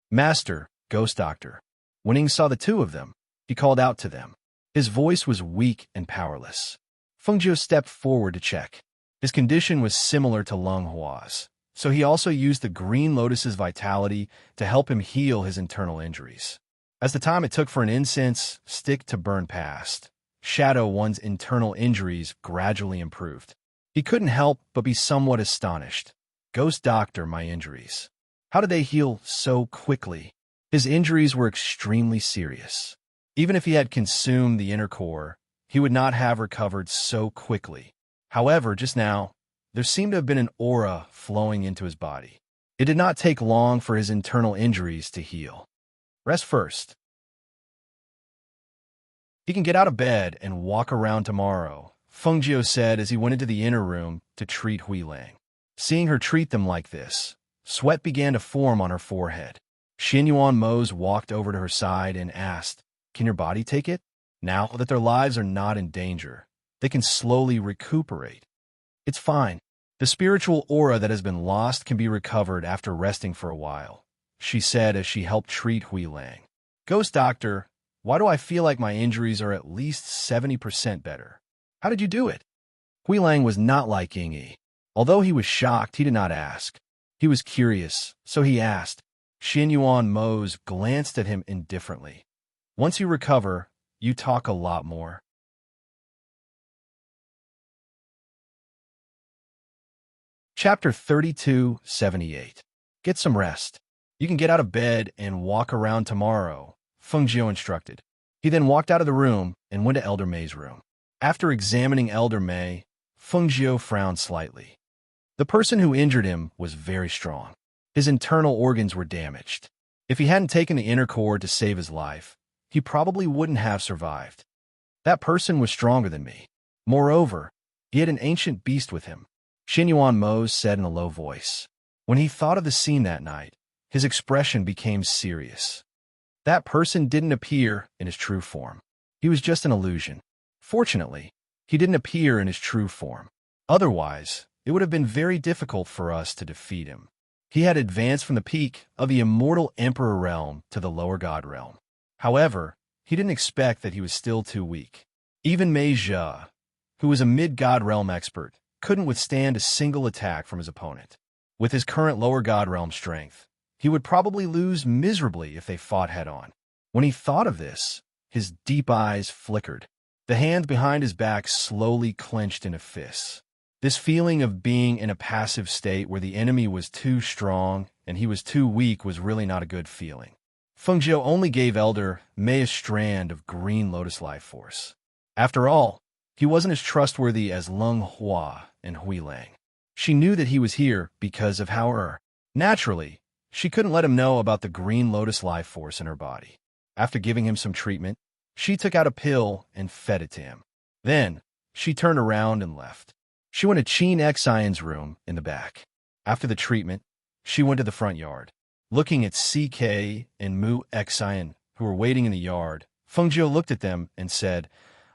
"Master, Ghost Doctor." When Ying saw the two of them, he called out to them. His voice was weak and powerless. Feng Jiu stepped forward to check. His condition was similar to Lung Hua's, so he also used the Green Lotus's vitality to help him heal his internal injuries. As the time it took for an incense stick to burn past, Shadow One's internal injuries gradually improved. He couldn't help but be somewhat astonished. "Ghost Doctor, my injuries. How did they heal so quickly?" His injuries were extremely serious. Even if he had consumed the inner core, he would not have recovered so quickly. However, just now, there seemed to have been an aura flowing into his body. It did not take long for his internal injuries to heal. Rest first. "He can get out of bed and walk around tomorrow," Feng Jiu said as he went into the inner room to treat Hui Lang. Seeing her treat them like this, sweat began to form on her forehead. Xianyuan Mose walked over to her side and asked, "Can your body take it? Now that their lives are not in danger, they can slowly recuperate." "It's fine. The spiritual aura that has been lost can be recovered after resting for a while," she said as she helped treat Hui Lang. "Ghost Doctor, why do I feel like my injuries are at least 70% better? How did you do it?" Hui Lang was not like Ying Yi. Although he was shocked, he did not ask. He was curious, so he asked. Xianyuan Mose glanced at him indifferently. "Once you recover, you talk a lot more." Chapter 3278. Get some rest. "You can get out of bed and walk around tomorrow," Feng Jiu instructed. He then walked out of the room and went to Elder May's room. After examining Elder May, Feng Jiu frowned slightly. The person who injured him was very strong. His internal organs were damaged. If he hadn't taken the inner core to save his life, he probably wouldn't have survived. That person was stronger than me. Moreover, he had an ancient beast with him, Xianyuan Mose said in a low voice. When he thought of the scene that night, his expression became serious. That person didn't appear in his true form. He was just an illusion. Fortunately, he didn't appear in his true form. Otherwise, it would have been very difficult for us to defeat him. He had advanced from the peak of the immortal Emperor realm to the lower God realm. However, he didn't expect that he was still too weak. Even Mei Zhe, who was a mid-God realm expert, couldn't withstand a single attack from his opponent. With his current lower God realm strength, he would probably lose miserably if they fought head-on. When he thought of this, his deep eyes flickered. The hands behind his back slowly clenched into fists. This feeling of being in a passive state where the enemy was too strong and he was too weak was really not a good feeling. Feng Jiu only gave Elder May a strand of Green Lotus life force. After all, he wasn't as trustworthy as Lung Hua and Hui Lang. She knew that he was here because of how naturally, she couldn't let him know about the Green Lotus life force in her body. After giving him some treatment, she took out a pill and fed it to him. Then, she turned around and left. She went to Qin Xion's room in the back. After the treatment, she went to the front yard. Looking at CK and Mu Xion, who were waiting in the yard, Feng Jiu looked at them and said,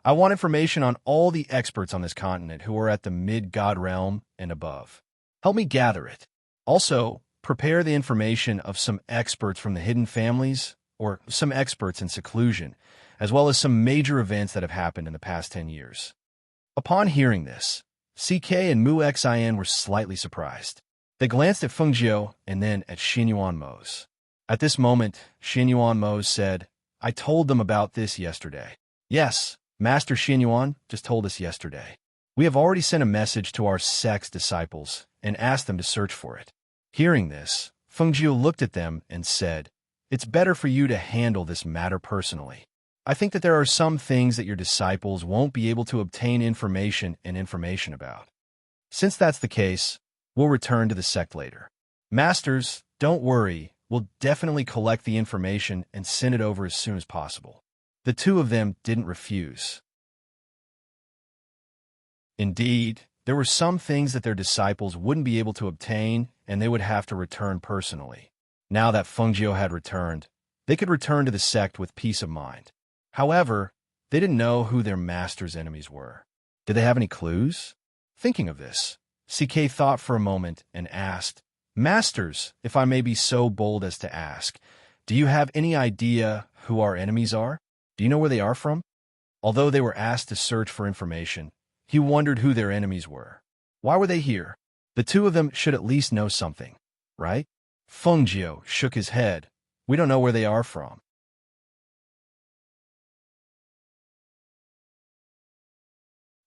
I want information on all the experts on this continent who are at the mid-god realm and above. Help me gather it. Also, prepare the information of some experts from the hidden families or some experts in seclusion, as well as some major events that have happened in the past 10 years. Upon hearing this, CK and Mu Xin were slightly surprised. They glanced at Feng Jiu and then at Xinyuan Mose. At this moment, Xinyuan Mose said, I told them about this yesterday. Yes, Master Xinyuan just told us yesterday. We have already sent a message to our sect's disciples and asked them to search for it. Hearing this, Feng Jiu looked at them and said, It's better for you to handle this matter personally. I think that there are some things that your disciples won't be able to obtain information about. Since that's the case, we'll return to the sect later. Masters, don't worry, we'll definitely collect the information and send it over as soon as possible. The two of them didn't refuse. Indeed, there were some things that their disciples wouldn't be able to obtain, and they would have to return personally. Now that Feng Jiu had returned, they could return to the sect with peace of mind. However, they didn't know who their master's enemies were. Did they have any clues? Thinking of this, CK thought for a moment and asked, Masters, if I may be so bold as to ask, do you have any idea who our enemies are? Do you know where they are from? Although they were asked to search for information, he wondered who their enemies were. Why were they here? The two of them should at least know something, right? Feng Jiu shook his head. We don't know where they are from.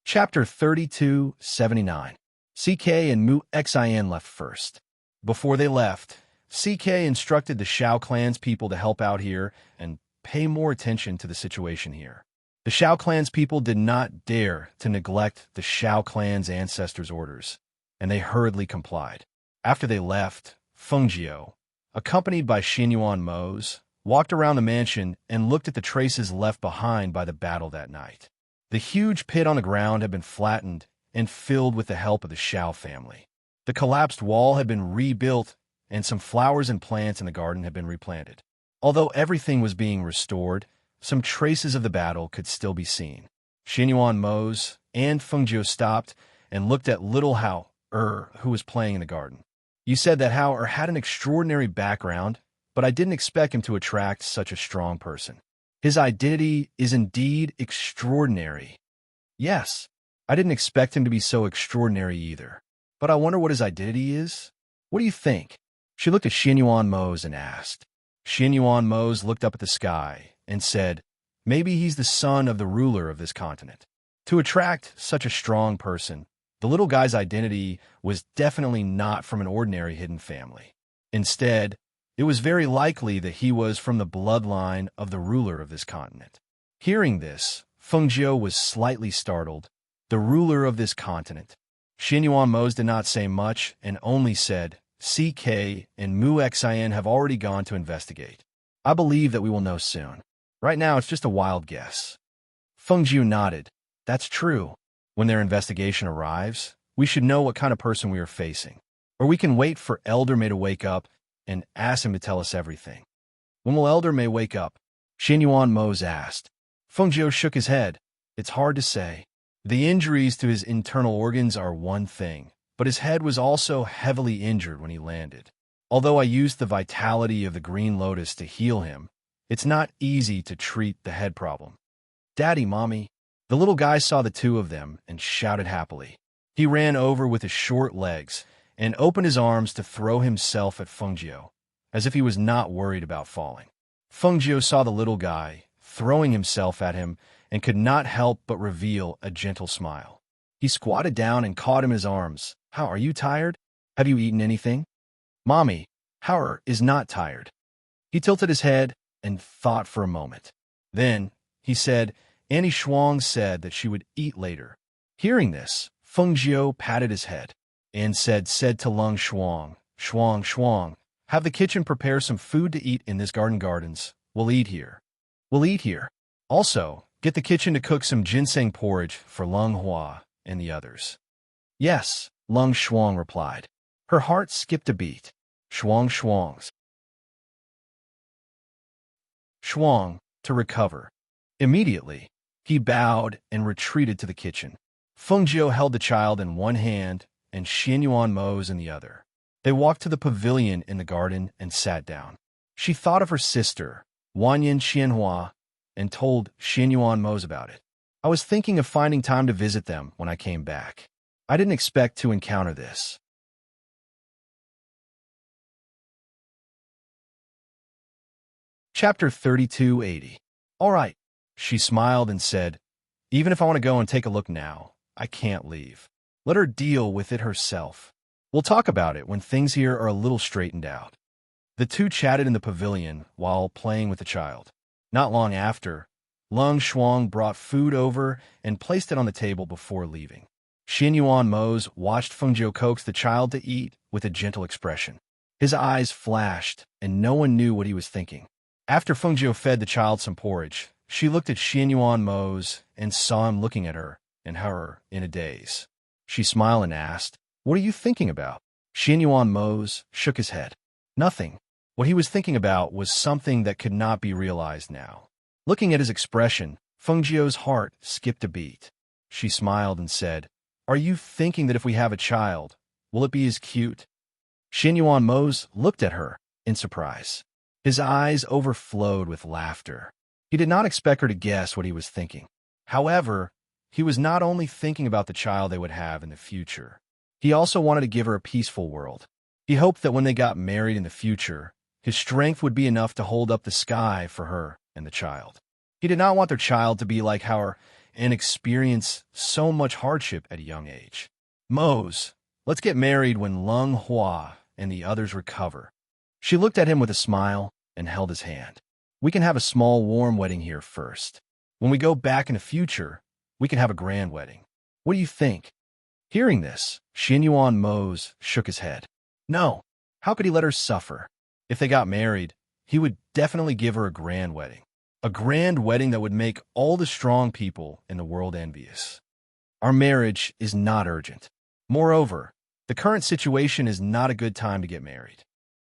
Chapter 3279. CK and Mu Xin left first. Before they left, CK instructed the Shao clan's people to help out here and pay more attention to the situation here. The Shao clan's people did not dare to neglect the Shao clan's ancestors' orders, and they hurriedly complied. After they left, Feng Jiu, accompanied by Xinyuan Mose, walked around the mansion and looked at the traces left behind by the battle that night. The huge pit on the ground had been flattened and filled with the help of the Shao family. The collapsed wall had been rebuilt, and some flowers and plants in the garden had been replanted. Although everything was being restored, some traces of the battle could still be seen. Xinyuan Mose and Feng Jiu stopped and looked at little Hao who was playing in the garden. You said that Hao had an extraordinary background, but I didn't expect him to attract such a strong person. His identity is indeed extraordinary. Yes, I didn't expect him to be so extraordinary either. But I wonder what his identity is? What do you think? She looked at Xinyuan Mose and asked. Xinyuan Mose looked up at the sky and said, Maybe he's the son of the ruler of this continent. To attract such a strong person, the little guy's identity was definitely not from an ordinary hidden family. Instead, it was very likely that he was from the bloodline of the ruler of this continent. Hearing this, Feng Jiu was slightly startled. The ruler of this continent. Xinyuan Mose did not say much and only said, CK and Mu Xin have already gone to investigate. I believe that we will know soon. Right now, it's just a wild guess. Feng Jiu nodded. That's true. When their investigation arrives, we should know what kind of person we are facing. Or we can wait for Elder May to wake up and ask him to tell us everything. When will Elder May wake up? Xinyuan Mose asked. Feng Jiu shook his head. It's hard to say. The injuries to his internal organs are one thing, but his head was also heavily injured when he landed. Although I used the vitality of the Green Lotus to heal him, it's not easy to treat the head problem. Daddy, Mommy. The little guy saw the two of them and shouted happily. He ran over with his short legs and opened his arms to throw himself at Feng Jiu, as if he was not worried about falling. Feng Jiu saw the little guy throwing himself at him and could not help but reveal a gentle smile. He squatted down and caught him in his arms. How, are you tired? Have you eaten anything? Mommy, Hao is not tired. He tilted his head and thought for a moment. Then, he said, Annie Shuang said that she would eat later. Hearing this, Feng Jiu patted his head and said to Lung Shuang, Shuang, have the kitchen prepare some food to eat in this gardens. We'll eat here. Also, get the kitchen to cook some ginseng porridge for Lung Hua and the others. Yes, Lung Shuang replied. Her heart skipped a beat. Shuang's. Shuang, to recover. Immediately, he bowed and retreated to the kitchen. Feng Jiu held the child in one hand and Xianyuan Mo's in the other. They walked to the pavilion in the garden and sat down. She thought of her sister, Wanyan Xianhua, and told Xianyuan Mo's about it. I was thinking of finding time to visit them when I came back. I didn't expect to encounter this. Chapter 3280. All right, she smiled and said, even if I want to go and take a look now, I can't leave. Let her deal with it herself. We'll talk about it when things here are a little straightened out. The two chatted in the pavilion while playing with the child. Not long after, Lung Shuang brought food over and placed it on the table before leaving. Xianyuan Mo's watched Feng Jiu coax the child to eat with a gentle expression. His eyes flashed, and no one knew what he was thinking. After Feng Jiu fed the child some porridge, she looked at Xianyuan Mo's and saw him looking at her and her in a daze. She smiled and asked, "What are you thinking about?" Xianyuan Mo's shook his head. Nothing. What he was thinking about was something that could not be realized now. Looking at his expression, Feng Jiu's heart skipped a beat. She smiled and said, "Are you thinking that if we have a child, will it be as cute?" Xianyuan Mo's looked at her in surprise. His eyes overflowed with laughter. He did not expect her to guess what he was thinking. However, he was not only thinking about the child they would have in the future. He also wanted to give her a peaceful world. He hoped that when they got married in the future, his strength would be enough to hold up the sky for her and the child. He did not want their child to be like her and experience so much hardship at a young age. Mose, let's get married when Lung Hua and the others recover. She looked at him with a smile and held his hand. We can have a small warm wedding here first. When we go back in the future, we can have a grand wedding. What do you think? Hearing this, Xianyuan Mose shook his head. No, how could he let her suffer? If they got married, he would definitely give her a grand wedding. A grand wedding that would make all the strong people in the world envious. Our marriage is not urgent. Moreover, the current situation is not a good time to get married.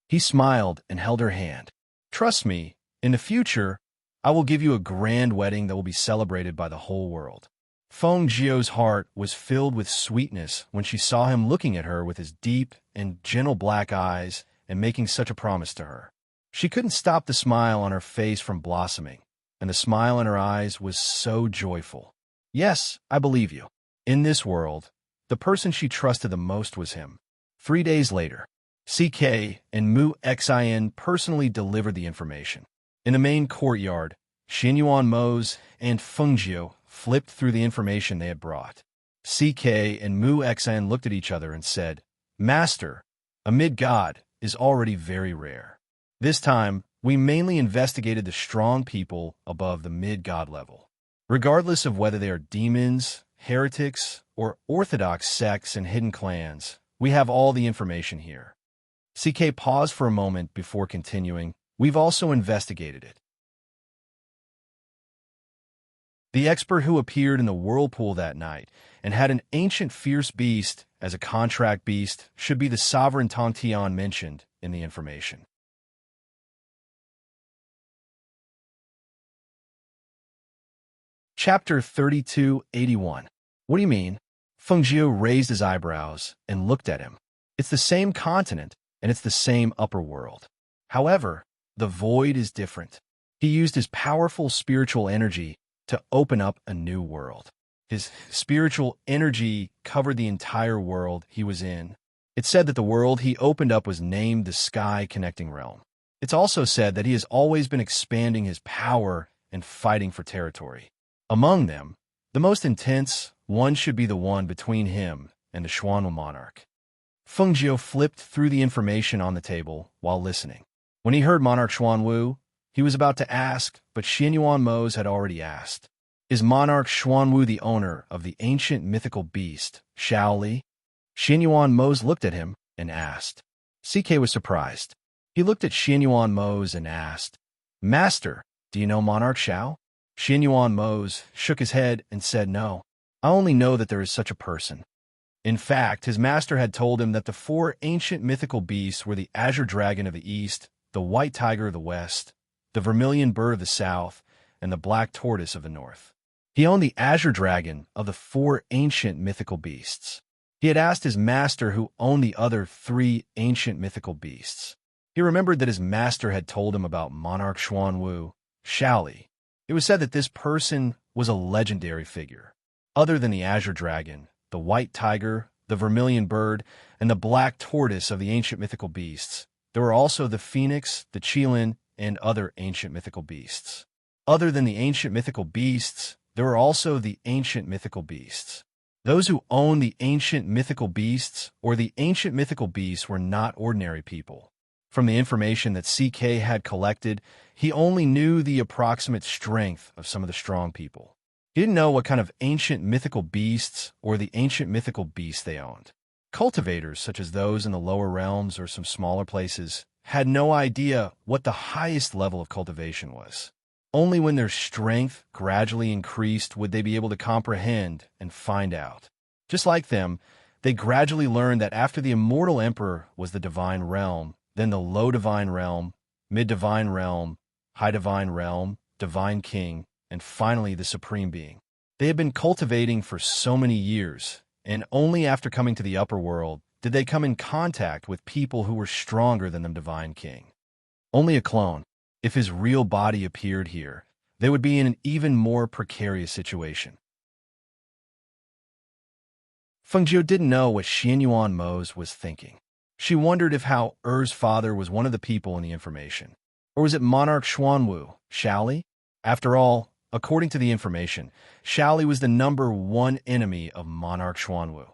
He smiled and held her hand. Trust me, in the future, I will give you a grand wedding that will be celebrated by the whole world. Feng Jiu's heart was filled with sweetness when she saw him looking at her with his deep and gentle black eyes and making such a promise to her. She couldn't stop the smile on her face from blossoming, and the smile in her eyes was so joyful. Yes, I believe you. In this world, the person she trusted the most was him. 3 days later, CK and Mu Xin personally delivered the information. In the main courtyard, Xianyuan Mose and Feng Jiu flipped through the information they had brought. CK and Mu Xin looked at each other and said, "Master, a mid-god is already very rare. This time, we mainly investigated the strong people above the mid-god level. Regardless of whether they are demons, heretics, or orthodox sects and hidden clans, we have all the information here." CK paused for a moment before continuing, "We've also investigated it. The expert who appeared in the whirlpool that night and had an ancient fierce beast as a contract beast should be the sovereign Tongtian mentioned in the information." Chapter 3281. What do you mean? Feng Jiu raised his eyebrows and looked at him. It's the same continent, and it's the same upper world. However, the void is different. He used his powerful spiritual energy to open up a new world. His spiritual energy covered the entire world he was in. It's said that the world he opened up was named the Sky Connecting Realm. It's also said that he has always been expanding his power and fighting for territory. Among them, the most intense one should be the one between him and the Xuanwu monarch. Feng Jiu flipped through the information on the table while listening. When he heard Monarch Xuanwu, he was about to ask, but Xianyuan Mose had already asked, "Is Monarch Xuanwu the owner of the ancient mythical beast, Shaoli?" Xianyuan Mose looked at him and asked. CK was surprised. He looked at Xianyuan Mose and asked, "Master, do you know Monarch Shao?" Xianyuan Mose shook his head and said, "No, I only know that there is such a person." In fact, his master had told him that the 4 ancient mythical beasts were the Azure Dragon of the East, the White Tiger of the West, the vermilion bird of the south, and the black tortoise of the north. He owned the azure dragon of the 4 ancient mythical beasts. He had asked his master who owned the other 3 ancient mythical beasts. He remembered that his master had told him about Monarch Xuanwu, Shaoli. It was said that this person was a legendary figure. Other than the azure dragon, the white tiger, the vermilion bird, and the black tortoise of the ancient mythical beasts, there were also the phoenix, the qilin, and other ancient mythical beasts. Other than the ancient mythical beasts, there were also the ancient mythical beasts. Those who owned the ancient mythical beasts or the ancient mythical beasts were not ordinary people. From the information that CK had collected, he only knew the approximate strength of some of the strong people. He didn't know what kind of ancient mythical beasts or the ancient mythical beasts they owned. Cultivators, such as those in the lower realms or some smaller places, had no idea what the highest level of cultivation was. Only when their strength gradually increased would they be able to comprehend and find out. Just like them, they gradually learned that after the immortal emperor was the divine realm, then the low divine realm, mid-divine realm, high divine realm, divine king, and finally the supreme being. They had been cultivating for so many years, and only after coming to the upper world did they come in contact with people who were stronger than the divine king. Only a clone. If his real body appeared here, they would be in an even more precarious situation. Fengjiu didn't know what Xianyuan Mose was thinking. She wondered if how Er's father was one of the people in the information. Or was it Monarch Xuanwu, Shaoli? After all, according to the information, Shaoli was the #1 enemy of Monarch Xuanwu.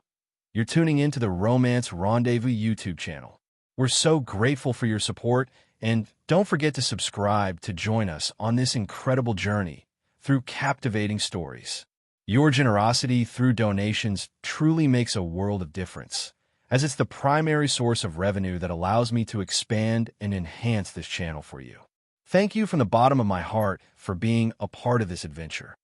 You're tuning into the Romance Rendezvous YouTube channel. We're so grateful for your support, and don't forget to subscribe to join us on this incredible journey through captivating stories. Your generosity through donations truly makes a world of difference, as it's the primary source of revenue that allows me to expand and enhance this channel for you. Thank you from the bottom of my heart for being a part of this adventure.